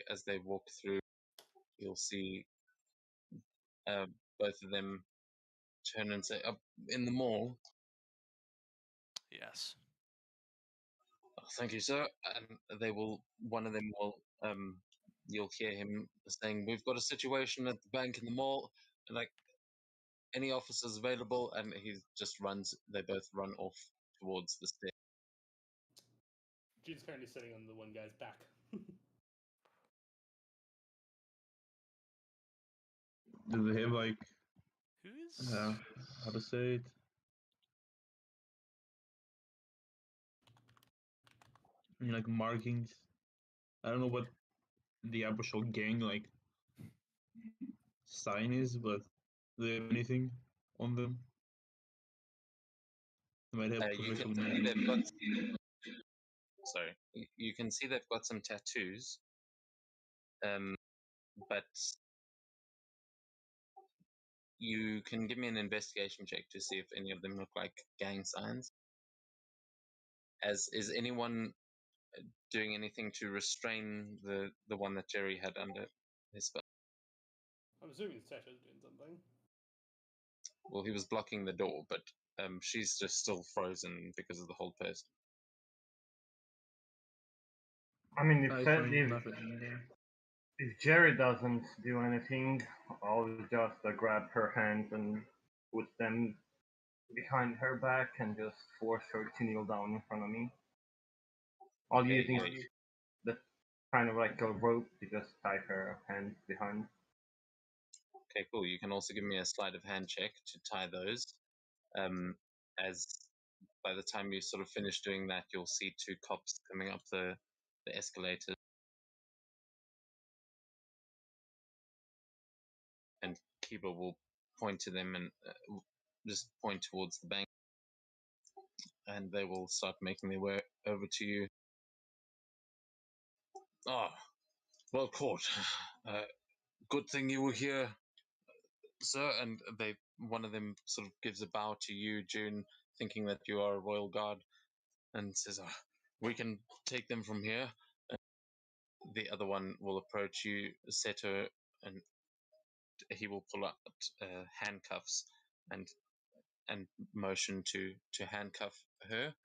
As they walk through, you'll see both of them turn and say, "Up in the mall." Yes. "Oh, thank you, sir." And they will. One of them will. You'll hear him saying, "We've got a situation at the bank in the mall. Like, any officers available?" And he just runs. They both run off towards the stairs. Jude's currently sitting on the one guy's back. Do they have like Who is? how to say it? I mean, like markings. I don't know what the actual gang like sign is, but do they have anything on them? They might have You can professional see they've got. names. Sorry, you can see they've got some tattoos. But you can give me an investigation check to see if any of them look like gang signs. As is anyone doing anything to restrain the one that Jerry had under his spell? I'm assuming Seto's doing something. Well, he was blocking the door, but she's just still frozen because of the whole person. I mean, I if find nothing. if Jerry doesn't do anything, I'll just grab her hands and put them behind her back and just force her to kneel down in front of me. I'll Okay, use yeah, the kind of like a rope to just tie her hands behind. okay, cool. You can also give me a sleight of hand check to tie those. As by the time you sort of finish doing that, you'll see two cops coming up the escalator, and Kiba will point to them and just point towards the bank, and they will start making their way over to you. Oh, well caught. Good thing you were here, sir. And one of them sort of gives a bow to you, June, thinking that you are a royal guard, and says, "We can take them from here." And the other one will approach you, Seto, and he will pull out handcuffs and motion to handcuff her.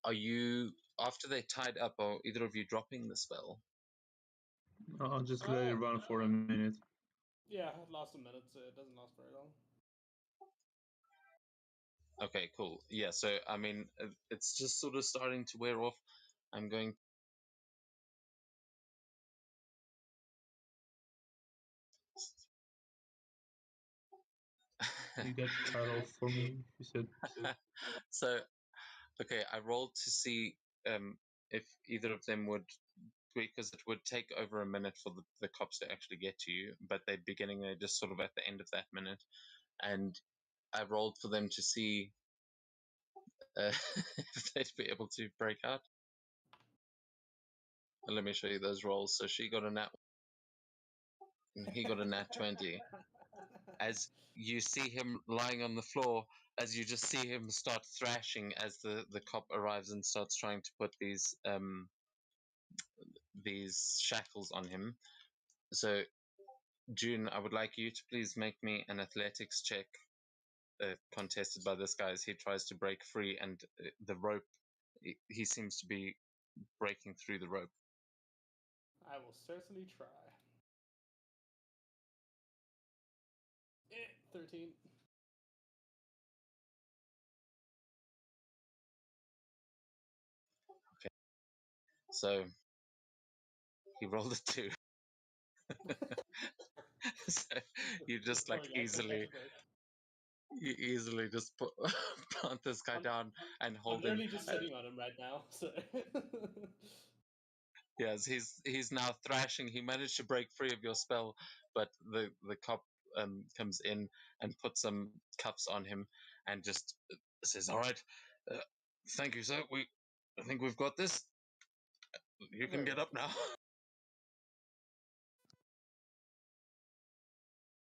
Are you, after they tied up, are either of you dropping the spell? I'll just let it run for a minute. Yeah, it lasts a minute, so it doesn't last very long. Okay, cool. Yeah, so I mean, it's just sort of starting to wear off. I'm going. You got cut off for me. You said So, okay, I rolled to see if either of them would, because it would take over a minute for the cops to actually get to you, but they're beginning, they're just sort of at the end of that minute. And I rolled for them to see if they'd be able to break out. And let me show you those rolls. So she got a nat, and he got a nat 20. As you see him lying on the floor, as you just see him start thrashing as the cop arrives and starts trying to put these shackles on him. So, June, I would like you to please make me an athletics check, contested by this guy as he tries to break free, and the rope, he seems to be breaking through the rope. I will certainly try. 13. So, he rolled a 2. So, you just like Oh, yeah, good easily, catch, break. you easily just plant this guy down and I'm hold him. literally just sitting on him right now, so. Yes, he's now thrashing. He managed to break free of your spell, but the cop comes in and puts some cuffs on him and just says, "All right, uh, thank you, sir. I think we've got this. You can Very get well. up now."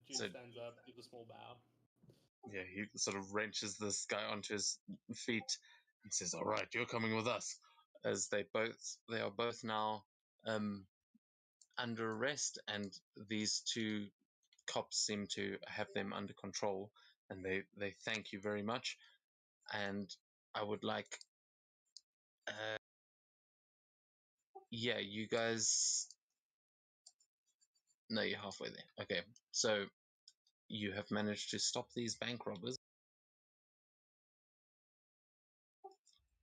June So stands up, gives a small bow. yeah, he sort of wrenches this guy onto his feet and says, "All right, you're coming with us." As they are both now under arrest, and these two cops seem to have them under control, and they thank you very much. And I would like, yeah, you guys. No, you're halfway there. Okay, so you have managed to stop these bank robbers.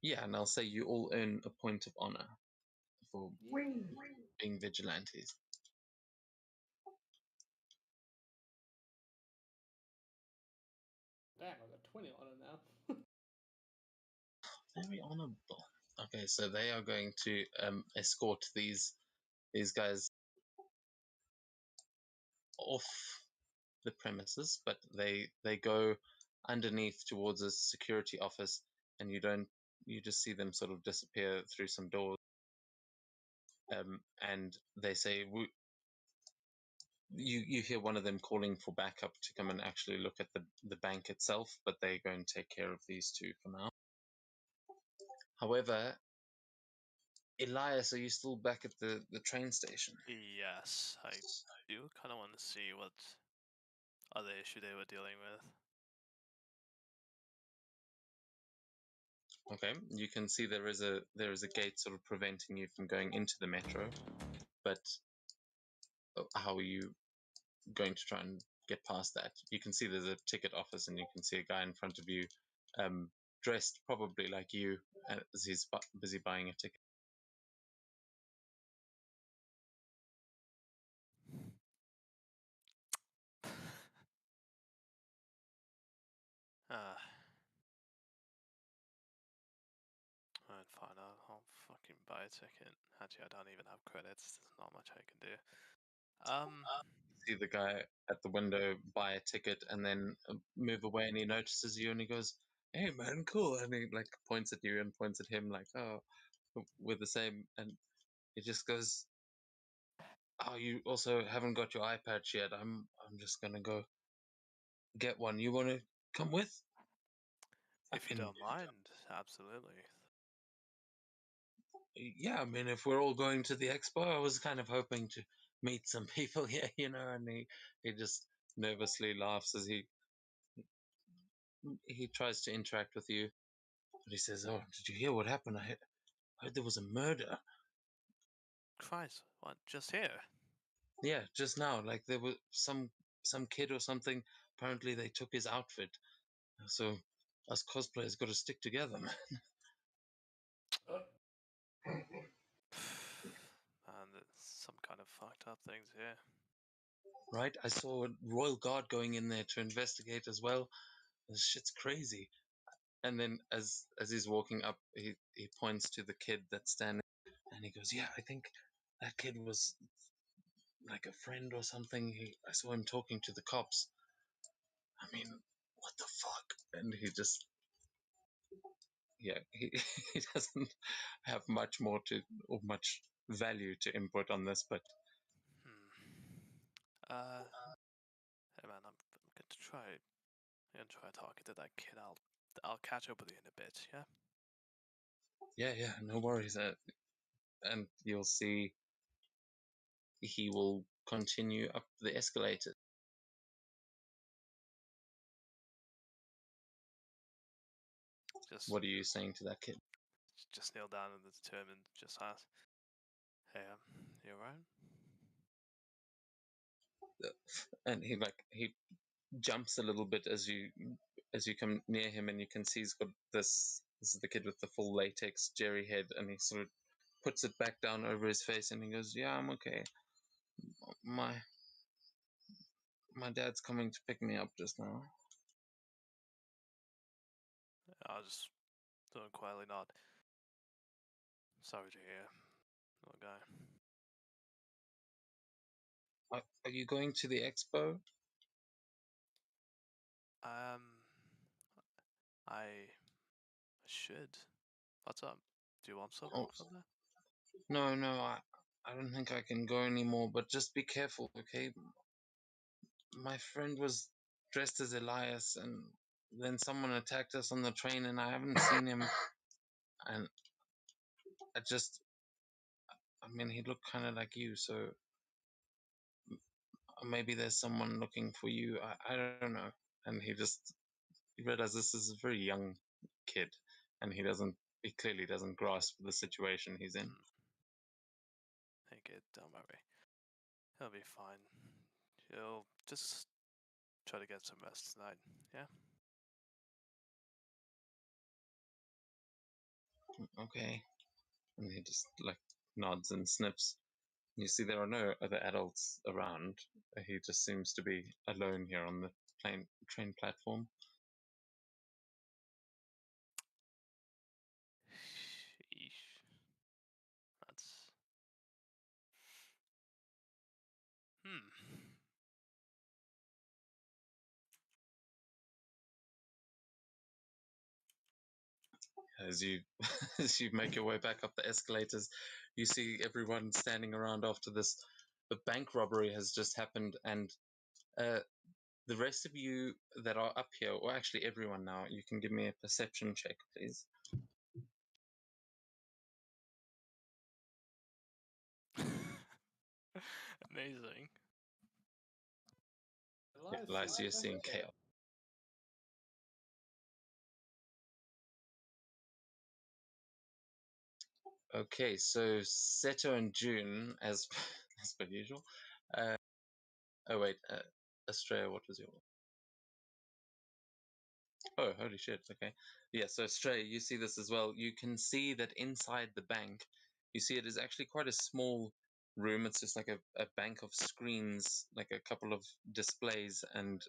Yeah, and I'll say you all earn a point of honor for being vigilantes. Damn, I got 20 on it now. Very honorable. Okay, so they are going to escort these guys off the premises, but they go underneath towards a security office, and you just see them sort of disappear through some doors. And they say, you hear one of them calling for backup to come and actually look at the bank itself, but they go and take care of these two for now. However, Elias, are you still back at the train station? Yes, I do kind of want to see what other issue they were dealing with. Okay, you can see there is a gate sort of preventing you from going into the metro, but how are you going to try and get past that? You can see there's a ticket office, and you can see a guy in front of you, dressed probably like you, as he's busy buying a ticket. Alright, fine, I'll fucking buy a ticket. Actually, I don't even have credits, there's not much I can do. See the guy at the window buy a ticket and then move away, and he notices you and he goes, "Hey man, cool," and he like points at you and points at him like, "Oh, we're the same," and he just goes, "Oh, you also haven't got your eye patch yet. I'm just gonna go get one. You want to come with?" If you And don't mind, absolutely. yeah, I mean, if we're all going to the expo, I was kind of hoping to meet some people here, you know. And he just nervously laughs as he tries to interact with you, but he says, "Oh, did you hear what happened? I heard there was a murder. Christ, what, just here? Yeah, just now. Like there was some kid or something. Apparently, they took his outfit. So us cosplayers got to stick together, man." And there's some kind of fucked up things here. Right? I saw a royal guard going in there to investigate as well. This shit's crazy. And then as he's walking up, he points to the kid that's standing, and he goes, "Yeah, I think that kid was like a friend or something. I saw him talking to the cops. I mean, what the fuck?" And he just, yeah, he doesn't have much more to, or much value to input on this, but Hey man, I'm going to try. I'm gonna try talking to that kid. I'll catch up with you in a bit. Yeah. yeah, no worries. And you'll see he will continue up the escalator. What are you saying to that kid? Just kneel down and determined. Just ask, "Hey, you alright?" And he jumps a little bit as you come near him, and you can see he's got this is the kid with the full latex Jerry head, and he sort of puts it back down over his face, and he goes, "Yeah, I'm okay. My my dad's coming to pick me up just now." I'll just do it quietly nod. Sorry to hear, little guy. Are you going to the expo? I should. What's up? Do you want something Oh, from there? no, I don't think I can go anymore, but just be careful, okay? My friend was dressed as Elias, and then someone attacked us on the train, and I haven't seen him. And I mean, he looked kind of like you, so maybe there's someone looking for you. I don't know. And he realizes this is a very young kid, and he clearly doesn't grasp the situation he's in. Hey kid, don't worry. He'll be fine. He'll just try to get some rest tonight, yeah? Okay. And he just like nods and snips. You see, there are no other adults around. He just seems to be alone here on the train platform. Sheesh. That's... As you as you make your way back up the escalators, you see everyone standing around after this. The bank robbery has just happened, and the rest of you that are up here, or actually everyone now, you can give me a perception check, please. Amazing. Elias, you're seeing chaos. Okay, so Seto and June, as as per usual. Oh wait, Australia, what was your? Oh, holy shit! Okay, yeah. So Australia, you see this as well. You can see that inside the bank, you see it is actually quite a small room. It's just like a bank of screens, like a couple of displays, and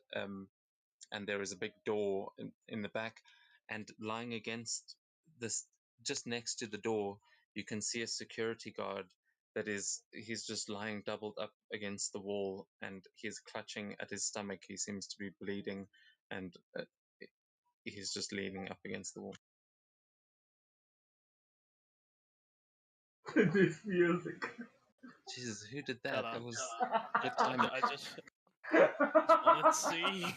there is a big door in the back, and lying against this, just next to the door, you can see a security guard he's just lying doubled up against the wall, and he's clutching at his stomach. He seems to be bleeding, and he's just leaning up against the wall. This music. Jesus, who did that? Hold That on. was good timing. I just wanted to see.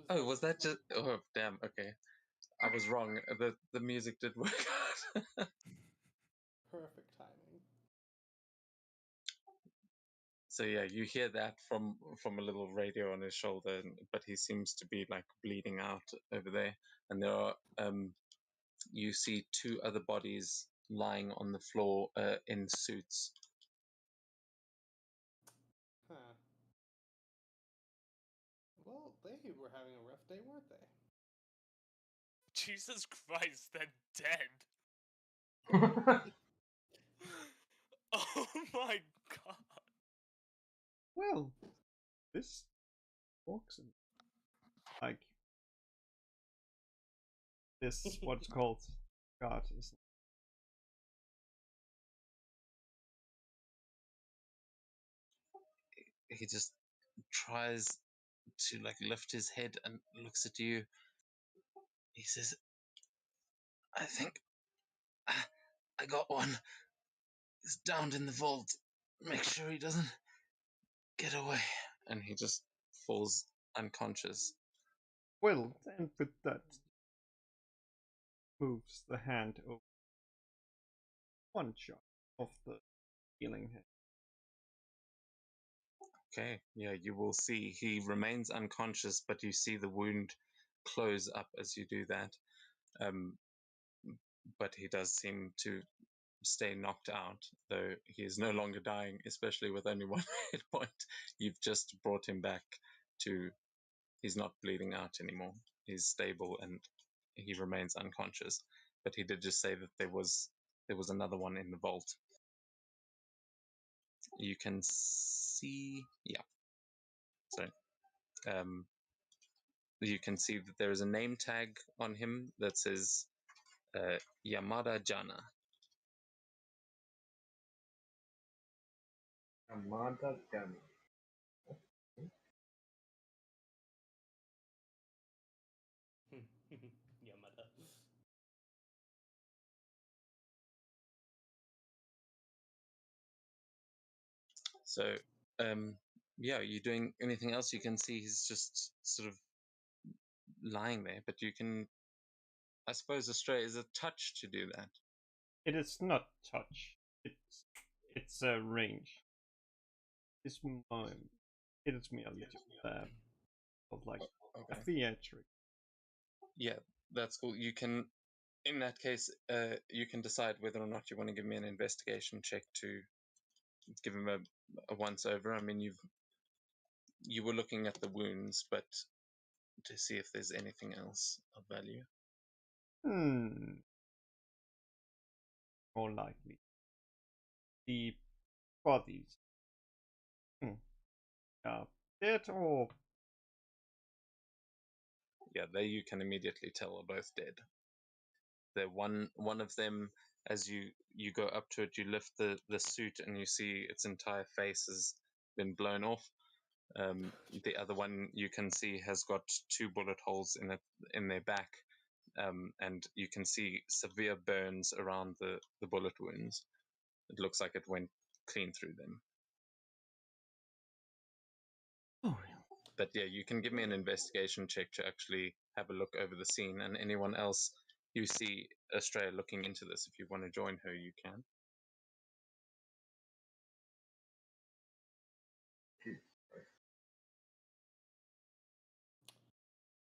Oh, was that just? Oh, damn. Okay, I was wrong. The music did work out. Perfect timing. So yeah, you hear that from a little radio on his shoulder, but he seems to be like bleeding out over there. And there are you see two other bodies lying on the floor in suits. Huh. Well, they were having a rough day, weren't they? Jesus Christ, they're dead. Oh my god. Well, this works. Like this, what's called God is. He just tries to like lift his head and looks at you. He says, "I think I got one. He's down in the vault. Make sure he doesn't get away." And he just falls unconscious. Well, and with that, moves the hand over one shot of the healing hand. Okay, yeah, you will see he remains unconscious, but you see the wound close up as you do that. Um, but he does seem to stay knocked out, though he is no longer dying, especially with only one hit point. You've just brought him back to, he's not bleeding out anymore. He's stable and he remains unconscious. But he did just say that there was another one in the vault. You can see, yeah. So, you can see that there is a name tag on him that says Yamada Jana. Amanda Gummy. Yamada. So, yeah, are you doing anything else? You can see he's just sort of lying there, but you can, I suppose, Australia is a touch to do that. It is not touch. It's a range. It's mine. It is merely just of like a Okay. theatric. Yeah, that's cool. You can, in that case, you can decide whether or not you want to give me an investigation check to give him a once over. I mean, you were looking at the wounds, but to see if there's anything else of value. More likely. The bodies. Dead or Yeah, there you can immediately tell are both dead. They're one of them, as you go up to it, you lift the suit and you see its entire face has been blown off. The other one you can see has got 2 bullet holes in their back, and you can see severe burns around the bullet wounds. It looks like it went clean through them. oh, But yeah, you can give me an investigation check to actually have a look over the scene, and anyone else you see Australia looking into this, if you want to join her, you can. Jesus Christ.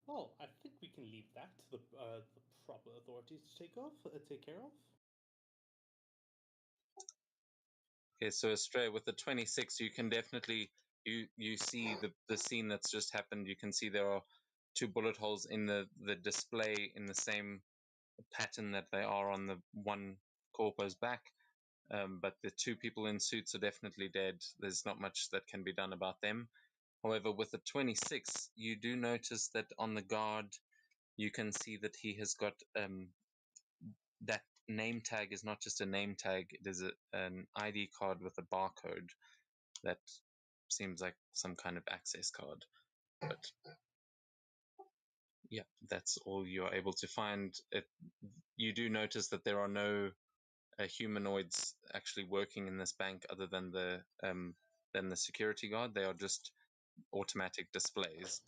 Well, I think we can leave that to the proper authorities to take care of. Okay, so Australia with the 26, you can definitely you see the scene that's just happened. You can see there are 2 bullet holes in the display in the same pattern that they are on the one corpo's back. But the 2 people in suits are definitely dead. There's not much that can be done about them. However, with the 26, you do notice that on the guard, you can see that he has got that name tag is not just a name tag, it is an ID card with a barcode that seems like some kind of access card. But yeah, that's all you're able to find. You do notice that there are no humanoids actually working in this bank other than the security guard. They are just automatic displays.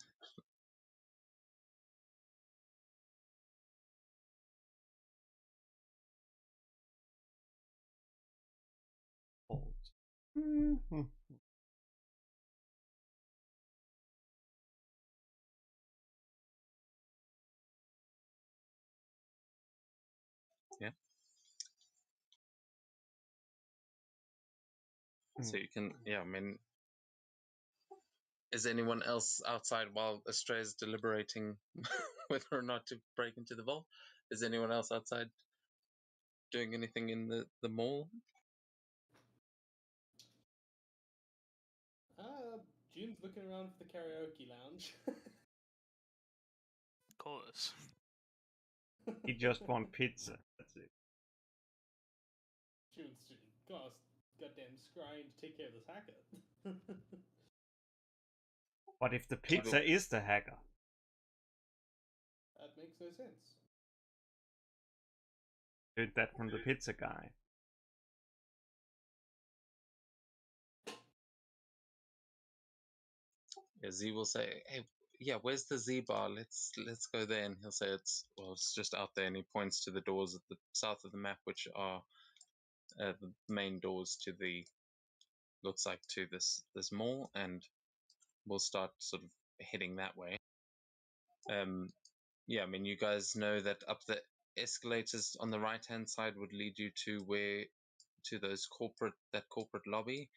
Mhm. Yeah. So you can, yeah, I mean, is anyone else outside while Astrea's deliberating whether or not to break into the vault? Is anyone else outside doing anything in the mall? June's looking around for the karaoke lounge. Of course. He just want pizza. That's it. June's goddamn scrying to take care of this hacker. What if the pizza is the hacker? That makes no sense. Heard that from the pizza guy. Yeah, Z will say, "Hey, yeah, where's the Z bar? Let's go there." And he'll say, "It's just out there." And he points to the doors at the south of the map, which are the main doors to the looks like to this mall, and we'll start sort of heading that way. Yeah, I mean, you guys know that up the escalators on the right hand side would lead you to those corporate lobby,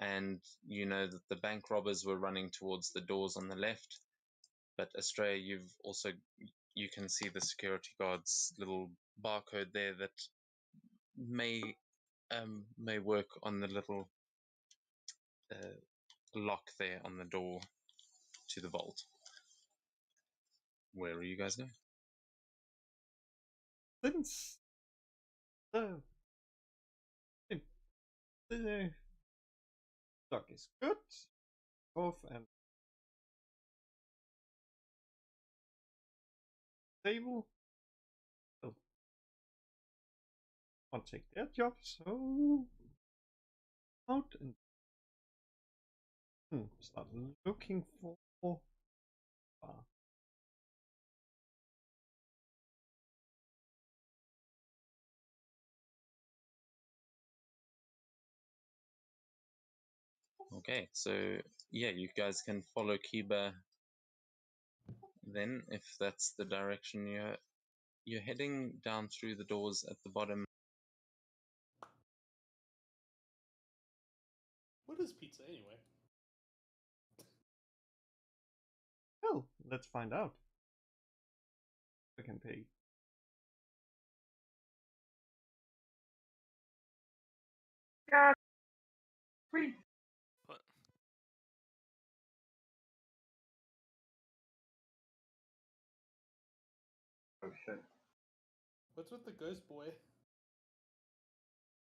and you know that the bank robbers were running towards the doors on the left. But Australia, you can see the security guard's little barcode there that may work on the little lock there on the door to the vault. Where are you guys going? Since the stock is good, off and stable. So I'll take their job, so out and start looking for Okay, so yeah, you guys can follow Kiba then, if that's the direction you're heading down through the doors at the bottom. What is pizza anyway? Well, let's find out. I can pay. God, please. But Oh shit. What's with the ghost boy?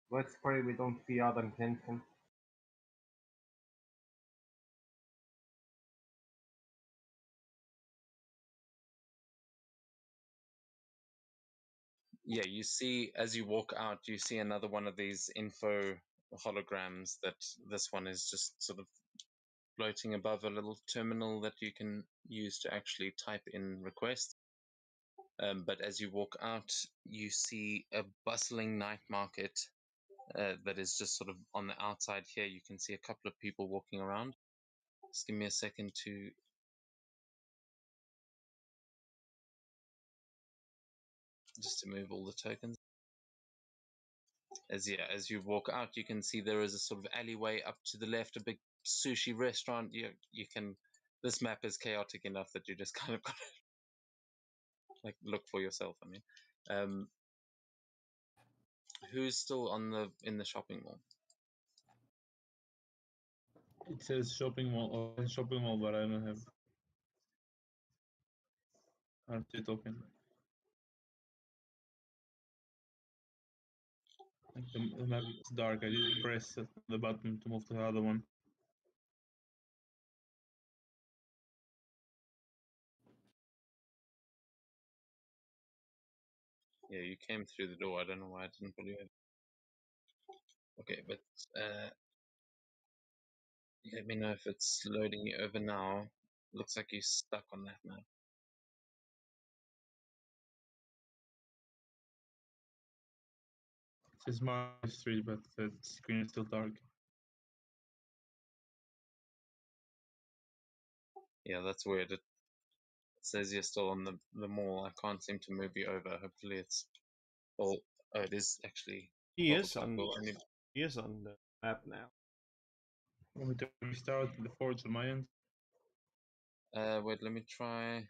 Let's pray we don't see Adam Jensen. Yeah, you see as you walk out, you see another one of these info holograms. That this one is just sort of floating above a little terminal that you can use to actually type in requests. But as you walk out, you see a bustling night market that is just sort of on the outside here. You can see a couple of people walking around. Just give me a second to just to move all the tokens. As you walk out, you can see there is a sort of alleyway up to the left, a big sushi restaurant. You can. This map is chaotic enough that you just kind of got to like look for yourself. I mean, who's still in the shopping mall? It says shopping mall or shopping mall, but I don't have. I don't see it open. Like the map is dark. I did press the button to move to the other one. Yeah, you came through the door. I don't know why I didn't believe it. Okay, but let me know if it's loading you over now. Looks like you're stuck on that map. It says -3, but the screen is still dark. Yeah, that's weird. It says you're still on the mall. I can't seem to move you over. Hopefully it's all. Oh, it is actually. He 12 is o'clock. on. Well, I mean, He is on the map now. Want me to restart the forge on my end? wait, let me try.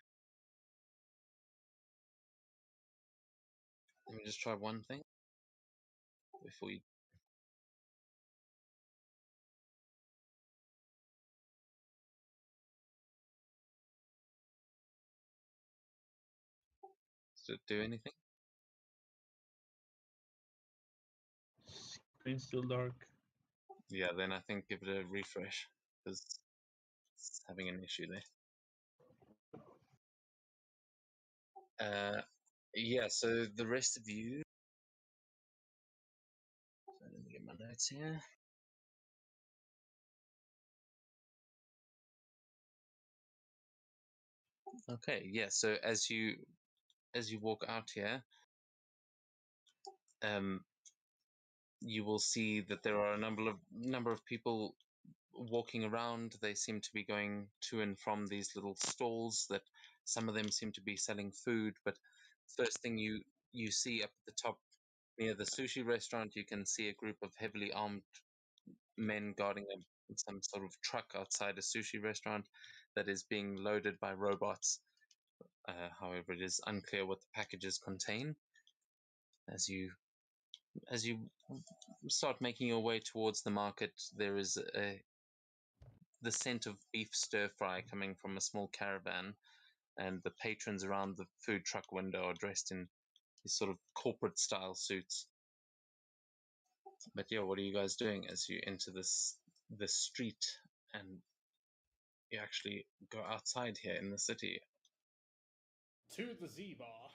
Let me just try one thing before you. Does it do anything? Screen's still dark. Yeah, then I think give it a refresh because it's having an issue there. Yeah, so the rest of you. So let me get my notes here. Okay, yeah. So as you walk out here, you will see that there are a number of people walking around. They seem to be going to and from these little stalls. That some of them seem to be selling food. But first thing you see up at the top near the sushi restaurant, you can see a group of heavily armed men guarding some sort of truck outside a sushi restaurant that is being loaded by robots. However, it is unclear what the packages contain. As you start making your way towards the market, there is the scent of beef stir fry coming from a small caravan, and the patrons around the food truck window are dressed in these sort of corporate style suits. But yeah, what are you guys doing as you enter this street and you actually go outside here in the city? To the Z bar.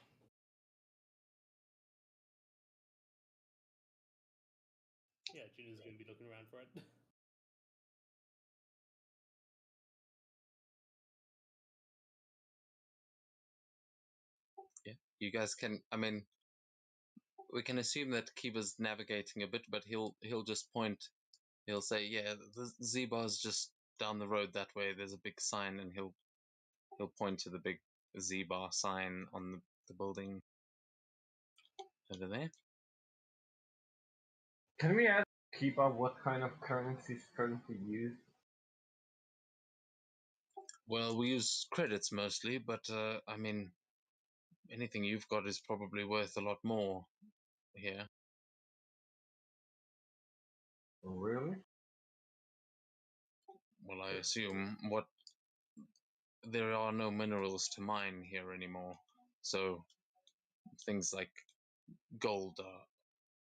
Yeah, Junior's gonna be looking around for it. Yeah, you guys can. I mean, we can assume that Kiba's navigating a bit, but he'll just point. He'll say, "Yeah, the Z bar's just down the road that way. There's a big sign," and he'll point to the big Z bar sign on the building over there. Can we ask keep up what kind of currency is currently used? Well, we use credits mostly, but I mean, anything you've got is probably worth a lot more here. Oh, really? Well, I assume there are no minerals to mine here anymore, so things like gold are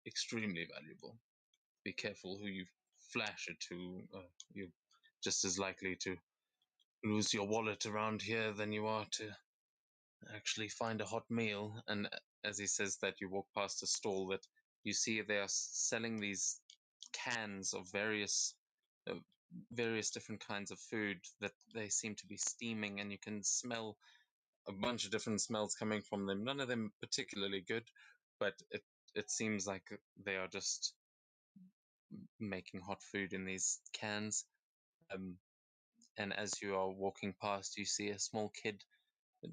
extremely valuable. Be careful who you flash it to. You're just as likely to lose your wallet around here than you are to actually find a hot meal. And as he says that, you walk past a stall that you see they are selling these cans of uh, various different kinds of food that they seem to be steaming, and you can smell a bunch of different smells coming from them. None of them particularly good, but it seems like they are just making hot food in these cans. Um, and as you are walking past, you see a small kid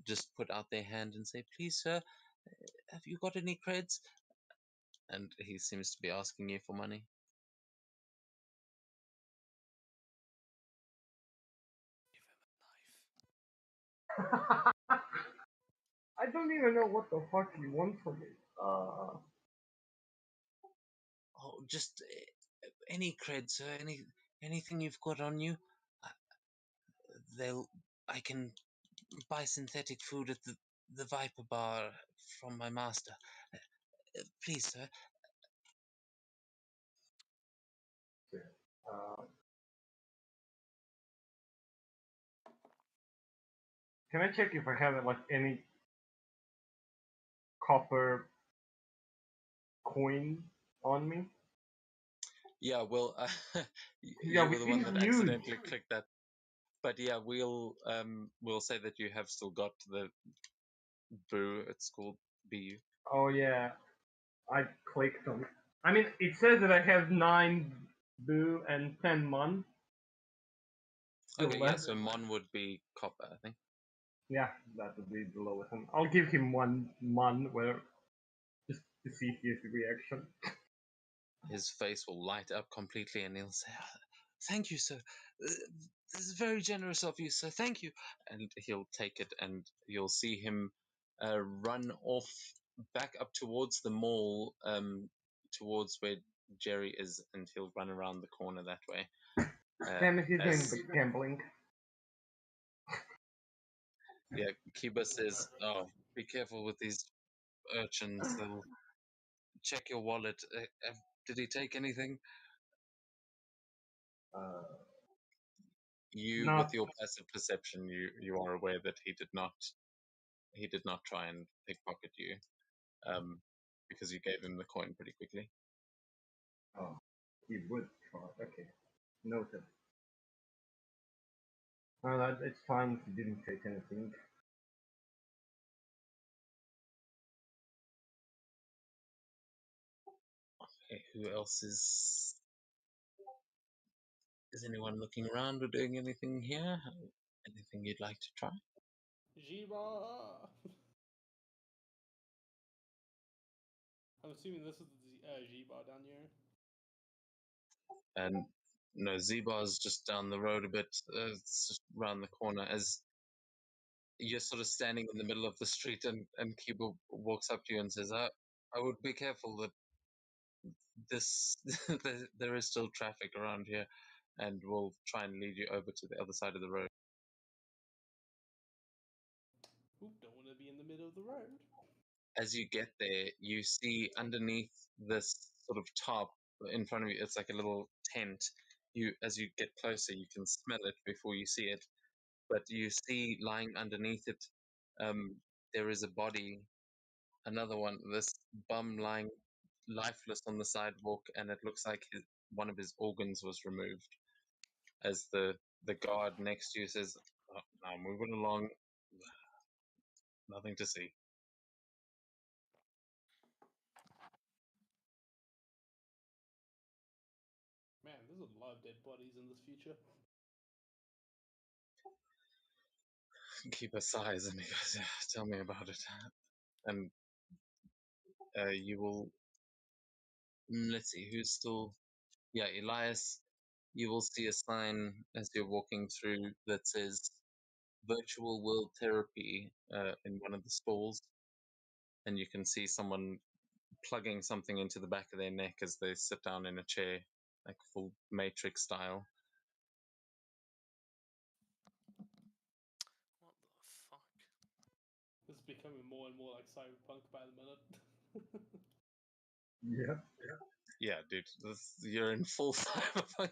just put out their hand and say, "Please, sir, Have you got any creds? And he seems to be asking you for money. Give him a knife. I don't even know what the fuck he wants from me. Oh, just any creds, sir. Anything you've got on you. I can buy synthetic food at the Viper Bar from my master. Please, sir. Uh, can I check if I have like any copper coin on me? Yeah, well, Yeah, you were the one that it's huge. accidentally clicked that. But yeah, we'll say that you have still got the brew. It's called BU. Oh yeah, I clicked on. I mean, it says that I have 9 boo and 10 mon. Still Okay, yeah. left. So Mon would be copper, I think. Yeah, that would be the lowest one. I'll give him 1 mon, where just to see his reaction. His face will light up completely, and he'll say, "Thank you, sir. This is very generous of you, sir. Thank you." And he'll take it, and you'll see him run off back up towards the mall, towards where Jerry is, and he'll run around the corner that way. Damn it, he's doing As the gambling. yeah, Kiba says, "Oh, be careful with these urchins. They'll check your wallet. Did he take anything?" Uh, You, not. with your passive perception, you are aware that he did not try and pickpocket you, because you gave him the coin pretty quickly. Oh, he would try. Okay, noted. No, that it's fine if he didn't take anything. Okay, who else is anyone looking around or doing anything here? Anything you'd like to try? Jiba! I'm assuming this is the Jiba down here. And no, Z-Bar's just down the road a bit. It's just around the corner. As you're sort of standing in the middle of the street, and Kiba walks up to you and says, I would be careful that this there is still traffic around here, and we'll try and lead you over to the other side of the road." Oop, don't want to be in the middle of the road. As you get there, you see underneath this sort of top in front of you, it's like a little tent. As you get closer, you can smell it before you see it, but you see lying underneath it, um, there is a body, another one, this bum lying lifeless on the sidewalk, and it looks like one of his organs was removed. As the guard next to you says, "Oh, now moving along, nothing to see." Man, there's a lot of dead bodies in this future. Keep a sighs, and he goes, "Yeah, tell me about it." And you will, let's see, who's still, yeah, Elias. You will see a sign as you're walking through that says virtual world therapy in one of the stalls, and you can see someone plugging something into the back of their neck as they sit down in a chair, like full Matrix style. What the fuck? This is becoming more and more like Cyberpunk by the minute. Yeah. Yeah, dude, you're in full cyberpunk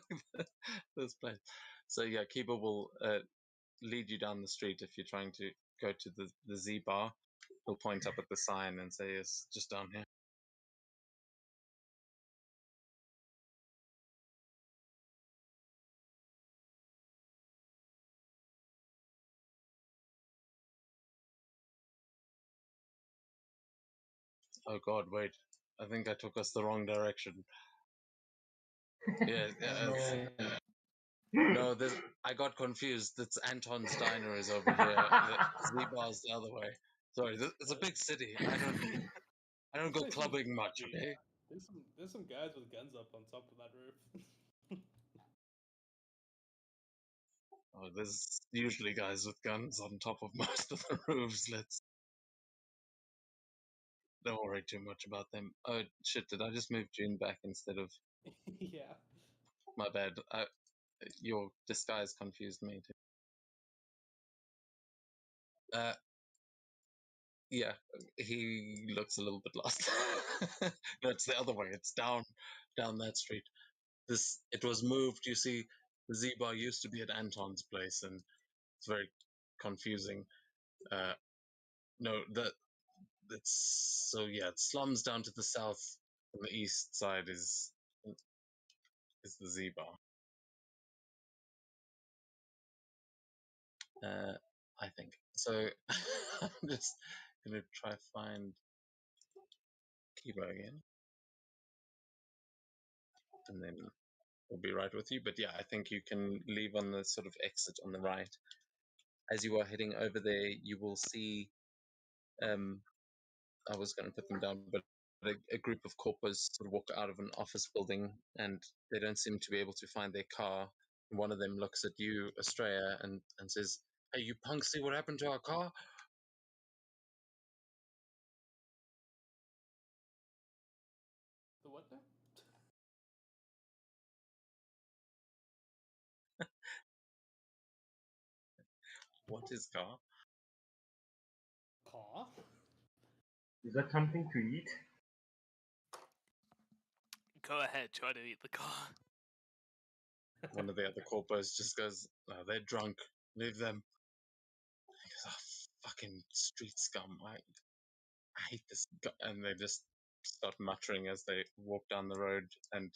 this place. So yeah, Kiba will lead you down the street if you're trying to go to the Z bar. He'll point up at the sign and say, "It's just down here." Oh God, wait! I think I took us the wrong direction. Yeah, no, I got confused. That's Anton's Diner is over here. The Z bar's the other way. Sorry, it's a big city. I don't go clubbing much. Okay. There's some guys with guns up on top of that roof. Oh, there's usually guys with guns on top of most of the roofs. Let's don't worry too much about them. Oh shit! Did I just move June back instead of Yeah. my bad? Your disguise confused me too. Yeah, he looks a little bit lost. No, it's the other way. It's down that street. It was moved. You see, the Z-Bar used to be at Anton's place, and it's very confusing. No, it's so yeah. It slums down to the south, and the east side is the Z-Bar. I think so. I'm just gonna try find Kiba again, and then we'll be right with you. But yeah, I think you can leave on the sort of exit on the right. As you are heading over there, you will see. I was going to put them down, but a group of corpers sort of walk out of an office building, and they don't seem to be able to find their car. And one of them looks at you, Australia, and says, "Hey, you punks, see what happened to our car?" The what now? What is car? Car? Is that something to eat? Go ahead, try to eat the car. One of the other corpers just goes, "Oh, they're drunk. Leave them." He goes, "Oh, fucking street scum. I hate this." And they just start muttering as they walk down the road, and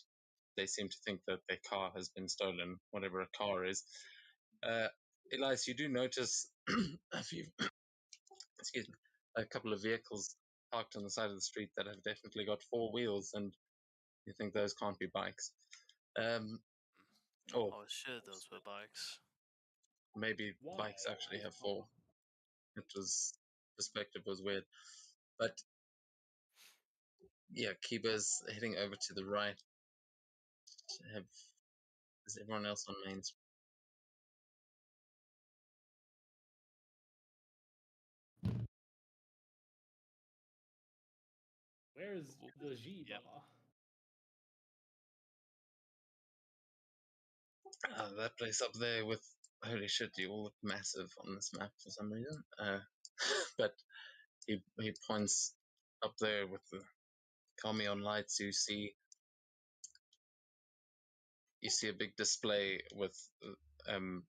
they seem to think that their car has been stolen, whatever a car is. Elias, you do notice a few, excuse me, a couple of vehicles parked on the side of the street that have definitely got four wheels, and you think those can't be bikes. Or Oh shit, those were bikes. maybe Why? bikes actually have four. It was perspective was weird, but yeah, Kiba's heading over to the right. Is everyone else on Main Street? Where is the G Yep. bar? That place up there with holy shit, you all look massive on this map for some reason. But he points up there with the Carmion lights. You see a big display with um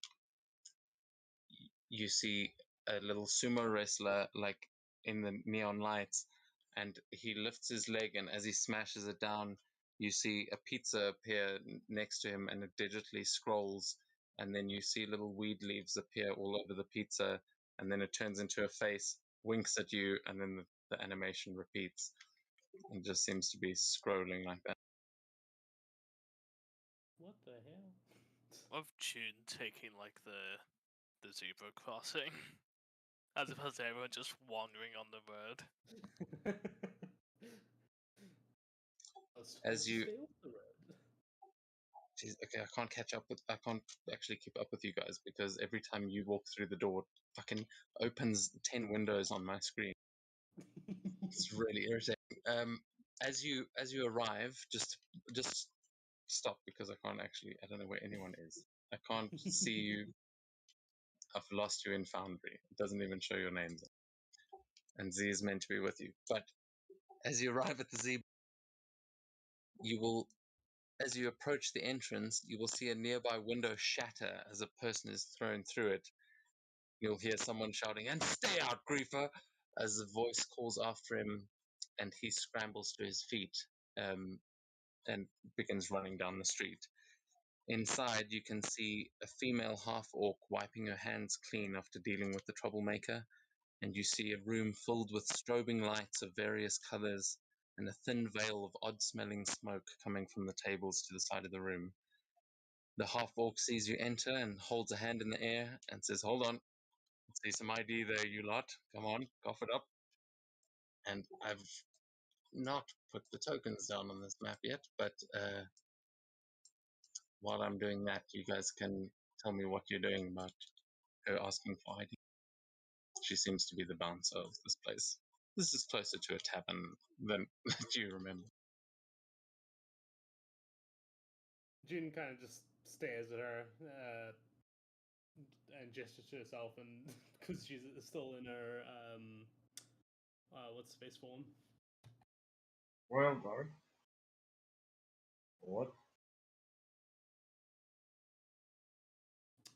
you see a little sumo wrestler like in the neon lights, and he lifts his leg, and as he smashes it down, you see a pizza appear next to him, and it digitally scrolls, and then you see little weed leaves appear all over the pizza, and then it turns into a face, winks at you, and then the animation repeats. It just seems to be scrolling like that. What the hell? Of June taking like the zebra crossing, as opposed to everyone just wandering on the road. As you- Stay off the road. Jeez, okay, I can't actually keep up with you guys because every time you walk through the door, it fucking opens 10 windows on my screen. It's really irritating. As you arrive, just stop because I don't know where anyone is. I can't see you. I've lost you in Foundry. It doesn't even show your names. And Z is meant to be with you. But as you arrive at the Z, you will, as you approach the entrance, you will see a nearby window shatter as a person is thrown through it. You'll hear someone shouting, "And stay out, Griefer!" as a voice calls after him, and he scrambles to his feet and begins running down the street. Inside, you can see a female half orc wiping her hands clean after dealing with the troublemaker, and you see a room filled with strobing lights of various colors and a thin veil of odd smelling smoke coming from the tables to the side of the room. The half orc sees you enter and holds a hand in the air and says, "Hold on." See some ID there, you lot. Come on, cough it up. And I've not put the tokens down on this map yet, but while I'm doing that, you guys can tell me what you're doing about her asking for ID. She seems to be the bouncer of this place. This is closer to a tavern than do you remember. June kind of just stares at her and gestures to herself, and because she's still in her what's the face form? Royal Guard. What?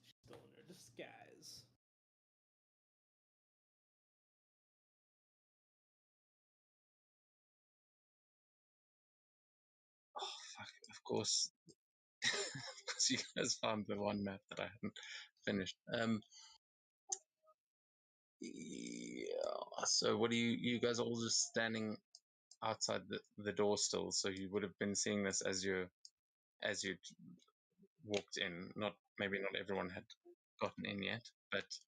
She's still in her disguise. Oh fuck! Of course, because you guys found the one map that I hadn't finished. Yeah. So what do you guys are all just standing outside the door still? So you would have been seeing this as you walked in. Not maybe not everyone had gotten in yet, but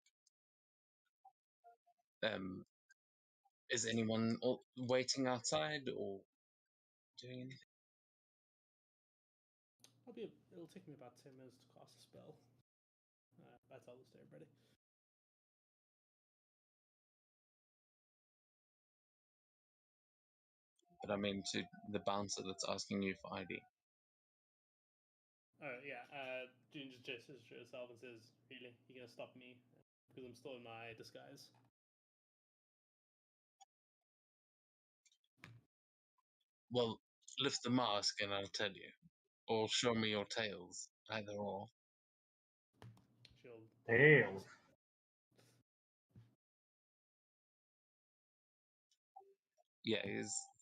is anyone waiting outside or doing anything? It'll take me about 10 minutes to cast a spell. That's all this to everybody. But I mean to the bouncer that's asking you for ID. Oh yeah, June just gestures to herself and says, "Really, you're gonna stop me because I'm still in my disguise?" Well, lift the mask and I'll tell you. Or show me your tails. Either or. She'll Tails. Yeah,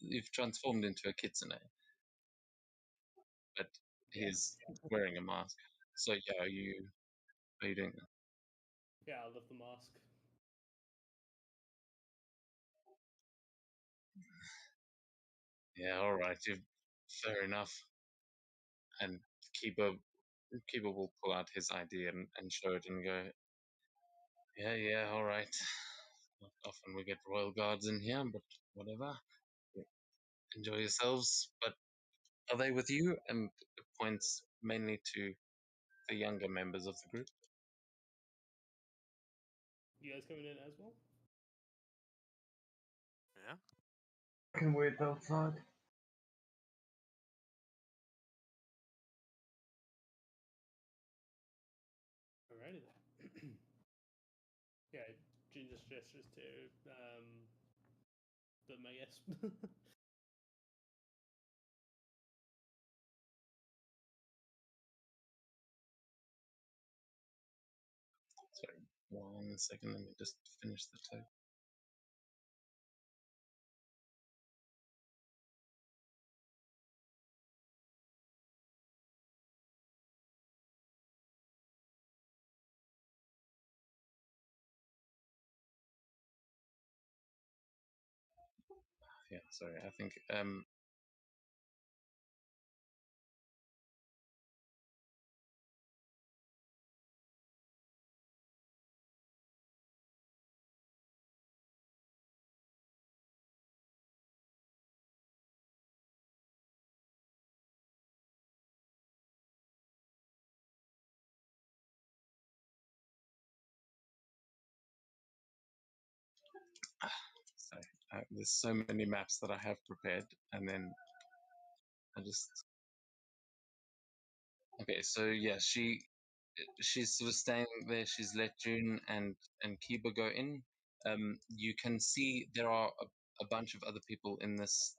you've transformed into a kitsune. But he's wearing a mask. So yeah, are you doing that? Yeah, I'll lift the mask. Yeah, alright, fair enough. And Kiba will pull out his ID and show it and go, yeah, alright. Not often we get royal guards in here, but whatever. Enjoy yourselves. But are they with you? And it points mainly to the younger members of the group. You guys coming in as well? Yeah. I can wait outside. Alrighty then. Yeah, June just gestures to them, I guess. Sorry, 1 second, let me just finish the tape. Yeah, sorry, I think sorry, there's so many maps that I have prepared, and then I just okay. So yeah, she's sort of staying there. She's let June and Kiba go in. You can see there are a bunch of other people in this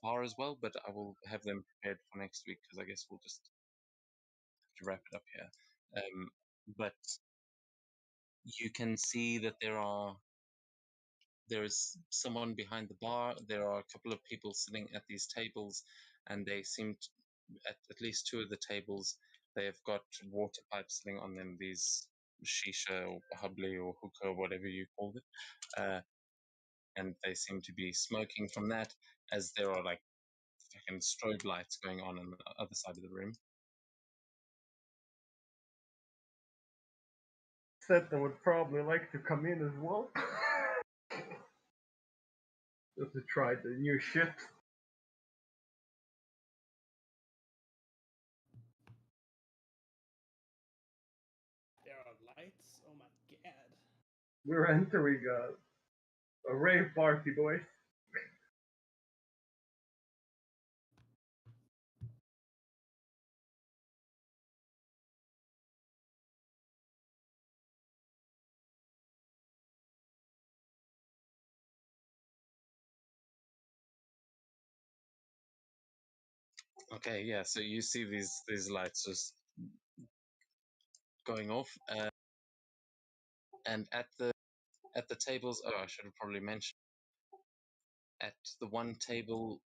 bar as well, but I will have them prepared for next week because I guess we'll just have to wrap it up here. But you can see that there's someone behind the bar. There are a couple of people sitting at these tables, and they seem to, at least two of the tables, they've got water pipes sitting on them. These shisha or habli or hookah, or whatever you call it, and they seem to be smoking from that. As there are like fucking strobe lights going on the other side of the room. Seta would probably like to come in as well. Just to try the new ships. There are lights. Oh my god. We're entering a rave party, boys. Okay, yeah. So you see these lights just going off, and at the tables. Oh, I should have probably mentioned at the one table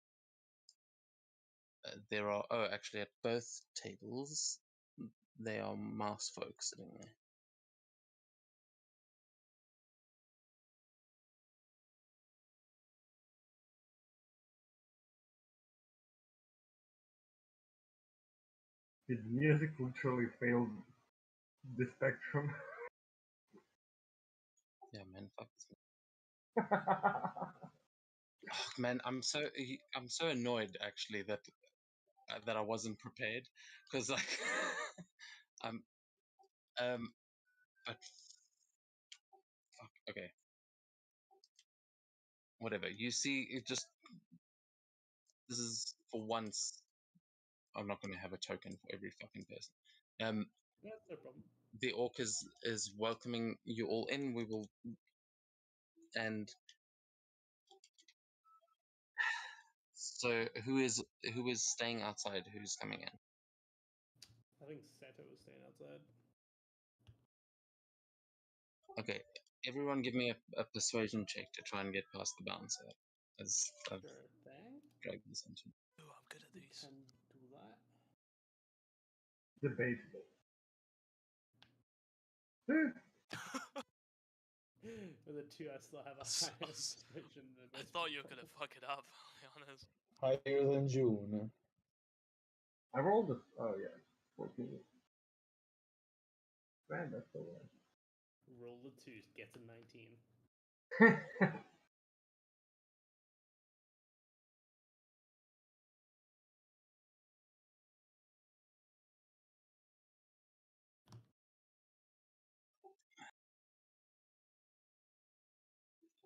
there are. Oh, actually, at both tables they are mouse folk sitting there. His music literally failed the spectrum. Yeah, man. Fuck this. Oh, man, I'm so annoyed actually that I wasn't prepared because like I'm but fuck, okay, whatever. You see, it just this is for once. I'm not going to have a token for every fucking person. That's no problem. The orc is welcoming you all in. We will and so who is staying outside? Who's coming in? I think Seto was staying outside. Okay, everyone, give me a persuasion check to try and get past the bouncer. As I've Sure thing. dragged this into. Ooh, I'm good at We these. can do that. Debatable. With the two, I still have a S- higher s- persuasion than I most thought you were people. gonna fuck it up, I'll be honest. Higher than June. I rolled a. Oh yeah, 14. Man, that's so Roll the two, get a 19. bad.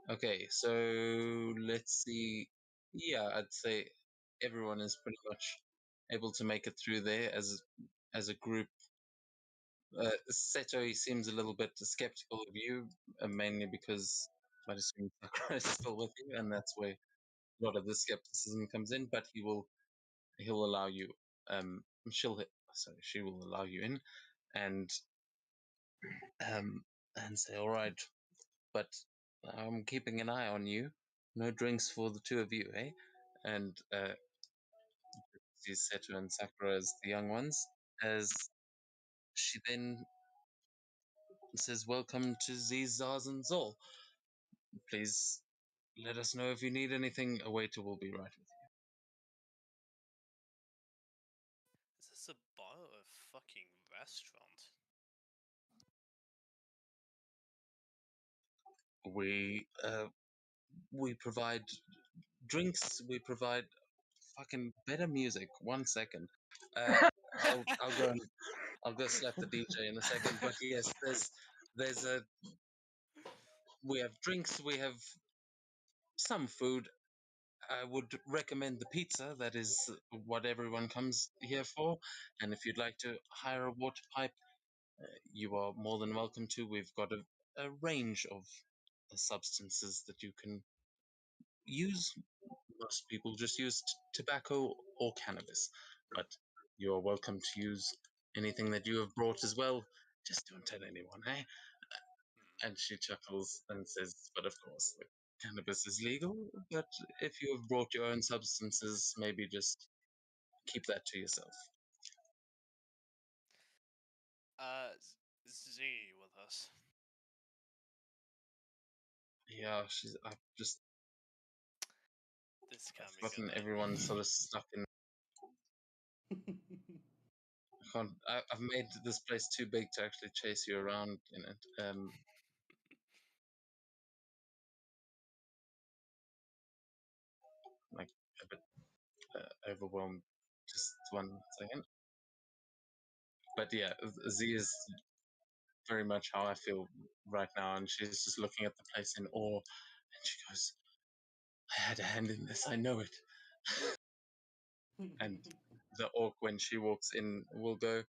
Okay, so let's see. Yeah, I'd say everyone is pretty much able to make it through there as a group. Seto, he seems a little bit skeptical of you, mainly because I assume Sakura is still with you, and that's where a lot of the skepticism comes in. But he'll allow you. She will allow you in, and um, and say, all right, but I'm keeping an eye on you. No drinks for the two of you, eh? And sees Seto and Sakura as the young ones, as she then says, "Welcome to Zaz and Zol. Please let us know if you need anything. A waiter will be right with Is this a bar or a fucking restaurant? you. We provide drinks. We provide fucking better music. 1 second. I'll go and I'll go slap the DJ in a second. But yes, there's a we have drinks. We have some food. I would recommend the pizza. That is what everyone comes here for. And if you'd like to hire a water pipe, you are more than welcome to. We've got a range of substances that you can use. Most people just use tobacco or cannabis, but you are welcome to use anything that you have brought as well. Just don't tell anyone, eh? And she chuckles and says, "But of course, the cannabis is legal. But if you have brought your own substances, maybe just keep that to yourself." Z with us. Yeah, I've just This can't be gotten good. everyone sort of stuck in. can't. I've made this place too big to actually chase you around in it. Like a bit overwhelmed. Just 1 second. But yeah, Z is very much how I feel right now, and she's just looking at the place in awe, and she goes, "I had a hand in this. I know it." And the orc, when she walks in, will go,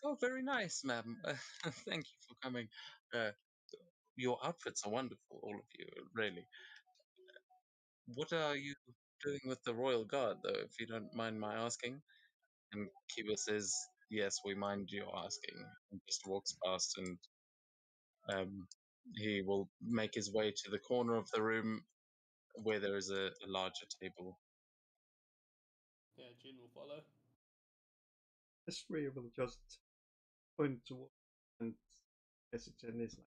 "Oh, very nice, ma'am. Thank you for coming. Uh, your outfits are wonderful, all of you, really. What are you doing with the royal guard, though, if you don't mind my asking?" And Kiba says, "Yes, we mind you asking." And just walks past, and he will make his way to the corner of the room where there is a larger table. Yeah, Jin will follow. Esprit will just point towards and message and is like,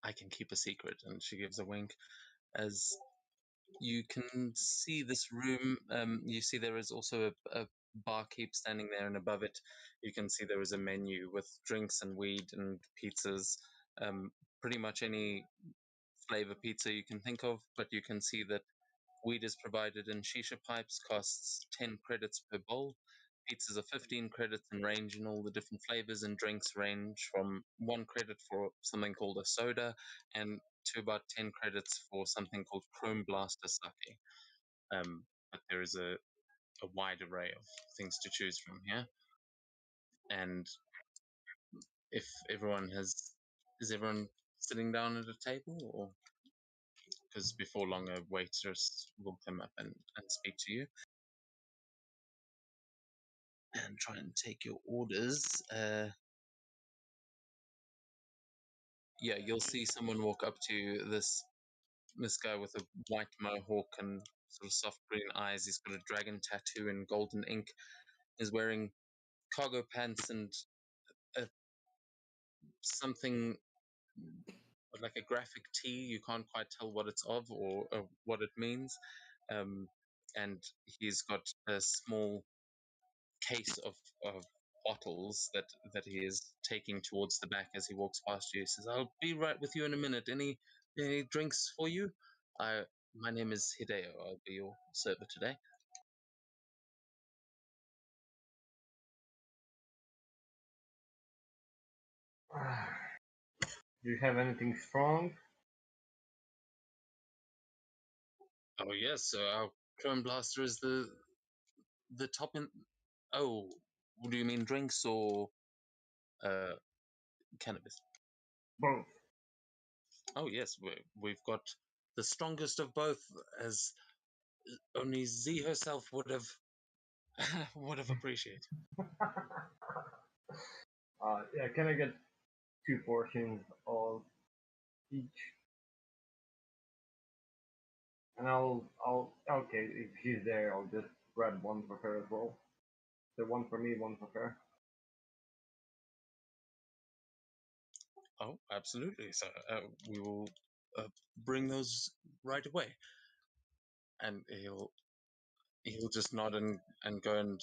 I can keep a secret. And she gives a wink. As you can see this room, you see there is also a barkeep standing there, and above it you can see there is a menu with drinks and weed and pizzas, pretty much any flavor pizza you can think of. But you can see that weed is provided in shisha pipes, costs 10 credits per bowl. Pizzas are 15 credits and range in all the different flavors, and drinks range from 1 credit for something called a soda and to about 10 credits for something called Chrome Blaster Sake. But there is a wide array of things to choose from here. And if everyone is everyone sitting down at a table, or because before long a waitress will come up and speak to you and try and take your orders. Yeah, you'll see someone walk up to this guy with a white mohawk and sort of soft green eyes. He's got a dragon tattoo in golden ink. He's wearing cargo pants and something like a graphic tee. You can't quite tell what it's of or what it means. And he's got a small case of bottles that he is taking towards the back as he walks past you. He says, "I'll be right with you in a minute. Any drinks for you? My name is Hideo. I'll be your server today." Do you have anything strong? Oh yes, so our Chrome Blaster is the top in. Oh, do you mean drinks or uh, cannabis? Both. Oh yes, we've got the strongest of both, as only Z herself would have would have appreciated. Yeah, can I get 2 portions of each? And okay, if she's there, I'll just grab one for her as well. So one for me, one for her. Oh, absolutely. So we will bring those right away. And he'll just nod and go and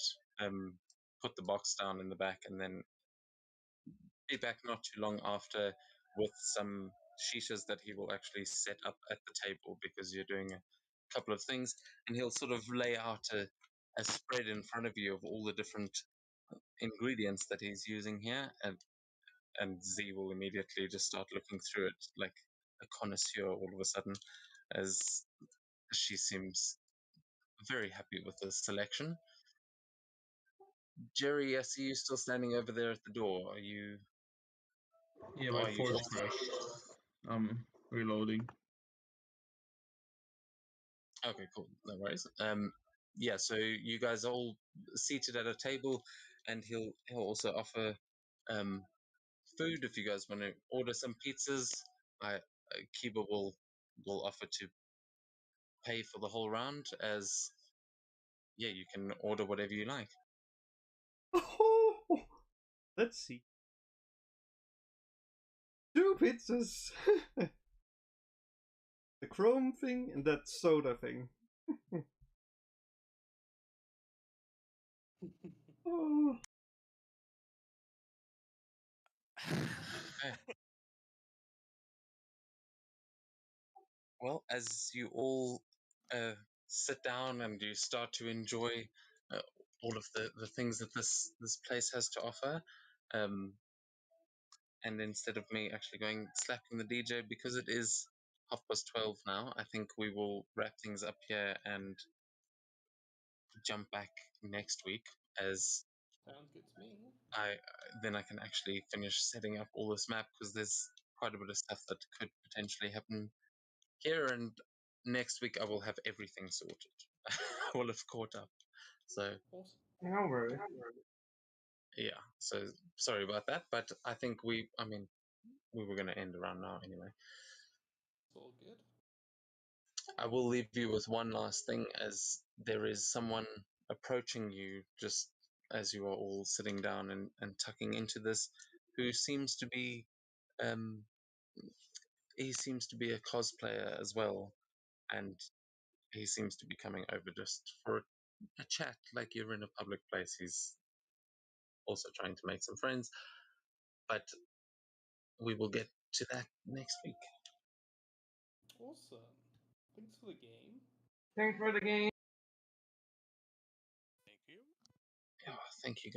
put the box down in the back, and then be back not too long after with some shishas that he will actually set up at the table, because you're doing a couple of things, and he'll sort of lay out a spread in front of you of all the different ingredients that he's using here, and Z will immediately just start looking through it like a connoisseur all of a sudden, as she seems very happy with the selection. Jerry, I see you still standing over there at the door. Are you? Yeah, Oh, my are you force just? crashed. I'm reloading. Okay, cool. No worries. Yeah. So you guys are all seated at a table, and he'll also offer um food if you guys want to order some pizzas. Kiba will offer to pay for the whole round, as yeah, you can order whatever you like. oh, Let's see. 2 pizzas! The chrome thing and that soda thing. Oh. Well, as you all sit down and you start to enjoy all of the things that this place has to offer, and instead of me actually going slapping the DJ, because it is 12:30 now, I think we will wrap things up here and jump back next week, as Sounds good to me. then I can actually finish setting up all this map, because there's quite a bit of stuff that could potentially happen here, and next week I will have everything sorted. I will have caught up. So Awesome. No worries. yeah, so sorry about that, but I think we were going to end around now anyway. It's all good. I will leave you with one last thing, as there is someone approaching you just as you are all sitting down and tucking into this, who seems to be he seems to be a cosplayer as well, and he seems to be coming over just for a chat, like you're in a public place. He's also trying to make some friends, but we will get to that next week. Awesome. Thanks for the game. Thanks for the game. Thank you. Oh, thank you guys.